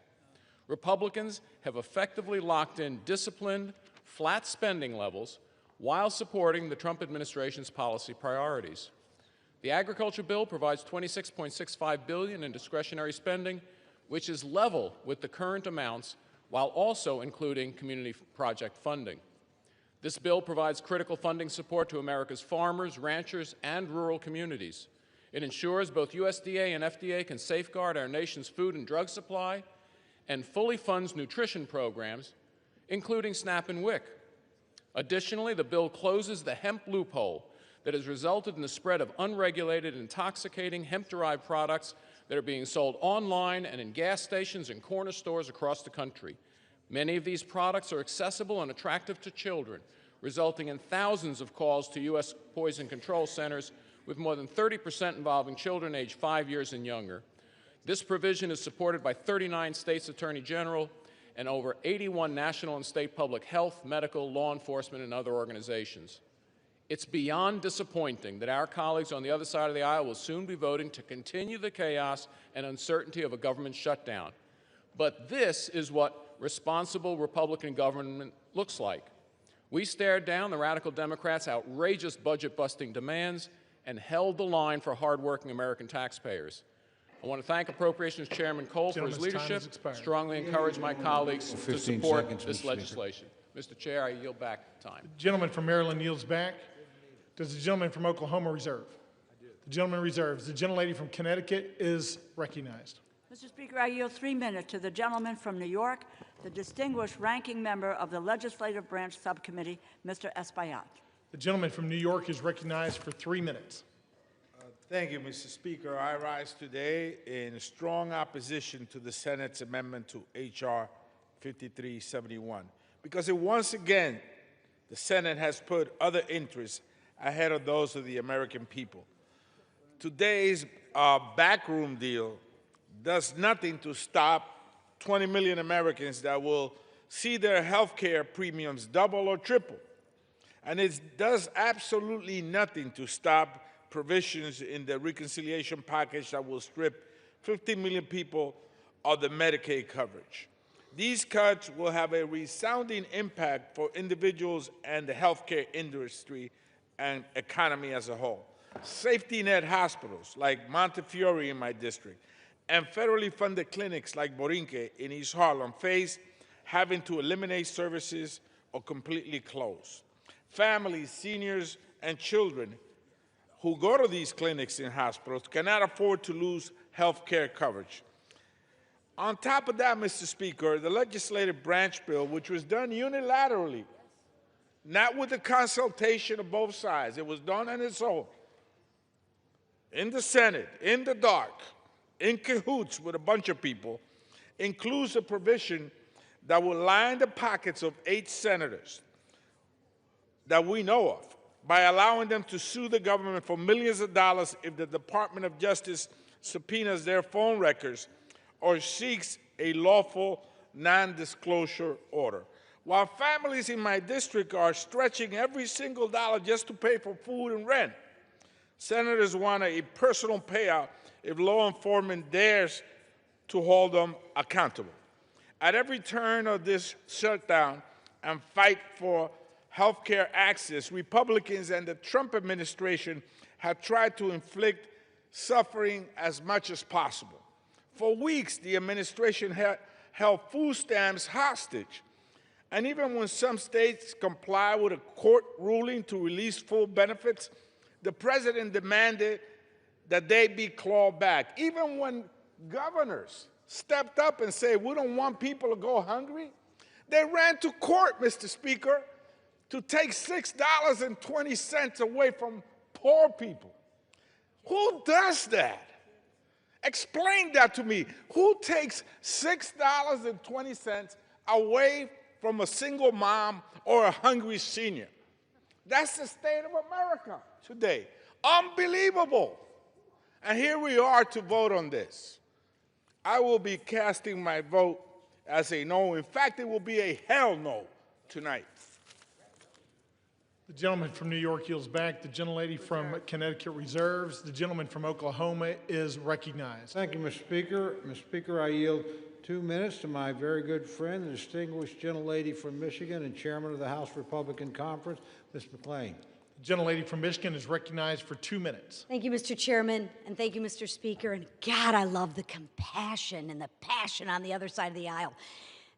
Republicans have effectively locked in disciplined, flat spending levels while supporting the Trump administration's policy priorities. The agriculture bill provides $26.65 billion in discretionary spending, which is level with the current amounts while also including community project funding. This bill provides critical funding support to America's farmers, ranchers, and rural communities. It ensures both USDA and FDA can safeguard our nation's food and drug supply and fully funds nutrition programs, including SNAP and WIC. Additionally, the bill closes the hemp loophole that has resulted in the spread of unregulated, intoxicating hemp-derived products that are being sold online and in gas stations and corner stores across the country. Many of these products are accessible and attractive to children, resulting in thousands of calls to U.S. poison control centers, with more than 30% involving children aged 5 years and younger. This provision is supported by 39 states' attorney general and over 81 national and state public health, medical, law enforcement, and other organizations. It's beyond disappointing that our colleagues on the other side of the aisle will soon be voting to continue the chaos and uncertainty of a government shutdown. But this is what responsible Republican government looks like. We stared down the radical Democrats' outrageous budget-busting demands and held the line for hardworking American taxpayers. I want to thank Appropriations Chairman Cole for his leadership, strongly encourage my colleagues to support this legislation. Mr. Chair, I yield back time. The gentleman from Maryland yields back. Does the gentleman from Oklahoma reserve? The gentleman reserves. The gentlelady from Connecticut is recognized. Mr. Speaker, I yield 3 minutes to the gentleman from New York, the distinguished ranking member of the Legislative Branch Subcommittee, Mr. Espaillat. The gentleman from New York is recognized for 3 minutes. Thank you, Mr. Speaker. I rise today in strong opposition to the Senate's amendment to H.R. 5371 because once again, the Senate has put other interests ahead of those of the American people. Today's backroom deal does nothing to stop 20 million Americans that will see their health care premiums double or triple. And it does absolutely nothing to stop provisions in the reconciliation package that will strip 50 million people of the Medicaid coverage. These cuts will have a resounding impact for individuals and the healthcare industry and economy as a whole. Safety net hospitals like Montefiore in my district and federally funded clinics like Borinque in East Harlem face having to eliminate services or completely close. Families, seniors, and children who go to these clinics and hospitals cannot afford to lose health care coverage. On top of that, Mr. Speaker, the legislative branch bill, which was done unilaterally, not with the consultation of both sides, it was done on its own, in the Senate, in the dark, in cahoots with a bunch of people, includes a provision that will line the pockets of 8 senators that we know of by allowing them to sue the government for millions of dollars if the Department of Justice subpoenas their phone records or seeks a lawful non-disclosure order. While families in my district are stretching every single dollar just to pay for food and rent, senators want a personal payout if law enforcement dares to hold them accountable. At every turn of this shutdown and fight for health care access, Republicans and the Trump administration have tried to inflict suffering as much as possible. For weeks, the administration held food stamps hostage. And even when some states comply with a court ruling to release full benefits, the president demanded that they be clawed back. Even when governors stepped up and said, we don't want people to go hungry, they ran to court, Mr. Speaker, to take $6.20 away from poor people. Who does that? Explain that to me. Who takes $6.20 away from a single mom or a hungry senior? That's the state of America today. Unbelievable. And here we are to vote on this. I will be casting my vote as a no. In fact, it will be a hell no tonight. The gentleman from New York yields back. The gentlelady from Connecticut reserves. The gentleman from Oklahoma is recognized. Thank you, Mr. Speaker. Mr. Speaker, I yield 2 minutes to my very good friend, the distinguished gentlelady from Michigan and chairman of the House Republican Conference, Ms. McClain. The gentlelady from Michigan is recognized for 2 minutes. Thank you, Mr. Chairman, and thank you, Mr. Speaker. And God, I love the compassion and the passion on the other side of the aisle.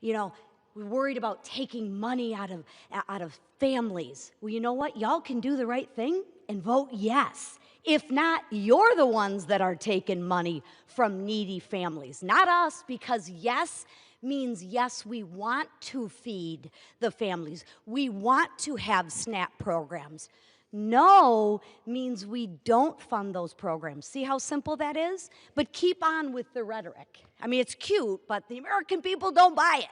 You know, we're worried about taking money out of families. Well, you know what? Y'all can do the right thing and vote yes. If not, you're the ones that are taking money from needy families, not us, because yes means yes, we want to feed the families. We want to have SNAP programs. No means we don't fund those programs. See how simple that is? But keep on with the rhetoric. I mean, it's cute, but the American people don't buy it.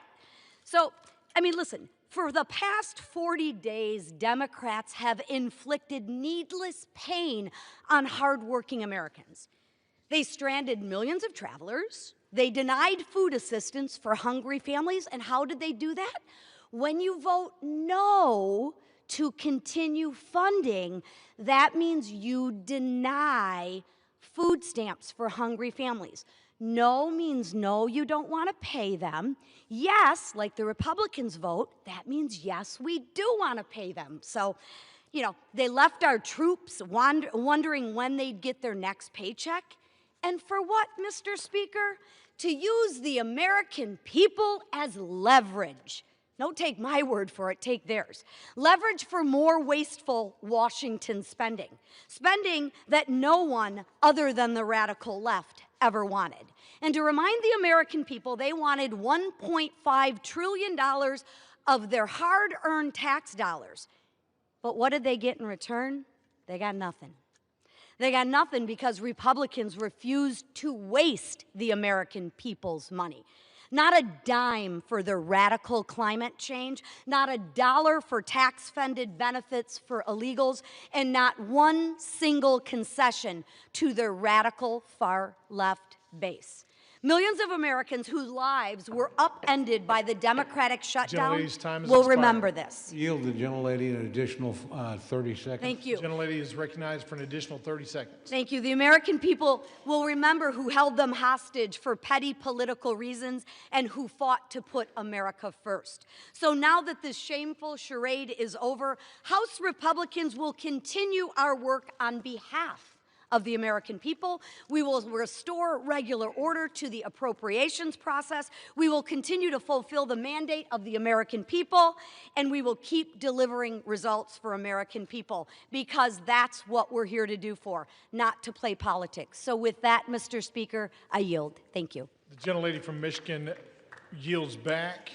So, I mean, listen, for the past 40 days, Democrats have inflicted needless pain on hardworking Americans. They stranded millions of travelers. They denied food assistance for hungry families. And how did they do that? When you vote no to continue funding, that means you deny food stamps for hungry families. No means no, you don't want to pay them. Yes, like the Republicans vote, that means yes, we do want to pay them. So, you know, they left our troops wondering when they'd get their next paycheck. And for what, Mr. Speaker? To use the American people as leverage. Don't take my word for it, take theirs. Leverage for more wasteful Washington spending. Spending that no one other than the radical left ever wanted. And to remind the American people, they wanted $1.5 trillion of their hard-earned tax dollars. But what did they get in return? They got nothing. They got nothing because Republicans refused to waste the American people's money. Not a dime for their radical climate change, not a dollar for tax-funded benefits for illegals, and not one single concession to their radical far-left base. Millions of Americans whose lives were upended by the Democratic shutdown will remember this. Yield the gentlelady an additional 30 seconds. Thank you. The gentlelady is recognized for an additional 30 seconds. Thank you. The American people will remember who held them hostage for petty political reasons and who fought to put America first. So now that this shameful charade is over, House Republicans will continue our work on behalf of the American people. We will restore regular order to the appropriations process. We will continue to fulfill the mandate of the American people, and we will keep delivering results for American people, because that's what we're here to do for, not to play politics. So with that, Mr. Speaker, I yield. Thank you. The gentlelady from Michigan yields back.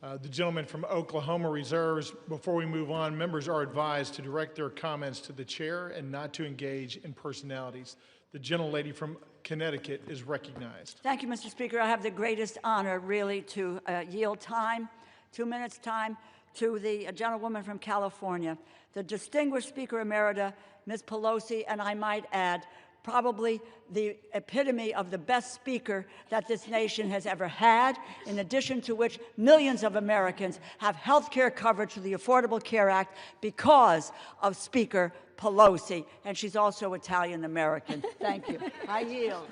The gentleman from Oklahoma reserves. Before we move on, members are advised to direct their comments to the chair and not to engage in personalities. The gentlelady from Connecticut is recognized. Thank you, Mr. Speaker. I have the greatest honor, really, to yield time, 2 minutes time, to the gentlewoman from California, the distinguished Speaker Emerita, Ms. Pelosi, and I might add, probably the epitome of the best speaker that this nation has ever had, in addition to which millions of Americans have health care coverage through the Affordable Care Act because of Speaker Pelosi, and she's also Italian-American. Thank you. I yield.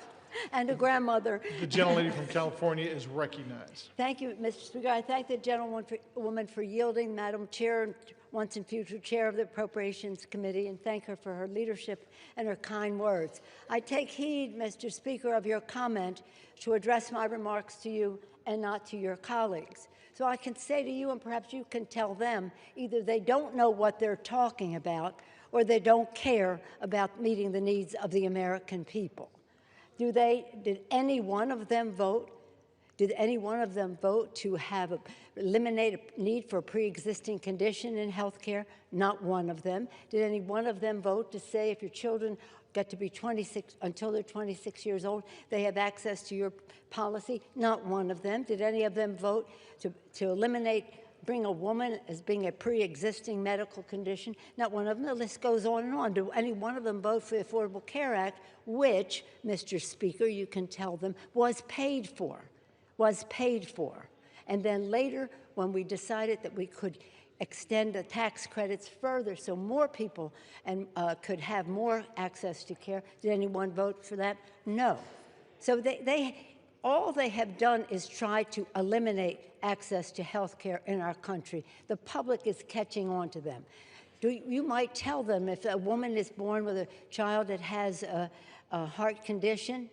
And a grandmother. The gentlelady from California is recognized. Thank you, Mr. Speaker. I thank the gentlewoman for yielding, Madam Chair, and once and future chair of the Appropriations Committee, and thank her for her leadership and her kind words. I take heed, Mr. Speaker, of your comment to address my remarks to you and not to your colleagues. So I can say to you, and perhaps you can tell them, either they don't know what they're talking about or they don't care about meeting the needs of the American people. Did any one of them vote? Did any one of them vote to eliminate a need for a pre-existing condition in health care? Not one of them. Did any one of them vote to say if your children get to be 26, until they're 26 years old, they have access to your policy? Not one of them. Did any of them vote to bring a woman as being a pre-existing medical condition? Not one of them. The list goes on and on. Do any one of them vote for the Affordable Care Act, which, Mr. Speaker, you can tell them, was paid for? And then later, when we decided that we could extend the tax credits further so more people could have more access to care, did anyone vote for that? No. So all they have done is try to eliminate access to health care in our country. The public is catching on to them. You might tell them if a woman is born with a child that has a heart condition,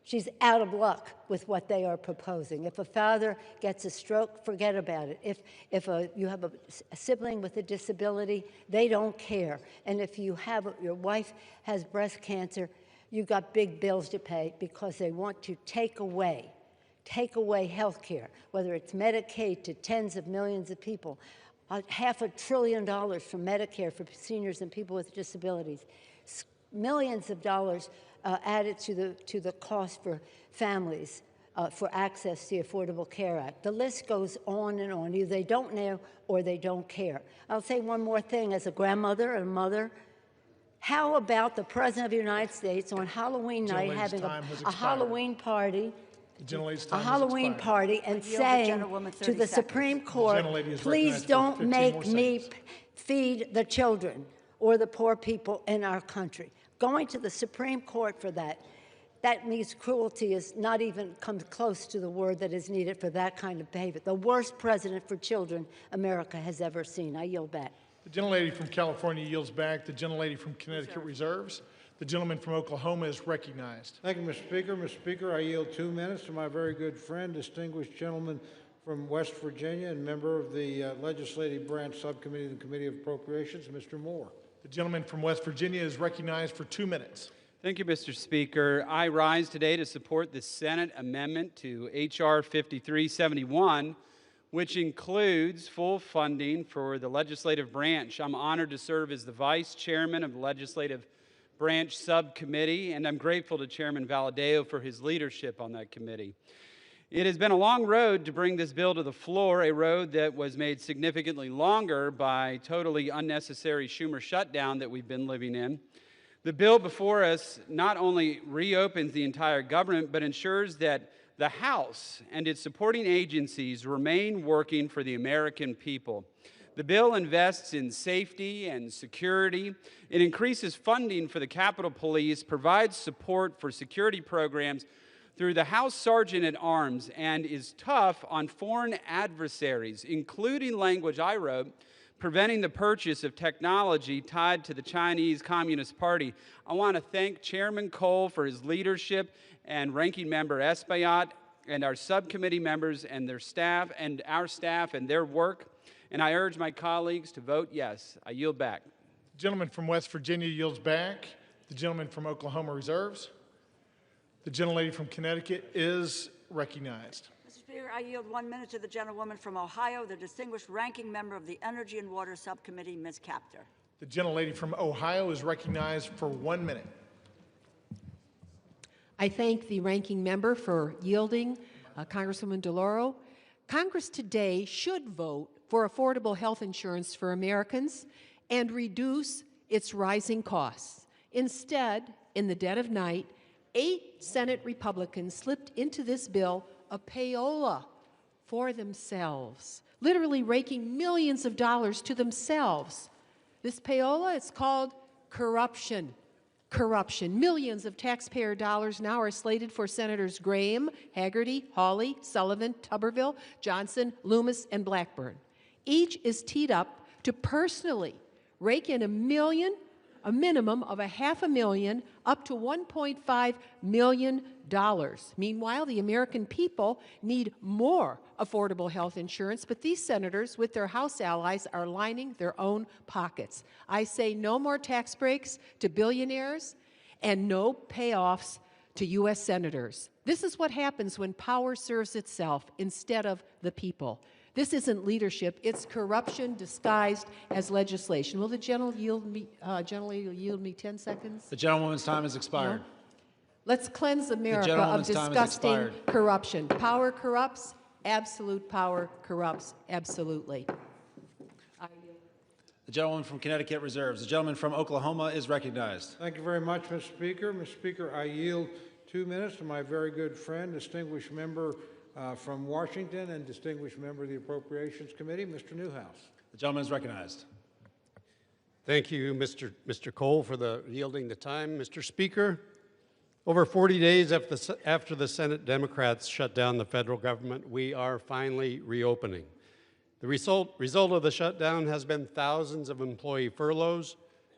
she's out of luck with what they are proposing. If a father gets a stroke, forget about it. If you have a sibling with a disability, they don't care. And if your wife has breast cancer, you've got big bills to pay because they want to take away health care, whether it's Medicaid to tens of millions of people, $500 billion from Medicare for seniors and people with disabilities, millions of dollars added to the cost for families for access to the Affordable Care Act. The list goes on and on. Either they don't know or they don't care. I'll say one more thing as a grandmother and a mother. How about the President of the United States on Halloween night having a Halloween party? And saying to the Supreme Court, please don't make me feed the children or the poor people in our country. Going to the Supreme Court for that means cruelty is not even comes close to the word that is needed for that kind of behavior. The worst president for children America has ever seen. I yield back. The gentlelady from California yields back. The gentlelady from Connecticut reserves. The gentleman from Oklahoma is recognized. Thank you, Mr. Speaker. Mr. Speaker, I yield 2 minutes to my very good friend, distinguished gentleman from West Virginia and member of the Legislative Branch Subcommittee of the Committee of Appropriations, Mr. Moore. The gentleman from West Virginia is recognized for 2 minutes. Thank you, Mr. Speaker. I rise today to support the Senate amendment to H.R. 5371, which includes full funding for the legislative branch. I'm honored to serve as the vice chairman of the Legislative Branch Subcommittee, and I'm grateful to Chairman Valadao for his leadership on that committee. It has been a long road to bring this bill to the floor, a road that was made significantly longer by totally unnecessary Schumer shutdown that we've been living in. The bill before us not only reopens the entire government, but ensures that the House and its supporting agencies remain working for the American people. The bill invests in safety and security. It increases funding for the Capitol Police, provides support for security programs through the House Sergeant at Arms, and is tough on foreign adversaries, including language I wrote, preventing the purchase of technology tied to the Chinese Communist Party. I want to thank Chairman Cole for his leadership and Ranking Member Espaillat and our subcommittee members and their staff and our staff and their work. And I urge my colleagues to vote yes. I yield back. The gentleman from West Virginia yields back. The gentleman from Oklahoma reserves. The gentlelady from Connecticut is recognized. Mr. Speaker, I yield 1 minute to the gentlewoman from Ohio, the distinguished ranking member of the Energy and Water Subcommittee, Ms. Capter. The gentlelady from Ohio is recognized for 1 minute. I thank the ranking member for yielding, Congresswoman DeLauro. Congress today should vote for affordable health insurance for Americans and reduce its rising costs. Instead, in the dead of night, 8 Senate Republicans slipped into this bill a payola for themselves, literally raking millions of dollars to themselves. This payola is called corruption. Corruption. Millions of taxpayer dollars now are slated for Senators Graham, Hagerty, Hawley, Sullivan, Tuberville, Johnson, Loomis, and Blackburn. Each is teed up to personally rake in a minimum of $500,000 up to $1.5 million. Meanwhile, the American people need more affordable health insurance, but these senators, with their House allies, are lining their own pockets. I say no more tax breaks to billionaires and no payoffs to U.S. senators. This is what happens when power serves itself instead of the people. This isn't leadership, it's corruption disguised as legislation. Will the gentleman yield me 10 seconds? The gentlewoman's time has expired. No? Let's cleanse America of disgusting corruption. Power corrupts, absolute power corrupts, absolutely. The gentleman from Connecticut reserves. The gentleman from Oklahoma is recognized. Thank you very much, Mr. Speaker. Mr. Speaker, I yield 2 minutes to my very good friend, distinguished member from Washington and distinguished member of the Appropriations Committee, Mr. Newhouse. The gentleman is recognized. Thank you, Mr. Cole, for yielding the time. Mr. Speaker, over 40 days after the Senate Democrats shut down the federal government, we are finally reopening. The result of the shutdown has been thousands of employee furloughs,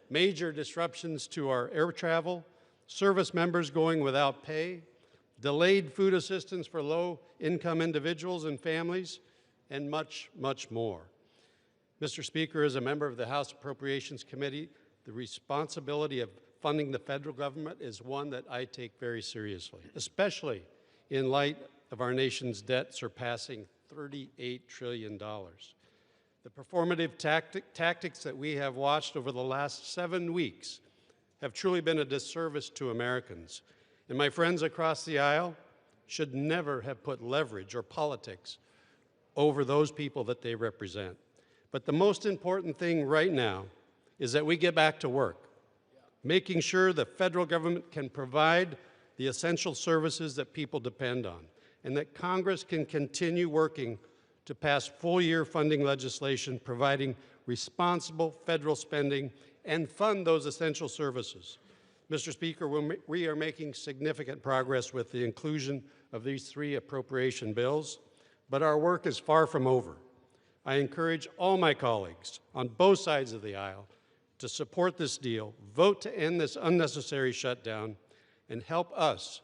major disruptions to our air travel, service members going without pay, delayed food assistance for low-income individuals and families, and much, much more. Mr. Speaker, as a member of the House Appropriations Committee, the responsibility of funding the federal government is one that I take very seriously, especially in light of our nation's debt surpassing $38 trillion. The performative tactics that we have watched over the last 7 weeks have truly been a disservice to Americans. And my friends across the aisle should never have put leverage or politics over those people that they represent. But the most important thing right now is that we get back to work, making sure the federal government can provide the essential services that people depend on, and that Congress can continue working to pass full-year funding legislation providing responsible federal spending and fund those essential services. Mr. Speaker, we are making significant progress with the inclusion of these 3 appropriation bills, but our work is far from over. I encourage all my colleagues on both sides of the aisle to support this deal, vote to end this unnecessary shutdown, and help us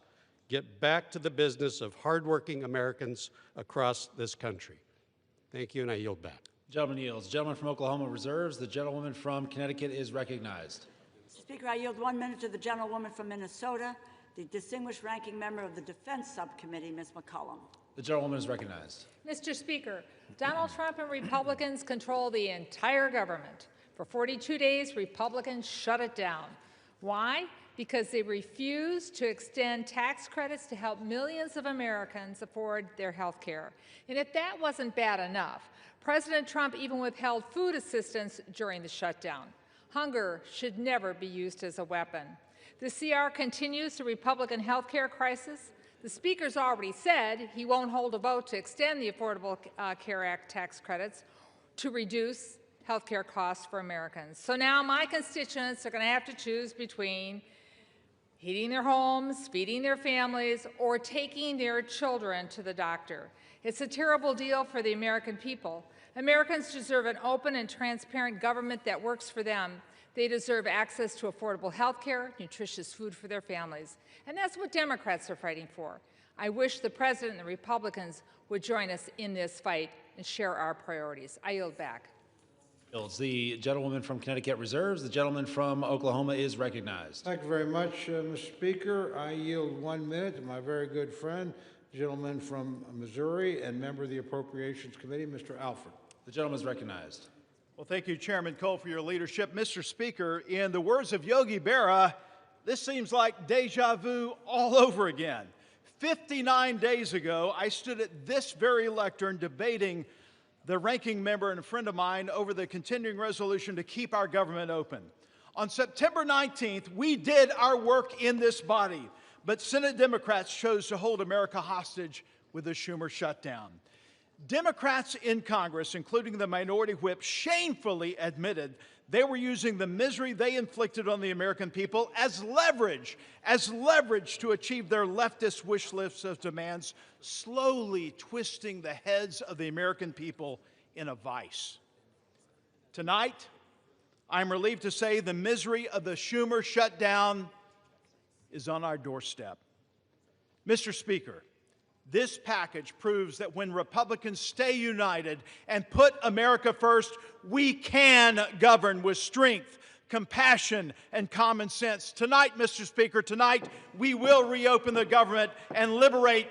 get back to the business of hardworking Americans across this country. Thank you, and I yield back. Gentleman yields. The gentleman from Oklahoma reserves. The gentlewoman from Connecticut is recognized. Speaker, I yield 1 minute to the gentlewoman from Minnesota, the distinguished ranking member of the Defense Subcommittee, Ms. McCollum. The gentlewoman is recognized. Mr. Speaker, Donald Trump and Republicans control the entire government. For 42 days, Republicans shut it down. Why? Because they refuse to extend tax credits to help millions of Americans afford their health care. And if that wasn't bad enough, President Trump even withheld food assistance during the shutdown. Hunger should never be used as a weapon. The CR continues the Republican health care crisis. The Speaker's already said he won't hold a vote to extend the Affordable Care Act tax credits to reduce health care costs for Americans. So now my constituents are going to have to choose between heating their homes, feeding their families, or taking their children to the doctor. It's a terrible deal for the American people. Americans deserve an open and transparent government that works for them. They deserve access to affordable health care, nutritious food for their families. And that's what Democrats are fighting for. I wish the President and the Republicans would join us in this fight and share our priorities. I yield back. The gentlewoman from Connecticut reserves. The gentleman from Oklahoma is recognized. Thank you very much, Mr. Speaker. I yield 1 minute to my very good friend, the gentleman from Missouri and member of the Appropriations Committee, Mr. Alford. The gentleman is recognized. Well, thank you, Chairman Cole, for your leadership. Mr. Speaker, in the words of Yogi Berra, this seems like deja vu all over again. 59 days ago, I stood at this very lectern debating the ranking member and a friend of mine over the continuing resolution to keep our government open. On September 19th, we did our work in this body, but Senate Democrats chose to hold America hostage with the Schumer shutdown. Democrats in Congress, including the minority whip, shamefully admitted they were using the misery they inflicted on the American people as leverage to achieve their leftist wish lists of demands, slowly twisting the heads of the American people in a vice. Tonight, I'm relieved to say the misery of the Schumer shutdown is on our doorstep. Mr. Speaker, this package proves that when Republicans stay united and put America first, we can govern with strength, compassion, and common sense. Tonight, Mr. Speaker, tonight we will reopen the government and liberate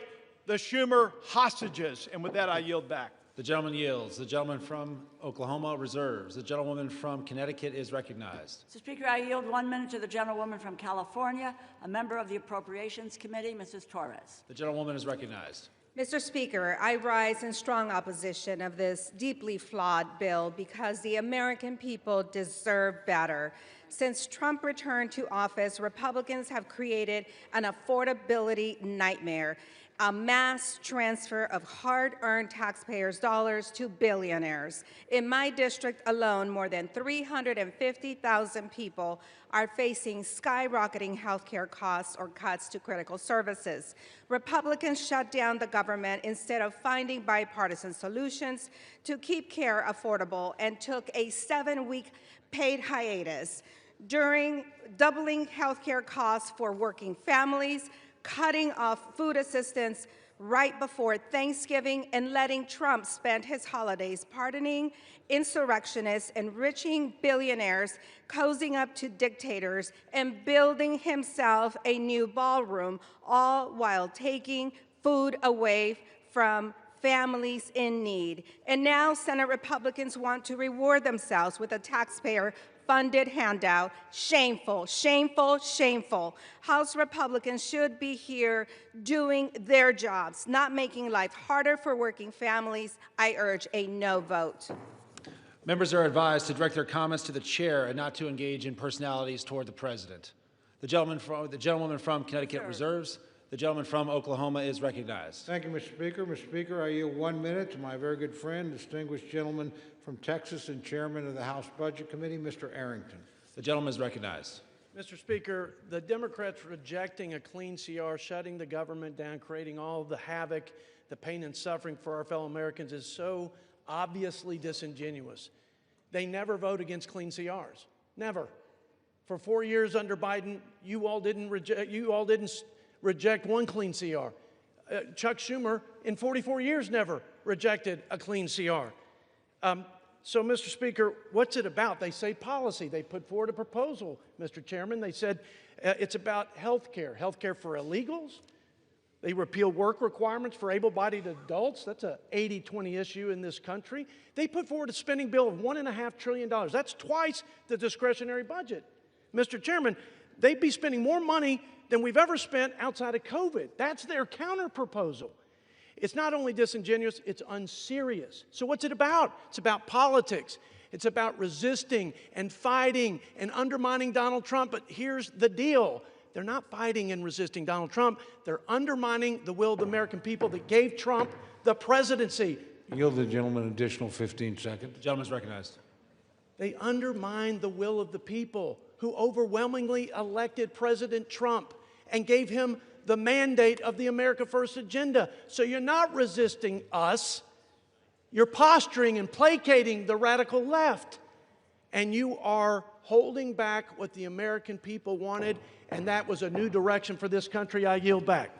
the Schumer hostages. And with that, I yield back. The gentleman yields. The gentleman from Oklahoma reserves. The gentlewoman from Connecticut is recognized. Mr. Speaker, I yield 1 minute to the gentlewoman from California, a member of the Appropriations Committee, Mrs. Torres. The gentlewoman is recognized. Mr. Speaker, I rise in strong opposition of this deeply flawed bill because the American people deserve better. Since Trump returned to office, Republicans have created an affordability nightmare, a mass transfer of hard-earned taxpayers' dollars to billionaires. In my district alone, more than 350,000 people are facing skyrocketing health care costs or cuts to critical services. Republicans shut down the government instead of finding bipartisan solutions to keep care affordable and took a 7-week paid hiatus, during doubling health care costs for working families, cutting off food assistance right before Thanksgiving, and letting Trump spend his holidays pardoning insurrectionists, enriching billionaires, cozying up to dictators, and building himself a new ballroom, all while taking food away from families in need. And now Senate Republicans want to reward themselves with a taxpayer-funded handout. Shameful, shameful, shameful. House Republicans should be here doing their jobs, not making life harder for working families. I urge a no vote. Members are advised to direct their comments to the chair and not to engage in personalities toward the president. The gentlewoman from Connecticut reserves. The gentleman from Oklahoma is recognized. Thank you, Mr. Speaker. Mr. Speaker, I yield 1 minute to my very good friend, distinguished gentleman from Texas and chairman of the House Budget Committee, Mr. Arrington. The gentleman is recognized. Mr. Speaker, the Democrats rejecting a clean CR, shutting the government down, creating all the havoc, the pain and suffering for our fellow Americans is so obviously disingenuous. They never vote against clean CRs. Never. For 4 years under Biden, you all didn't reject one clean CR. Chuck Schumer, in 44 years, never rejected a clean CR. So, Mr. Speaker, what's it about? They say policy. They put forward a proposal, Mr. Chairman. They said it's about health care for illegals. They repeal work requirements for able-bodied adults. That's an 80-20 issue in this country. They put forward a spending bill of $1.5 trillion. That's twice the discretionary budget. Mr. Chairman, they'd be spending more money than we've ever spent outside of COVID. That's their counter-proposal. It's not only disingenuous, it's unserious. So what's it about? It's about politics. It's about resisting and fighting and undermining Donald Trump. But here's the deal. They're not fighting and resisting Donald Trump. They're undermining the will of the American people that gave Trump the presidency. Yield the gentleman an additional 15 seconds. The gentleman is recognized. They undermined the will of the people who overwhelmingly elected President Trump and gave him the mandate of the America First agenda. So you're not resisting us. You're posturing and placating the radical left. And you are holding back what the American people wanted, and that was a new direction for this country. I yield back.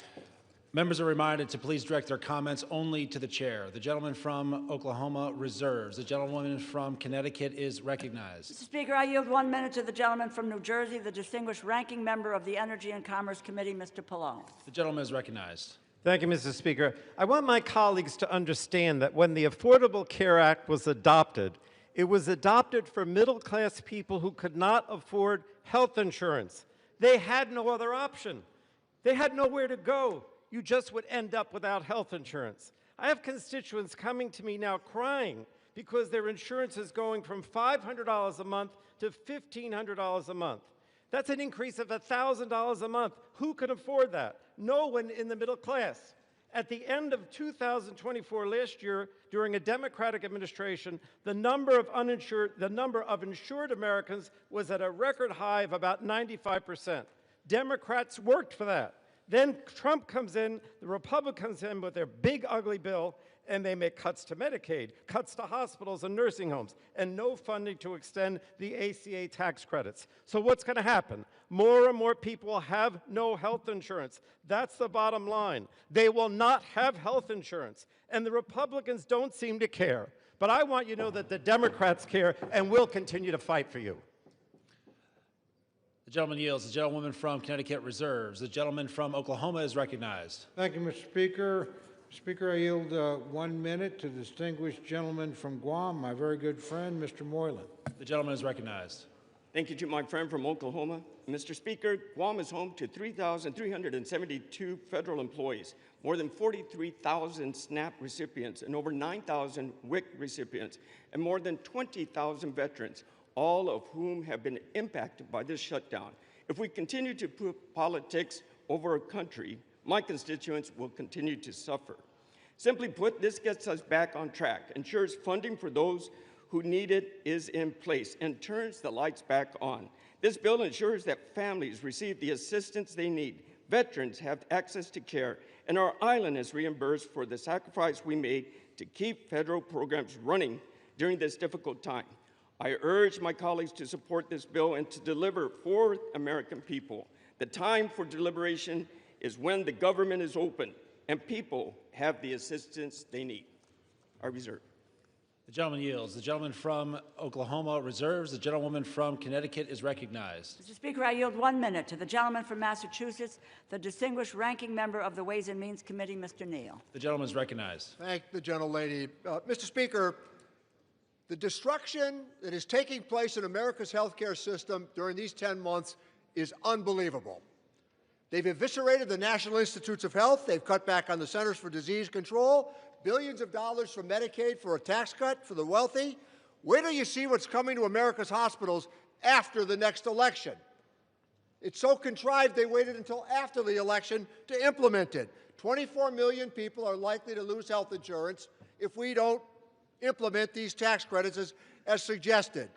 Members are reminded to please direct their comments only to the chair. The gentleman from Oklahoma reserves. The gentlewoman from Connecticut is recognized. Mr. Speaker, I yield 1 minute to the gentleman from New Jersey, the distinguished ranking member of the Energy and Commerce Committee, Mr. Pallone. The gentleman is recognized. Thank you, Mr. Speaker. I want my colleagues to understand that when the Affordable Care Act was adopted, it was adopted for middle-class people who could not afford health insurance. They had no other option. They had nowhere to go. You just would end up without health insurance. I have constituents coming to me now crying because their insurance is going from $500 a month to $1,500 a month. That's an increase of $1,000 a month. Who can afford that? No one in the middle class. At the end of 2024 last year, during a Democratic administration, the number of insured Americans was at a record high of about 95%. Democrats worked for that. Then Trump comes in, the Republicans comes in with their big ugly bill, and they make cuts to Medicaid, cuts to hospitals and nursing homes, and no funding to extend the ACA tax credits. So what's going to happen? More and more people will have no health insurance. That's the bottom line. They will not have health insurance, and the Republicans don't seem to care. But I want you to know that the Democrats care and will continue to fight for you. The gentleman yields. The gentlewoman from Connecticut reserves. The gentleman from Oklahoma is recognized. Thank you, Mr. Speaker. Speaker, I yield 1 minute to the distinguished gentleman from Guam, my very good friend, Mr. Moylan. The gentleman is recognized. Thank you to my friend from Oklahoma. Mr. Speaker, Guam is home to 3,372 federal employees, more than 43,000 SNAP recipients, and over 9,000 WIC recipients, and more than 20,000 veterans, all of whom have been impacted by this shutdown. If we continue to put politics over our country, my constituents will continue to suffer. Simply put, this gets us back on track, ensures funding for those who need it is in place, and turns the lights back on. This bill ensures that families receive the assistance they need, veterans have access to care, and our island is reimbursed for the sacrifice we made to keep federal programs running during this difficult time. I urge my colleagues to support this bill and to deliver for American people. The time for deliberation is when the government is open and people have the assistance they need. I reserve. The gentleman yields. The gentleman from Oklahoma reserves. The gentlewoman from Connecticut is recognized. Mr. Speaker, I yield 1 minute to the gentleman from Massachusetts, the distinguished ranking member of the Ways and Means Committee, Mr. Neal. The gentleman is recognized. Thank the gentlelady. Mr. Speaker, the destruction that is taking place in America's healthcare system during these 10 months is unbelievable. They've eviscerated the National Institutes of Health. They've cut back on the Centers for Disease Control. Billions of dollars from Medicaid for a tax cut for the wealthy. Where do you see what's coming to America's hospitals after the next election? It's so contrived they waited until after the election to implement it. 24 million people are likely to lose health insurance if we don't implement these tax credits as suggested.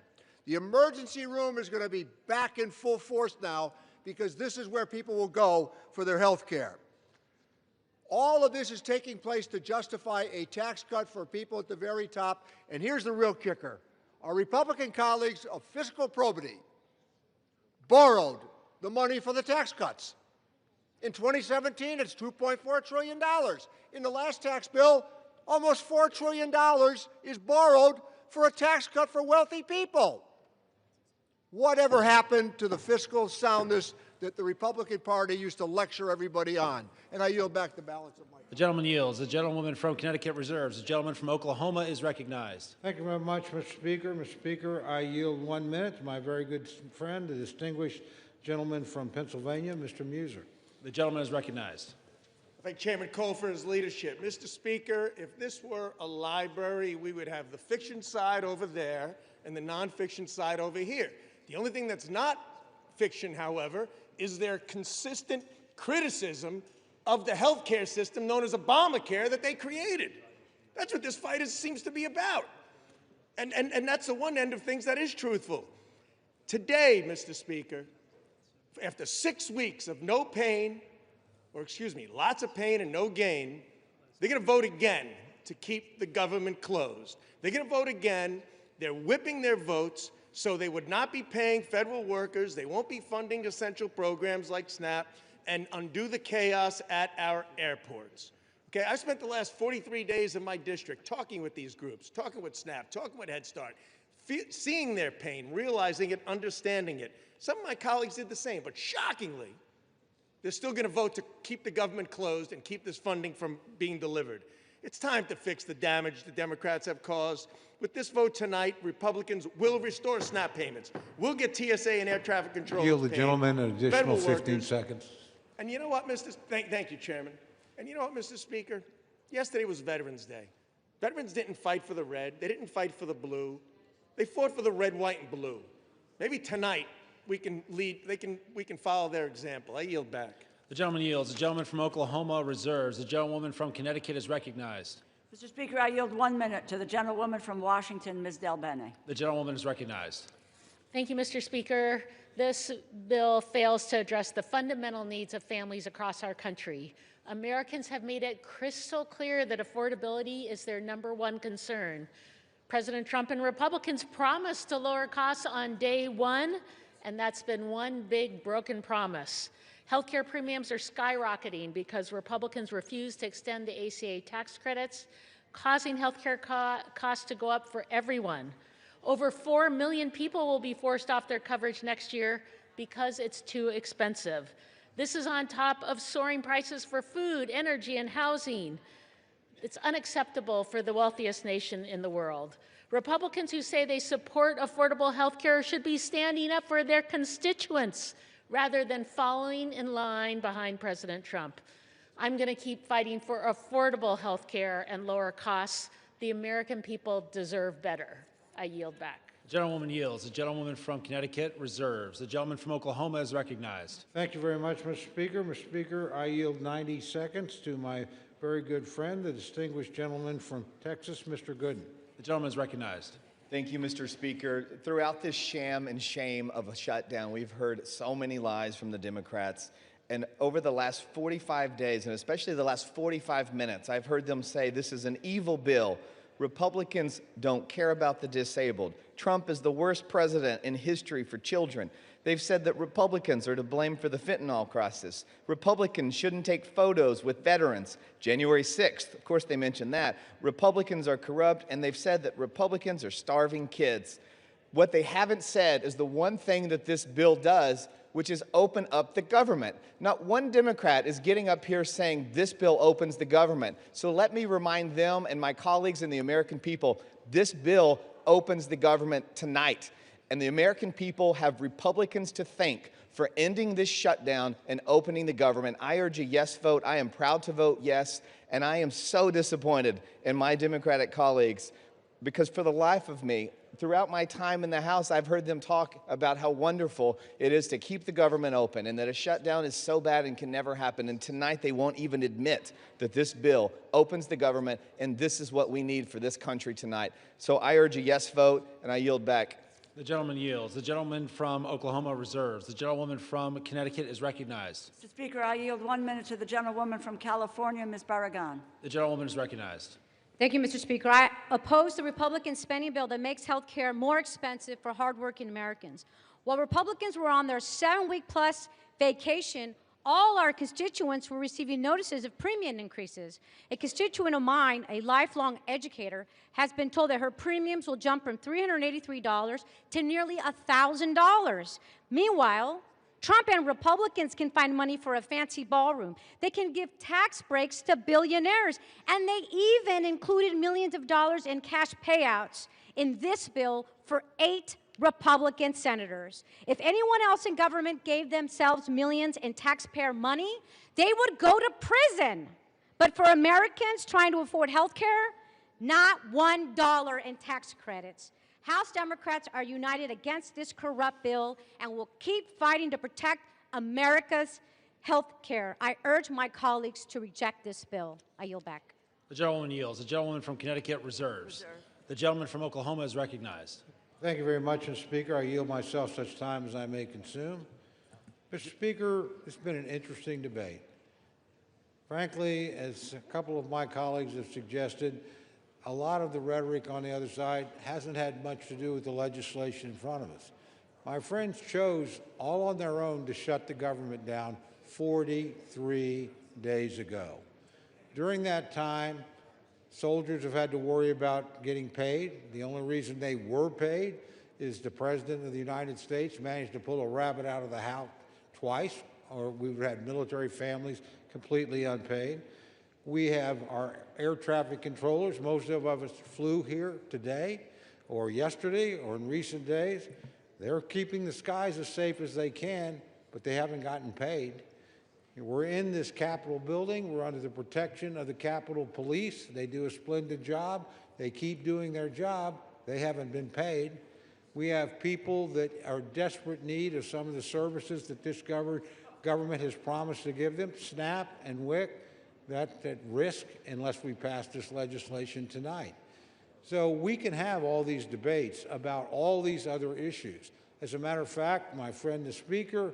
The emergency room is going to be back in full force now because this is where people will go for their health care. All of this is taking place to justify a tax cut for people at the very top. And here's the real kicker. Our Republican colleagues of fiscal probity borrowed the money for the tax cuts. In 2017, it's $2.4 trillion. In the last tax bill, almost $4 trillion is borrowed for a tax cut for wealthy people. Whatever happened to the fiscal soundness that the Republican Party used to lecture everybody on? And I yield back the balance of my time. The gentleman yields. The gentlewoman from Connecticut reserves. The gentleman from Oklahoma is recognized. Thank you very much, Mr. Speaker. Mr. Speaker, I yield 1 minute to my very good friend, the distinguished gentleman from Pennsylvania, Mr. Muser. The gentleman is recognized. I thank Chairman Cole for his leadership. Mr. Speaker, if this were a library, we would have the fiction side over there and the nonfiction side over here. The only thing that's not fiction, however, is their consistent criticism of the health care system known as Obamacare that they created. That's what this fight seems to be about. And that's the one end of things that is truthful. Today, Mr. Speaker, after 6 weeks of no pain, or excuse me, lots of pain and no gain, they're going to vote again to keep the government closed. They're going to vote again. They're whipping their votes so they would not be paying federal workers, they won't be funding essential programs like SNAP, and undo the chaos at our airports. Okay, I spent the last 43 days in my district talking with these groups, talking with SNAP, talking with Head Start, seeing their pain, realizing it, understanding it. Some of my colleagues did the same, but shockingly, they're still going to vote to keep the government closed and keep this funding from being delivered. It's time to fix the damage the Democrats have caused. With this vote tonight, Republicans will restore SNAP payments. We'll get TSA and air traffic control. Yield the gentleman an additional 15 seconds. And you know what, thank you, Chairman. And you know what, Mr. Speaker? Yesterday was Veterans Day. Veterans didn't fight for the red. They didn't fight for the blue. They fought for the red, white, and blue. Maybe tonight we can follow their example. I yield back. The gentleman yields. The gentleman from Oklahoma reserves. The gentlewoman from Connecticut is recognized. Mr. Speaker, I yield 1 minute to the gentlewoman from Washington, Ms. Del Bene. The gentlewoman is recognized. Thank you, Mr. Speaker. This bill fails to address the fundamental needs of families across our country. Americans have made it crystal clear that affordability is their #1 concern. President Trump and Republicans promised to lower costs on day one, and that's been one big broken promise. Healthcare premiums are skyrocketing because Republicans refuse to extend the ACA tax credits, causing healthcare costs to go up for everyone. Over 4 million people will be forced off their coverage next year because it's too expensive. This is on top of soaring prices for food, energy, and housing. It's unacceptable for the wealthiest nation in the world. Republicans who say they support affordable health care should be standing up for their constituents rather than following in line behind President Trump. I'm going to keep fighting for affordable health care and lower costs. The American people deserve better. I yield back. The gentlewoman yields. The gentlewoman from Connecticut reserves. The gentleman from Oklahoma is recognized. Thank you very much, Mr. Speaker. Mr. Speaker, I yield 90 seconds to my very good friend, the distinguished gentleman from Texas, Mr. Gooden. The gentleman is recognized. Thank you, Mr. Speaker. Throughout this sham and shame of a shutdown, we've heard so many lies from the Democrats. And over the last 45 days, and especially the last 45 minutes, I've heard them say this is an evil bill. Republicans don't care about the disabled. Trump is the worst president in history for children. They've said that Republicans are to blame for the fentanyl crisis. Republicans shouldn't take photos with veterans. January 6th, of course they mentioned that. Republicans are corrupt, and they've said that Republicans are starving kids. What they haven't said is the one thing that this bill does, which is open up the government. Not one Democrat is getting up here saying this bill opens the government. So let me remind them and my colleagues and the American people, this bill opens the government tonight. And the American people have Republicans to thank for ending this shutdown and opening the government. I urge a yes vote. I am proud to vote yes. And I am so disappointed in my Democratic colleagues because for the life of me, throughout my time in the House, I've heard them talk about how wonderful it is to keep the government open and that a shutdown is so bad and can never happen. And tonight they won't even admit that this bill opens the government and this is what we need for this country tonight. So I urge a yes vote and I yield back. The gentleman yields. The gentleman from Oklahoma reserves. The gentlewoman from Connecticut is recognized. Mr. Speaker, I yield 1 minute to the gentlewoman from California, Ms. Barragan. The gentlewoman is recognized. Thank you, Mr. Speaker. I oppose the Republican spending bill that makes health care more expensive for hardworking Americans. While Republicans were on their 7-week-plus vacation, all our constituents were receiving notices of premium increases. A constituent of mine, a lifelong educator, has been told that her premiums will jump from $383 to nearly $1,000. Meanwhile, Trump and Republicans can find money for a fancy ballroom. They can give tax breaks to billionaires. And they even included millions of dollars in cash payouts in this bill for 8 Republican senators. If anyone else in government gave themselves millions in taxpayer money, they would go to prison. But for Americans trying to afford health care, not $1 in tax credits. House Democrats are united against this corrupt bill and will keep fighting to protect America's health care. I urge my colleagues to reject this bill. I yield back. The gentlewoman yields. The gentlewoman from Connecticut reserves. The gentleman from Oklahoma is recognized. Thank you very much, Mr. Speaker. I yield myself such time as I may consume. Mr. Speaker, it's been an interesting debate. Frankly, as a couple of my colleagues have suggested, a lot of the rhetoric on the other side hasn't had much to do with the legislation in front of us. My friends chose all on their own to shut the government down 43 days ago. During that time, soldiers have had to worry about getting paid. The only reason they were paid is the President of the United States managed to pull a rabbit out of the hat twice, or we've had military families completely unpaid. We have our air traffic controllers. Most of us flew here today or yesterday or in recent days. They're keeping the skies as safe as they can, but they haven't gotten paid. We're in this Capitol building. We're under the protection of the Capitol Police. They do a splendid job. They keep doing their job. They haven't been paid. We have people that are in desperate need of some of the services that this government has promised to give them. SNAP and WIC, that's at risk unless we pass this legislation tonight. So we can have all these debates about all these other issues. As a matter of fact, my friend the Speaker,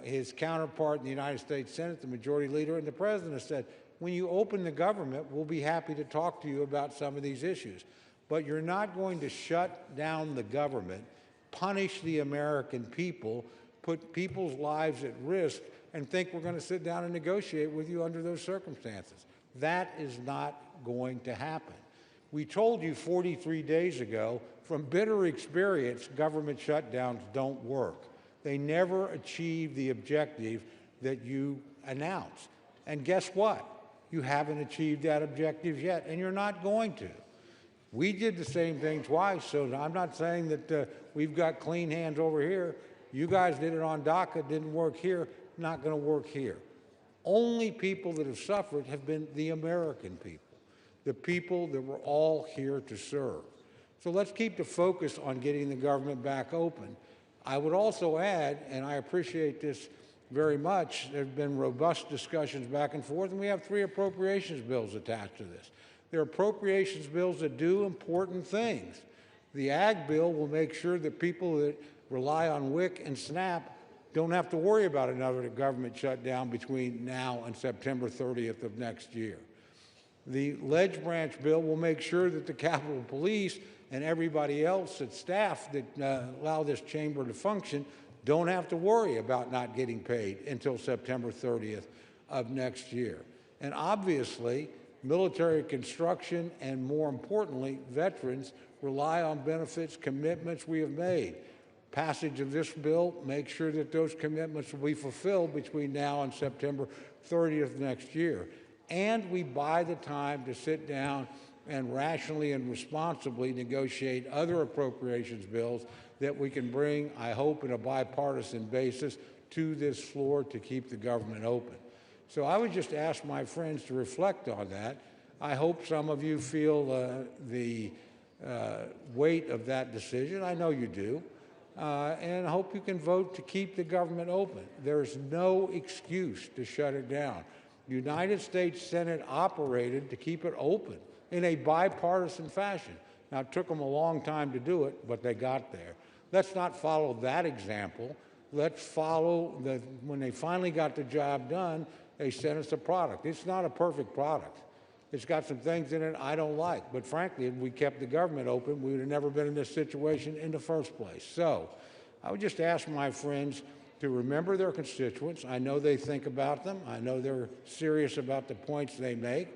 his counterpart in the United States Senate, the Majority Leader, and the President have said, when you open the government, we'll be happy to talk to you about some of these issues. But you're not going to shut down the government, punish the American people, put people's lives at risk, and think we're going to sit down and negotiate with you under those circumstances. That is not going to happen. We told you 43 days ago, from bitter experience, government shutdowns don't work. They never achieve the objective that you announced. And guess what? You haven't achieved that objective yet, and you're not going to. We did the same thing twice, so I'm not saying that we've got clean hands over here. You guys did it on DACA, didn't work here, not going to work here. Only people that have suffered have been the American people, the people that we're all here to serve. So let's keep the focus on getting the government back open. I would also add, and I appreciate this very much, there have been robust discussions back and forth, and we have 3 appropriations bills attached to this. They're appropriations bills that do important things. The Ag bill will make sure that people that rely on WIC and SNAP don't have to worry about another government shutdown between now and September 30th of next year. The Ledge Branch bill will make sure that the Capitol Police and everybody else at staff that allow this chamber to function don't have to worry about not getting paid until September 30th of next year. And obviously, military construction and, more importantly, veterans rely on benefits commitments we have made. Passage of this bill makes sure that those commitments will be fulfilled between now and September 30th next year. And we buy the time to sit down and rationally and responsibly negotiate other appropriations bills that we can bring, I hope, in a bipartisan basis to this floor to keep the government open. So I would just ask my friends to reflect on that. I hope some of you feel the weight of that decision. I know you do. And I hope you can vote to keep the government open. There's no excuse to shut it down. The United States Senate operated to keep it open in a bipartisan fashion. Now, it took them a long time to do it, but they got there. Let's not follow that example. Let's follow when they finally got the job done, they sent us a product. It's not a perfect product. It's got some things in it I don't like. But frankly, if we kept the government open, we would have never been in this situation in the first place. So I would just ask my friends to remember their constituents. I know they think about them. I know they're serious about the points they make.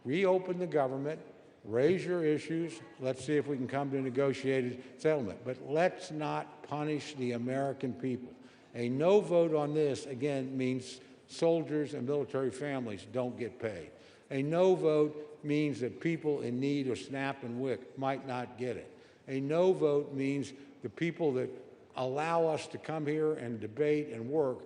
Reopen the government. Raise your issues. Let's see if we can come to a negotiated settlement. But let's not punish the American people. A no vote on this, again, means soldiers and military families don't get paid. A no vote means that people in need of SNAP and WIC might not get it. A no vote means the people that allow us to come here and debate and work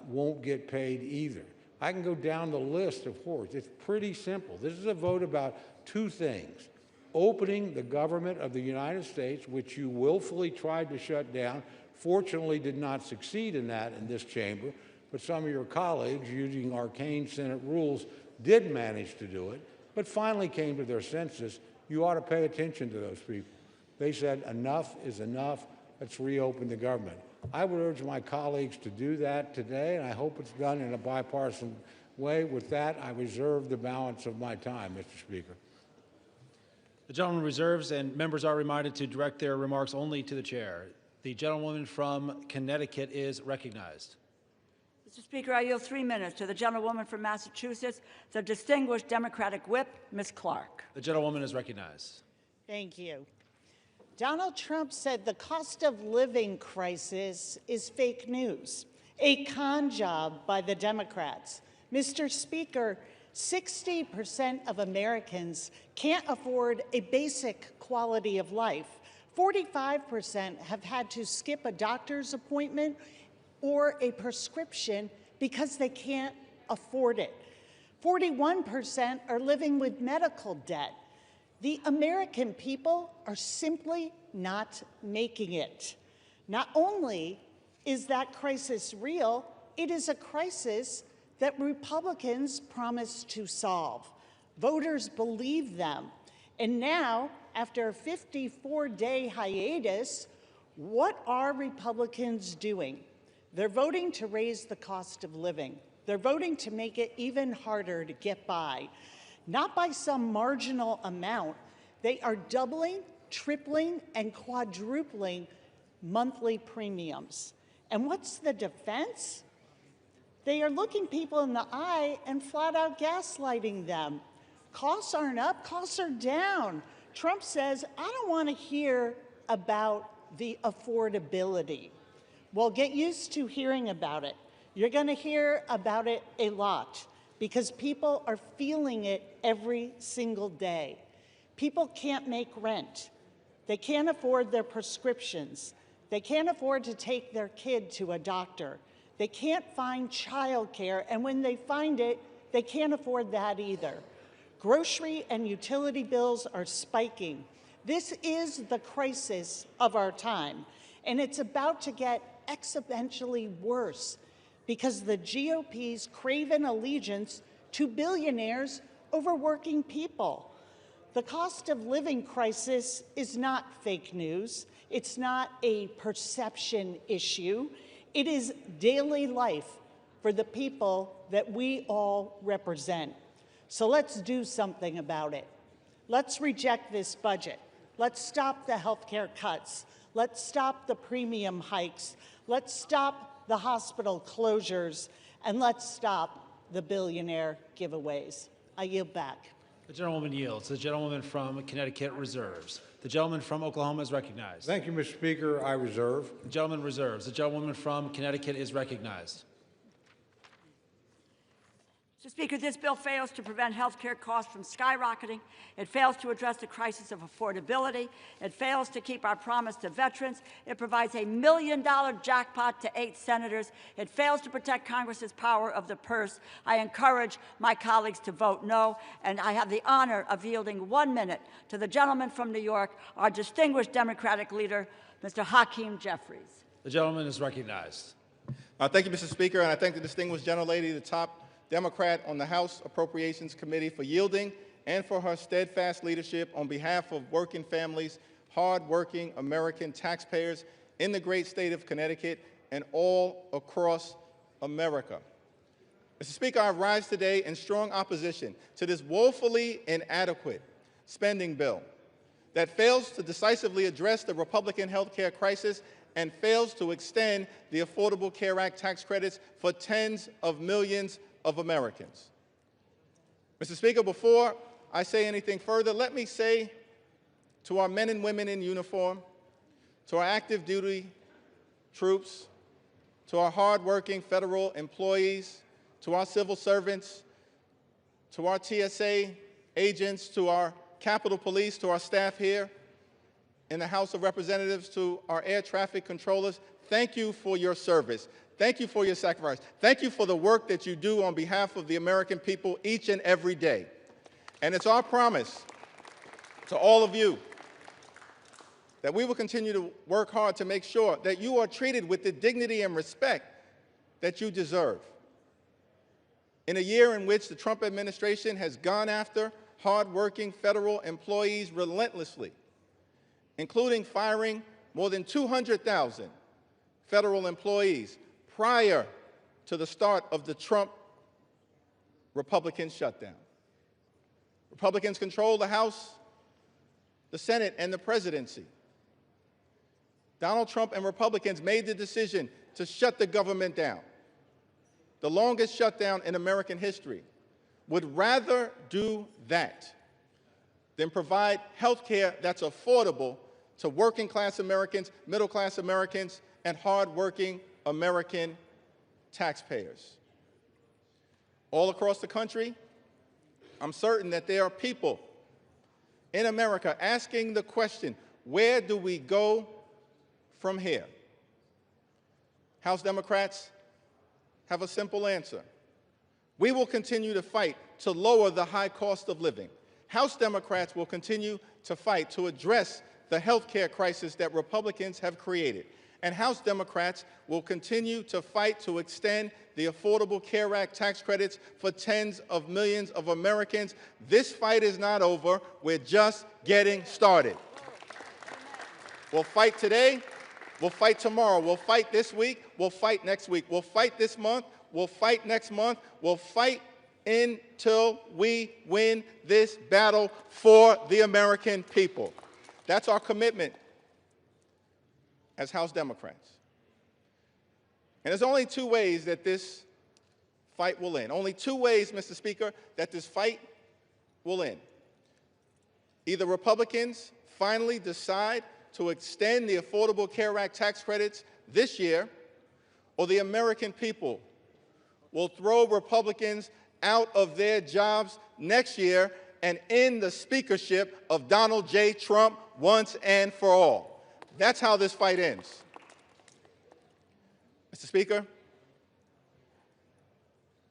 won't get paid either. I can go down the list of horrors. It's pretty simple. This is a vote about 2 things. Opening the government of the United States, which you willfully tried to shut down, fortunately did not succeed in that in this chamber, but some of your colleagues, using arcane Senate rules, did manage to do it, but finally came to their senses. You ought to pay attention to those people. They said, enough is enough. Let's reopen the government. I would urge my colleagues to do that today, and I hope it's done in a bipartisan way. With that, I reserve the balance of my time, Mr. Speaker. The gentleman reserves, and members are reminded to direct their remarks only to the chair. The gentlewoman from Connecticut is recognized. Mr. Speaker, I yield 3 minutes to the gentlewoman from Massachusetts, the distinguished Democratic whip, Ms. Clark. The gentlewoman is recognized. Thank you. Donald Trump said the cost of living crisis is fake news, a con job by the Democrats. Mr. Speaker, 60% of Americans can't afford a basic quality of life. 45% have had to skip a doctor's appointment or a prescription because they can't afford it. 41% are living with medical debt. The American people are simply not making it. Not only is that crisis real, it is a crisis that Republicans promised to solve. Voters believe them. And now, after a 54-day hiatus, What are Republicans doing? They're voting to raise the cost of living. They're voting to make it even harder to get by. Not by some marginal amount. They are doubling, tripling, and quadrupling monthly premiums. And what's the defense? They are looking people in the eye and flat out gaslighting them. Costs aren't up, costs are down. Trump says, I don't want to hear about the affordability. Well, get used to hearing about it. You're going to hear about it a lot because people are feeling it every single day. People can't make rent. They can't afford their prescriptions. They can't afford to take their kid to a doctor. They can't find childcare, and when they find it, they can't afford that either. Grocery and utility bills are spiking. This is the crisis of our time, and it's about to get exponentially worse because the GOP's craven allegiance to billionaires over working people. The cost of living crisis is not fake news. It's not a perception issue. It is daily life for the people that we all represent. So let's do something about it. Let's reject this budget. Let's stop the healthcare cuts. Let's stop the premium hikes. Let's stop the hospital closures. And let's stop the billionaire giveaways. I yield back. The gentlewoman yields. The gentlewoman from Connecticut reserves. The gentleman from Oklahoma is recognized. Thank you, Mr. Speaker. I reserve. The gentleman reserves. The gentlewoman from Connecticut is recognized. Mr. Speaker, this bill fails to prevent health care costs from skyrocketing. It fails to address the crisis of affordability. It fails to keep our promise to veterans. It provides $1 million jackpot to 8 senators. It fails to protect Congress's power of the purse. I encourage my colleagues to vote no, and I have the honor of yielding 1 minute to the gentleman from New York, our distinguished Democratic leader, Mr. Hakeem Jeffries. The gentleman is recognized. Thank you, Mr. Speaker, and I thank the distinguished gentlelady, the top Democrat on the House Appropriations Committee, for yielding and for her steadfast leadership on behalf of working families, hard-working American taxpayers in the great state of Connecticut and all across America. Mr. Speaker, I rise today in strong opposition to this woefully inadequate spending bill that fails to decisively address the Republican health care crisis and fails to extend the Affordable Care Act tax credits for tens of millions of Americans. Mr. Speaker, before I say anything further, let me say to our men and women in uniform, to our active duty troops, to our hardworking federal employees, to our civil servants, to our TSA agents, to our Capitol Police, to our staff here in the House of Representatives, to our air traffic controllers, thank you for your service. Thank you for your sacrifice. Thank you for the work that you do on behalf of the American people each and every day. And it's our promise to all of you that we will continue to work hard to make sure that you are treated with the dignity and respect that you deserve. In a year in which the Trump administration has gone after hardworking federal employees relentlessly, including firing more than 200,000 federal employees prior to the start of the Trump Republican shutdown. Republicans control the House, the Senate, and the presidency. Donald Trump and Republicans made the decision to shut the government down, the longest shutdown in American history. Would rather do that than provide health care that's affordable to working class Americans, middle class Americans, and hardworking American taxpayers. All across the country, I'm certain that there are people in America asking the question, where do we go from here? House Democrats have a simple answer. We will continue to fight to lower the high cost of living. House Democrats will continue to fight to address the health care crisis that Republicans have created. And House Democrats will continue to fight to extend the Affordable Care Act tax credits for tens of millions of Americans. This fight is not over. We're just getting started. We'll fight today, We'll fight tomorrow. We'll fight this week. We'll fight next week. We'll fight this month. We'll fight next month. We'll fight until we win this battle for the American people. That's our commitment as House Democrats. And there's only two ways that this fight will end. Only two ways, Mr. Speaker, that this fight will end. Either Republicans finally decide to extend the Affordable Care Act tax credits this year, or the American people will throw Republicans out of their jobs next year and end the speakership of Donald J. Trump once and for all. That's how this fight ends. Mr. Speaker,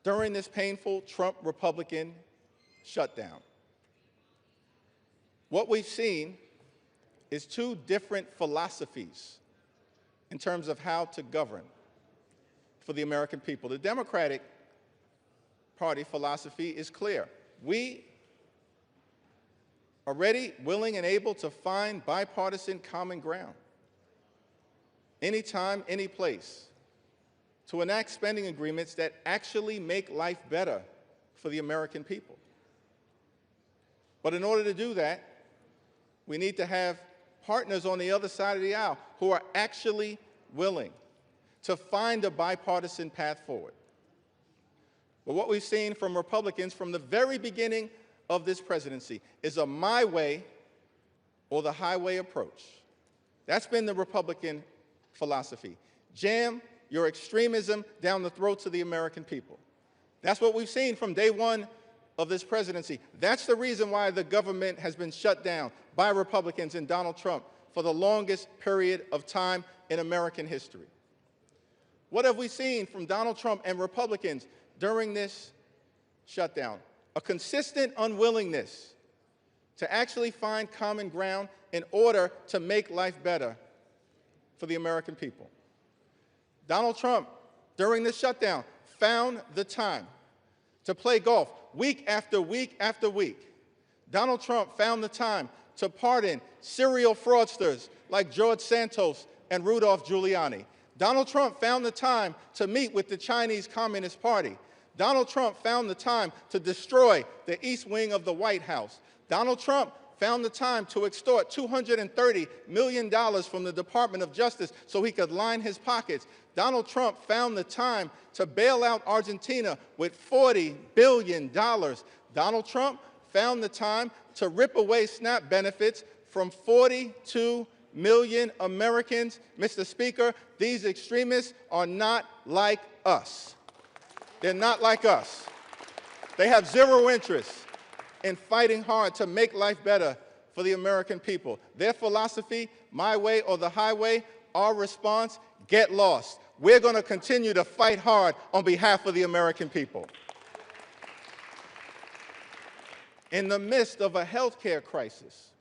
during this painful Trump-Republican shutdown, what we've seen is two different philosophies in terms of how to govern for the American people. The Democratic Party philosophy is clear. We are ready, willing, and able to find bipartisan common ground anytime, any place, to enact spending agreements that actually make life better for the American people. But in order to do that, we need to have partners on the other side of the aisle who are actually willing to find a bipartisan path forward. But what we've seen from Republicans from the very beginning of this presidency is a my way or the highway approach. That's been the Republican philosophy. Jam your extremism down the throats of the American people. That's what we've seen from day one of this presidency. That's the reason why the government has been shut down by Republicans and Donald Trump for the longest period of time in American history. What have we seen from Donald Trump and Republicans during this shutdown? A consistent unwillingness to actually find common ground in order to make life better for the American people. Donald Trump, during this shutdown, found the time to play golf week after week after week. Donald Trump found the time to pardon serial fraudsters like George Santos and Rudolph Giuliani. Donald Trump found the time to meet with the Chinese Communist Party. Donald Trump found the time to destroy the East Wing of the White House. Donald Trump found the time to extort $230 million from the Department of Justice so he could line his pockets. Donald Trump found the time to bail out Argentina with $40 billion. Donald Trump found the time to rip away SNAP benefits from 42 million Americans. Mr. Speaker, these extremists are not like us. They're not like us. They have zero interest in fighting hard to make life better for the American people. Their philosophy, my way or the highway, our response, get lost. We're going to continue to fight hard on behalf of the American people. In the midst of a health care crisis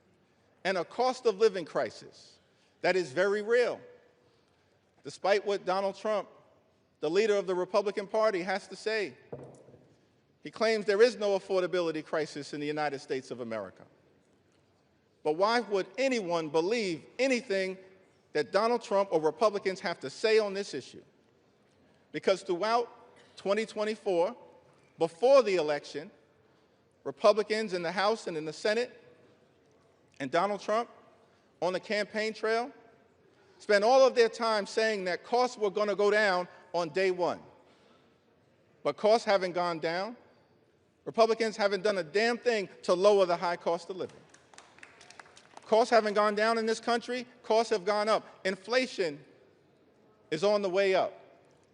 and a cost of living crisis that is very real, despite what Donald Trump, the leader of the Republican Party, has to say, he claims there is no affordability crisis in the United States of America. But why would anyone believe anything that Donald Trump or Republicans have to say on this issue? Because throughout 2024, before the election, Republicans in the House and in the Senate and Donald Trump on the campaign trail spent all of their time saying that costs were going to go down on day one. But costs haven't gone down. Republicans haven't done a damn thing to lower the high cost of living. Costs haven't gone down in this country. Costs have gone up. Inflation is on the way up.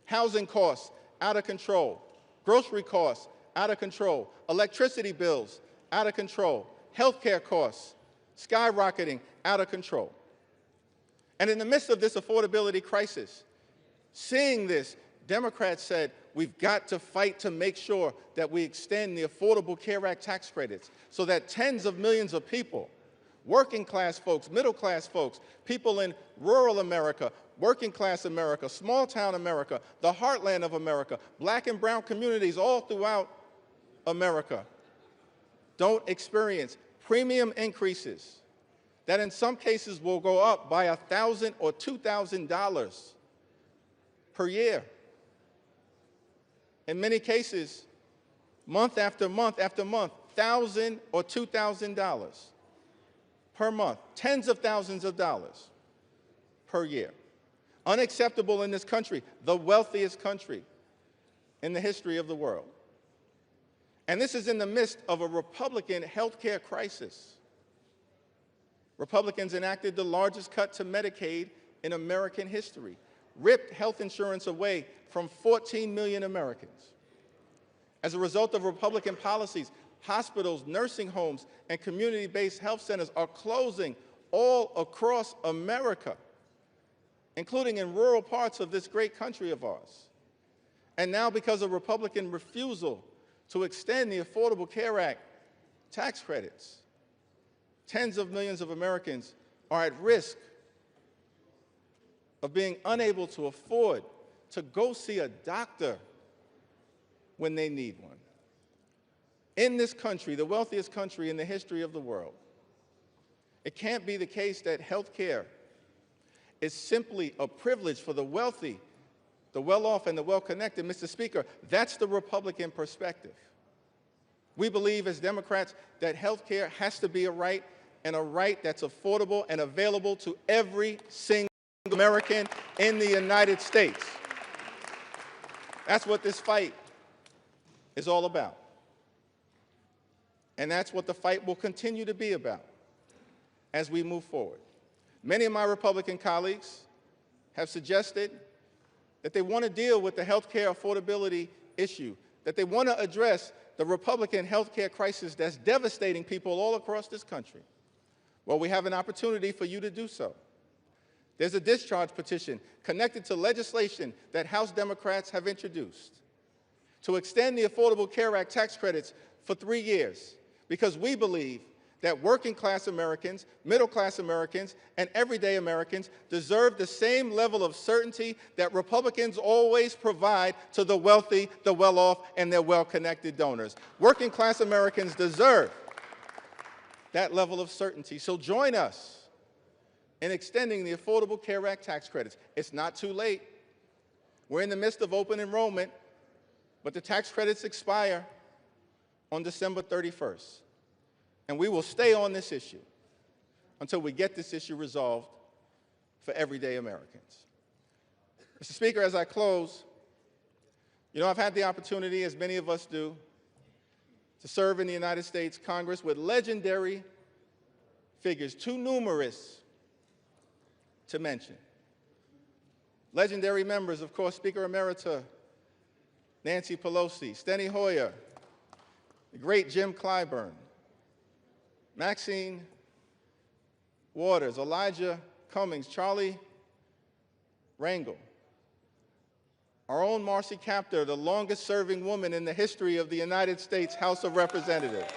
Housing costs out of control. Grocery costs out of control. Electricity bills out of control. Healthcare costs skyrocketing out of control. And in the midst of this affordability crisis, seeing this, Democrats said, we've got to fight to make sure that we extend the Affordable Care Act tax credits so that tens of millions of people, working class folks, middle class folks, people in rural America, working class America, small town America, the heartland of America, black and brown communities all throughout America, don't experience premium increases that in some cases will go up by $1,000 or $2,000 per year. In many cases, month after month after month, $1,000 or $2,000 per month, tens of thousands of dollars per year. Unacceptable in this country, the wealthiest country in the history of the world. And this is in the midst of a Republican health care crisis. Republicans enacted the largest cut to Medicaid in American history, ripped health insurance away from 14 million Americans. As a result of Republican policies, hospitals, nursing homes, and community-based health centers are closing all across America, including in rural parts of this great country of ours. And now, because of Republican refusal to extend the Affordable Care Act tax credits, tens of millions of Americans are at risk of being unable to afford to go see a doctor when they need one. In this country, the wealthiest country in the history of the world, it can't be the case that health care is simply a privilege for the wealthy, the well-off, and the well-connected. Mr. Speaker, that's the Republican perspective. We believe as Democrats that health care has to be a right, and a right that's affordable and available to every single American in the United States. That's what this fight is all about. And that's what the fight will continue to be about as we move forward. Many of my Republican colleagues have suggested that they want to deal with the health care affordability issue, that they want to address the Republican health care crisis that's devastating people all across this country. Well, we have an opportunity for you to do so. There's a discharge petition connected to legislation that House Democrats have introduced to extend the Affordable Care Act tax credits for 3 years, because we believe that working-class Americans, middle-class Americans, and everyday Americans deserve the same level of certainty that Republicans always provide to the wealthy, the well-off, and their well-connected donors. Working-class Americans deserve that level of certainty. So join us in extending the Affordable Care Act tax credits. It's not too late. We're in the midst of open enrollment, but the tax credits expire on December 31st. And we will stay on this issue until we get this issue resolved for everyday Americans. Mr. Speaker, as I close, you know, I've had the opportunity, as many of us do, to serve in the United States Congress with legendary figures, too numerous to mention. Legendary members, of course, Speaker Emerita Nancy Pelosi, Steny Hoyer, the great Jim Clyburn, Maxine Waters, Elijah Cummings, Charlie Rangel, our own Marcy Kaptur, the longest-serving woman in the history of the United States House of Representatives.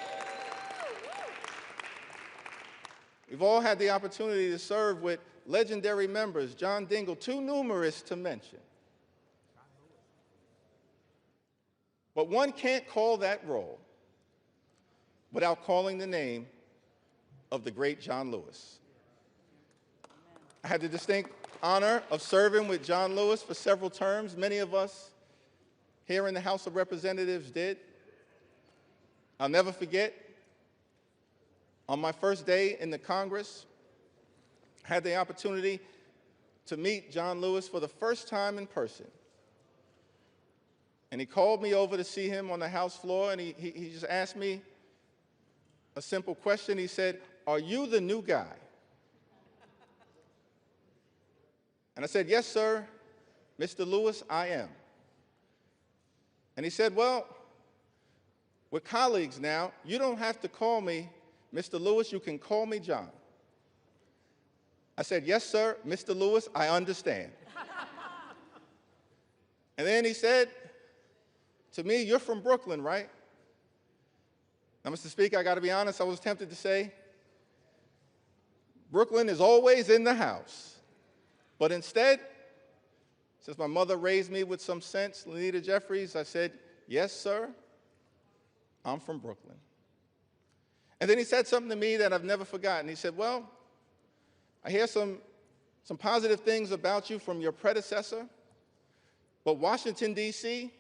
We've all had the opportunity to serve with legendary members, John Dingell, too numerous to mention. But one can't call that role without calling the name of the great John Lewis. I had the distinct honor of serving with John Lewis for several terms. Many of us here in the House of Representatives did. I'll never forget, on my first day in the Congress, I had the opportunity to meet John Lewis for the first time in person. And he called me over to see him on the House floor, and he just asked me a simple question. He said, "Are you the new guy?" And I said, "Yes, sir, Mr. Lewis, I am." And he said, "Well, we're colleagues now. You don't have to call me Mr. Lewis. You can call me John." I said, "Yes, sir, Mr. Lewis, I understand." And then he said to me, "You're from Brooklyn, right?" Now, Mr. Speaker, I got to be honest, I was tempted to say, Brooklyn is always in the house. But instead, since my mother raised me with some sense, Lenita Jeffries, I said, "Yes, sir, I'm from Brooklyn." And then he said something to me that I've never forgotten. He said, "Well, I hear some positive things about you from your predecessor, but Washington, D.C.,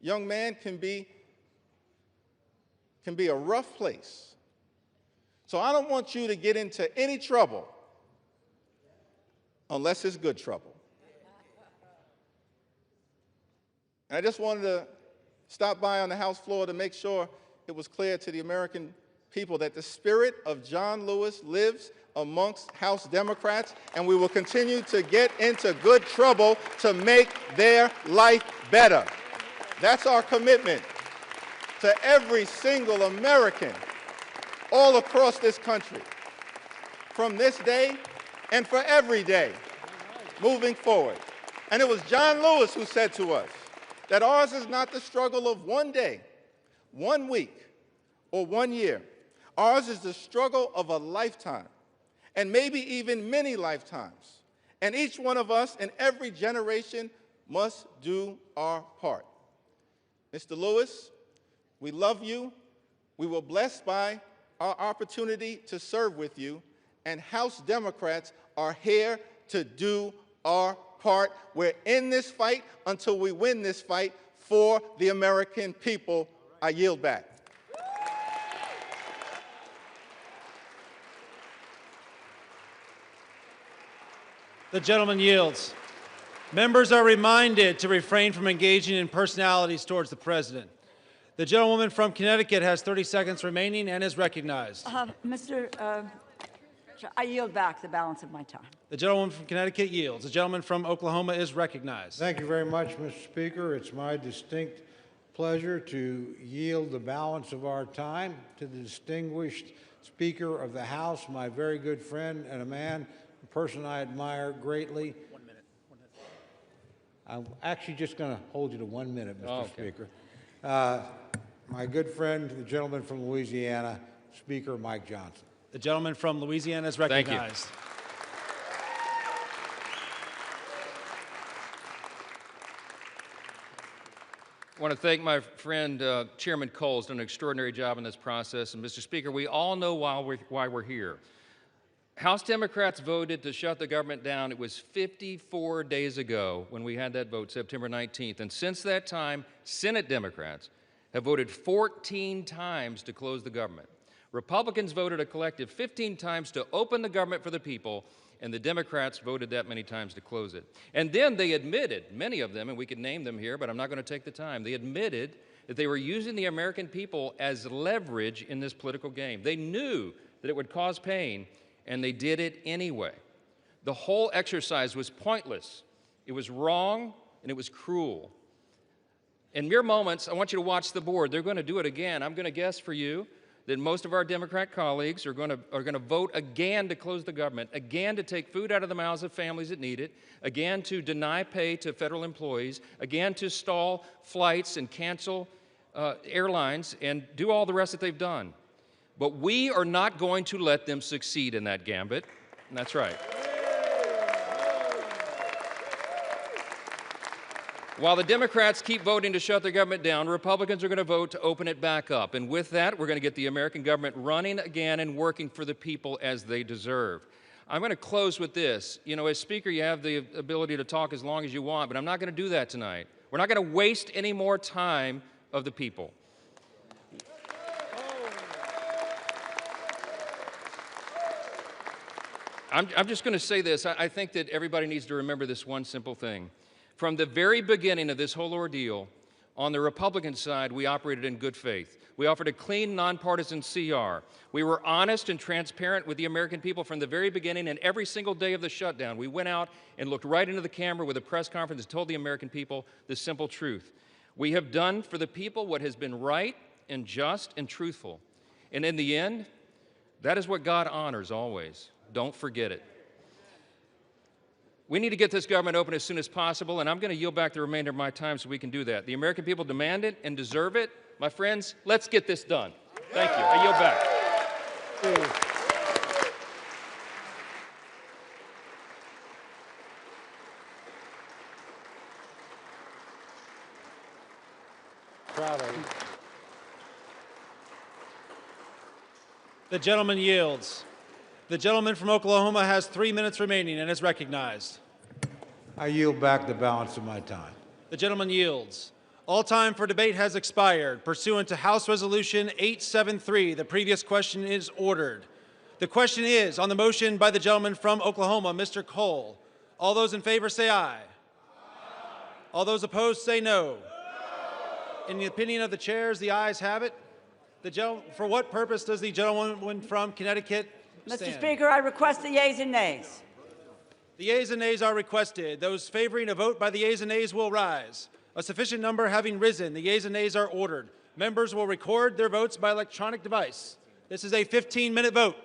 young man, can be a rough place. So I don't want you to get into any trouble unless it's good trouble. And I just wanted to stop by on the House floor to make sure it was clear to the American people that the spirit of John Lewis lives amongst House Democrats, and we will continue to get into good trouble to make their life better. That's our commitment to every single American all across this country, from this day and for every day moving forward. And it was John Lewis who said to us that ours is not the struggle of one day, 1 week, or 1 year. Ours is the struggle of a lifetime, and maybe even many lifetimes. And each one of us in every generation must do our part. Mr. Lewis, we love you. We were blessed by our opportunity to serve with you, and House Democrats are here to do our part. We're in this fight until we win this fight for the American people. I yield back. The gentleman yields. Members are reminded to refrain from engaging in personalities towards the president. The gentlewoman from Connecticut has 30 seconds remaining and is recognized. I yield back the balance of my time. The gentlewoman from Connecticut yields. The gentleman from Oklahoma is recognized. Thank you very much, Mr. Speaker. It's my distinct pleasure to yield the balance of our time to the distinguished Speaker of the House, my very good friend and a person I admire greatly. 1 minute. I'm actually just going to hold you to 1 minute, Mr. Okay. Speaker. My good friend, the gentleman from Louisiana, Speaker Mike Johnson. The gentleman from Louisiana is recognized. I want to thank my friend Chairman Cole. Has done an extraordinary job in this process. And Mr. Speaker, we all know why we're here. House Democrats voted to shut the government down. It was 54 days ago when we had that vote, September 19th. And since that time, Senate Democrats have voted 14 times to close the government. Republicans voted a collective 15 times to open the government for the people, and the Democrats voted that many times to close it. And then they admitted, many of them, and we could name them here, but I'm not going to take the time, they admitted that they were using the American people as leverage in this political game. They knew that it would cause pain, and they did it anyway. The whole exercise was pointless. It was wrong, and it was cruel. In mere moments, I want you to watch the board. They're going to do it again. I'm going to guess for you that most of our Democrat colleagues are going to vote again to close the government, again to take food out of the mouths of families that need it, again to deny pay to federal employees, again to stall flights and cancel airlines and do all the rest that they've done. But we are not going to let them succeed in that gambit. And that's right. While the Democrats keep voting to shut the government down, Republicans are going to vote to open it back up. And with that, we're going to get the American government running again and working for the people as they deserve. I'm going to close with this. You know, as Speaker, you have the ability to talk as long as you want, but I'm not going to do that tonight. We're not going to waste any more time of the people. I'm just going to say this. I think that everybody needs to remember this one simple thing. From the very beginning of this whole ordeal, on the Republican side, we operated in good faith. We offered a clean, nonpartisan CR. We were honest and transparent with the American people from the very beginning, and every single day of the shutdown, we went out and looked right into the camera with a press conference and told the American people the simple truth. We have done for the people what has been right and just and truthful. And in the end, that is what God honors always. Don't forget it. We need to get this government open as soon as possible, and I'm going to yield back the remainder of my time so we can do that. The American people demand it and deserve it. My friends, let's get this done. Thank you. I yield back. Proud of you. The gentleman yields. The gentleman from Oklahoma has 3 minutes remaining and is recognized. I yield back the balance of my time. The gentleman yields. All time for debate has expired. Pursuant to House Resolution 873, the previous question is ordered. The question is on the motion by the gentleman from Oklahoma, Mr. Cole. All those in favor say aye. All those opposed say no. In the opinion of the chairs, the ayes have it. For what purpose does the gentleman from Connecticut stand? Mr. Speaker, I request the yeas and nays. The yeas and nays are requested. Those favoring a vote by the yeas and nays will rise. A sufficient number having risen, the yeas and nays are ordered. Members will record their votes by electronic device. This is a 15-minute vote.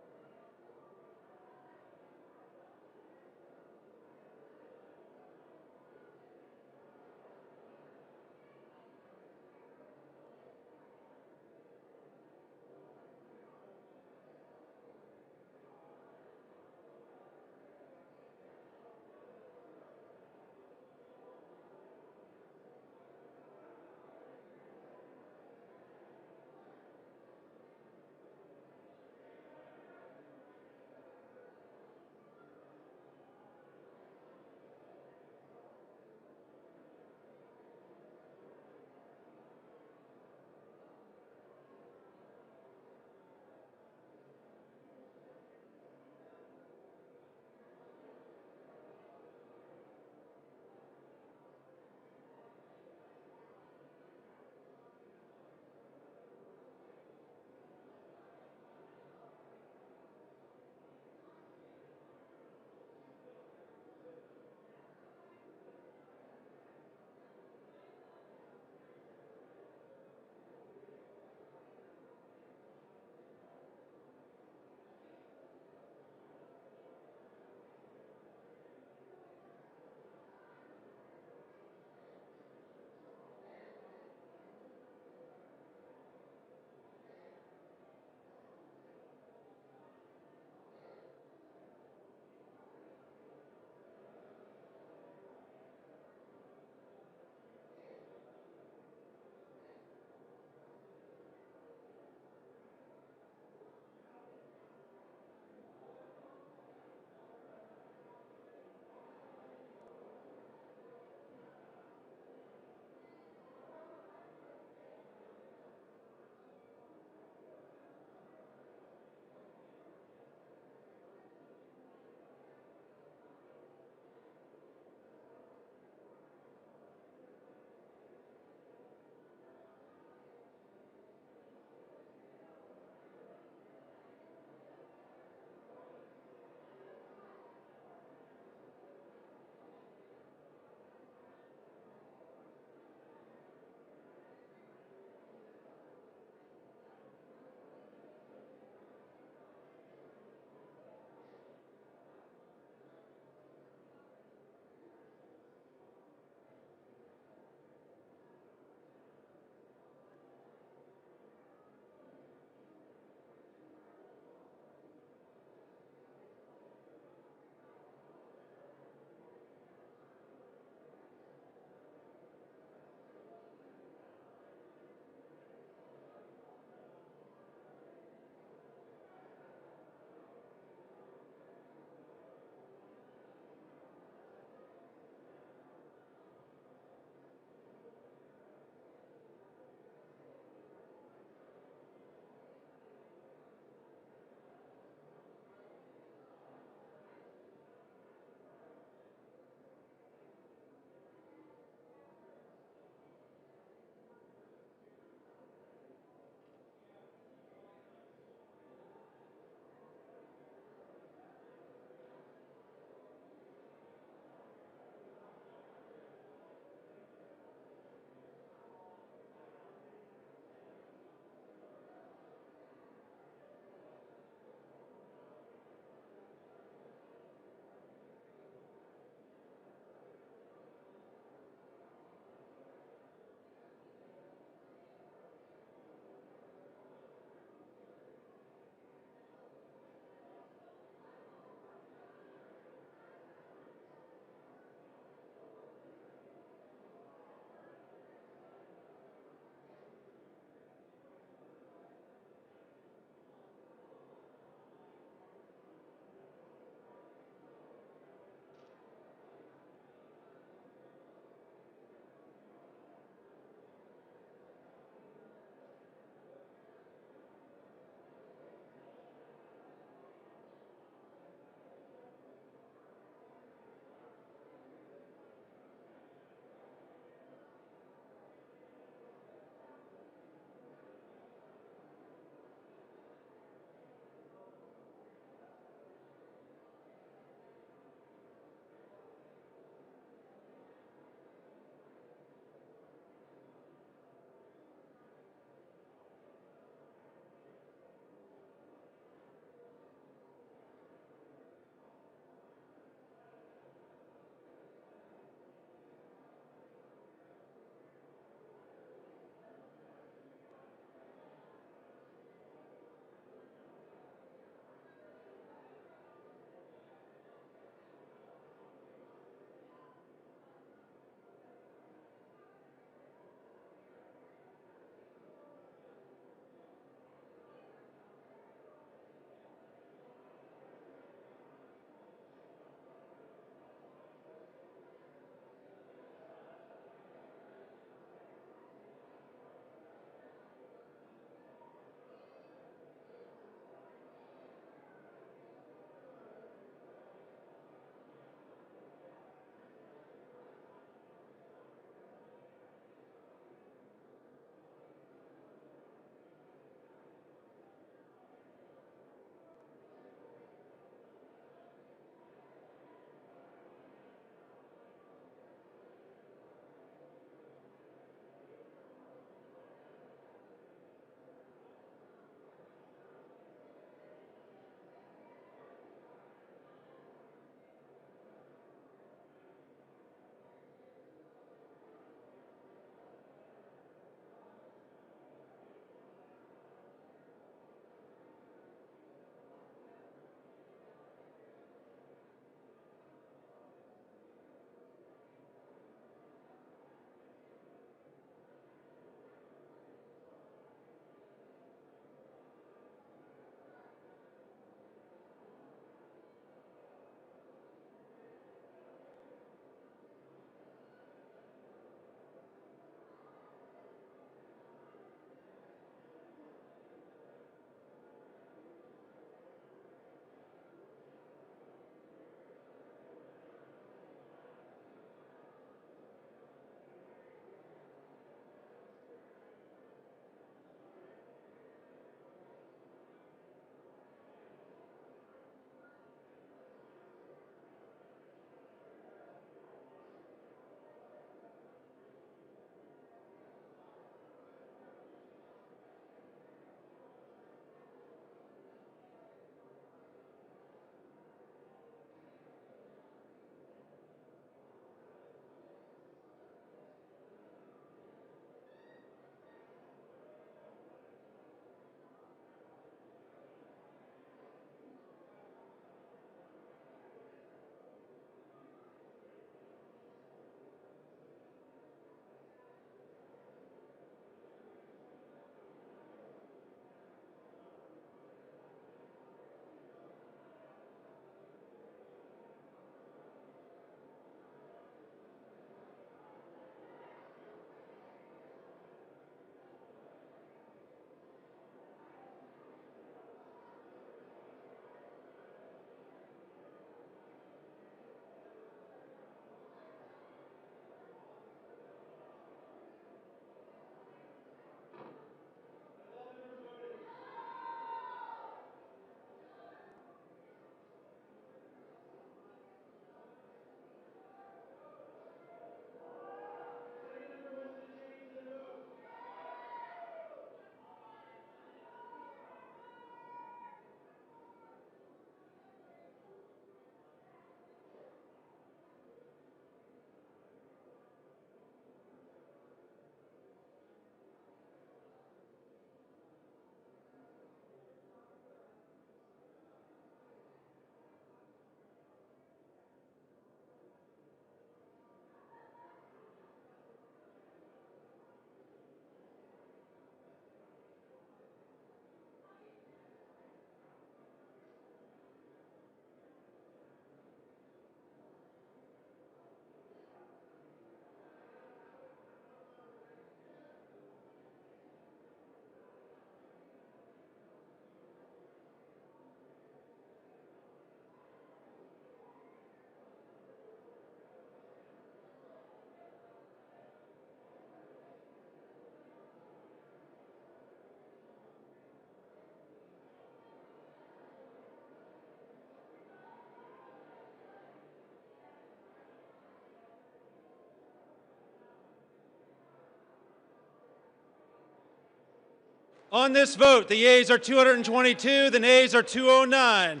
On this vote, the yeas are 222, the nays are 209.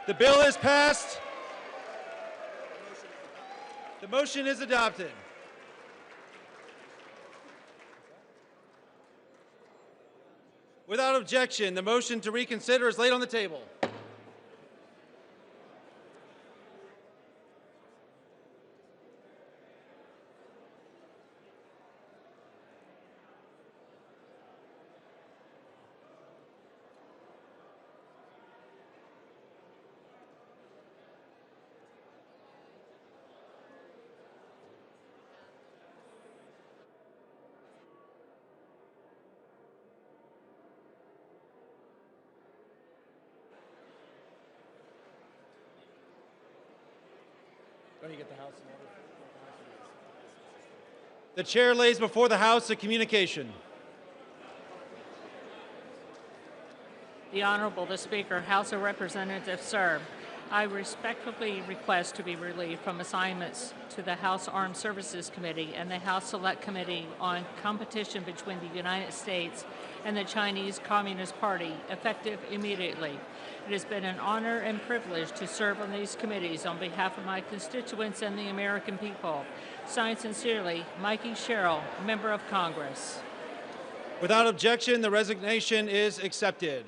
The bill is passed. The motion is adopted. Without objection, the motion to reconsider is laid on the table. The chair lays before the House a communication. The Honorable the Speaker, House of Representatives, sir. I respectfully request to be relieved from assignments to the House Armed Services Committee and the House Select Committee on competition between the United States and the Chinese Communist Party, effective immediately. It has been an honor and privilege to serve on these committees on behalf of my constituents and the American people. Signed sincerely, Mikey Sherrill, Member of Congress. Without objection, the resignation is accepted.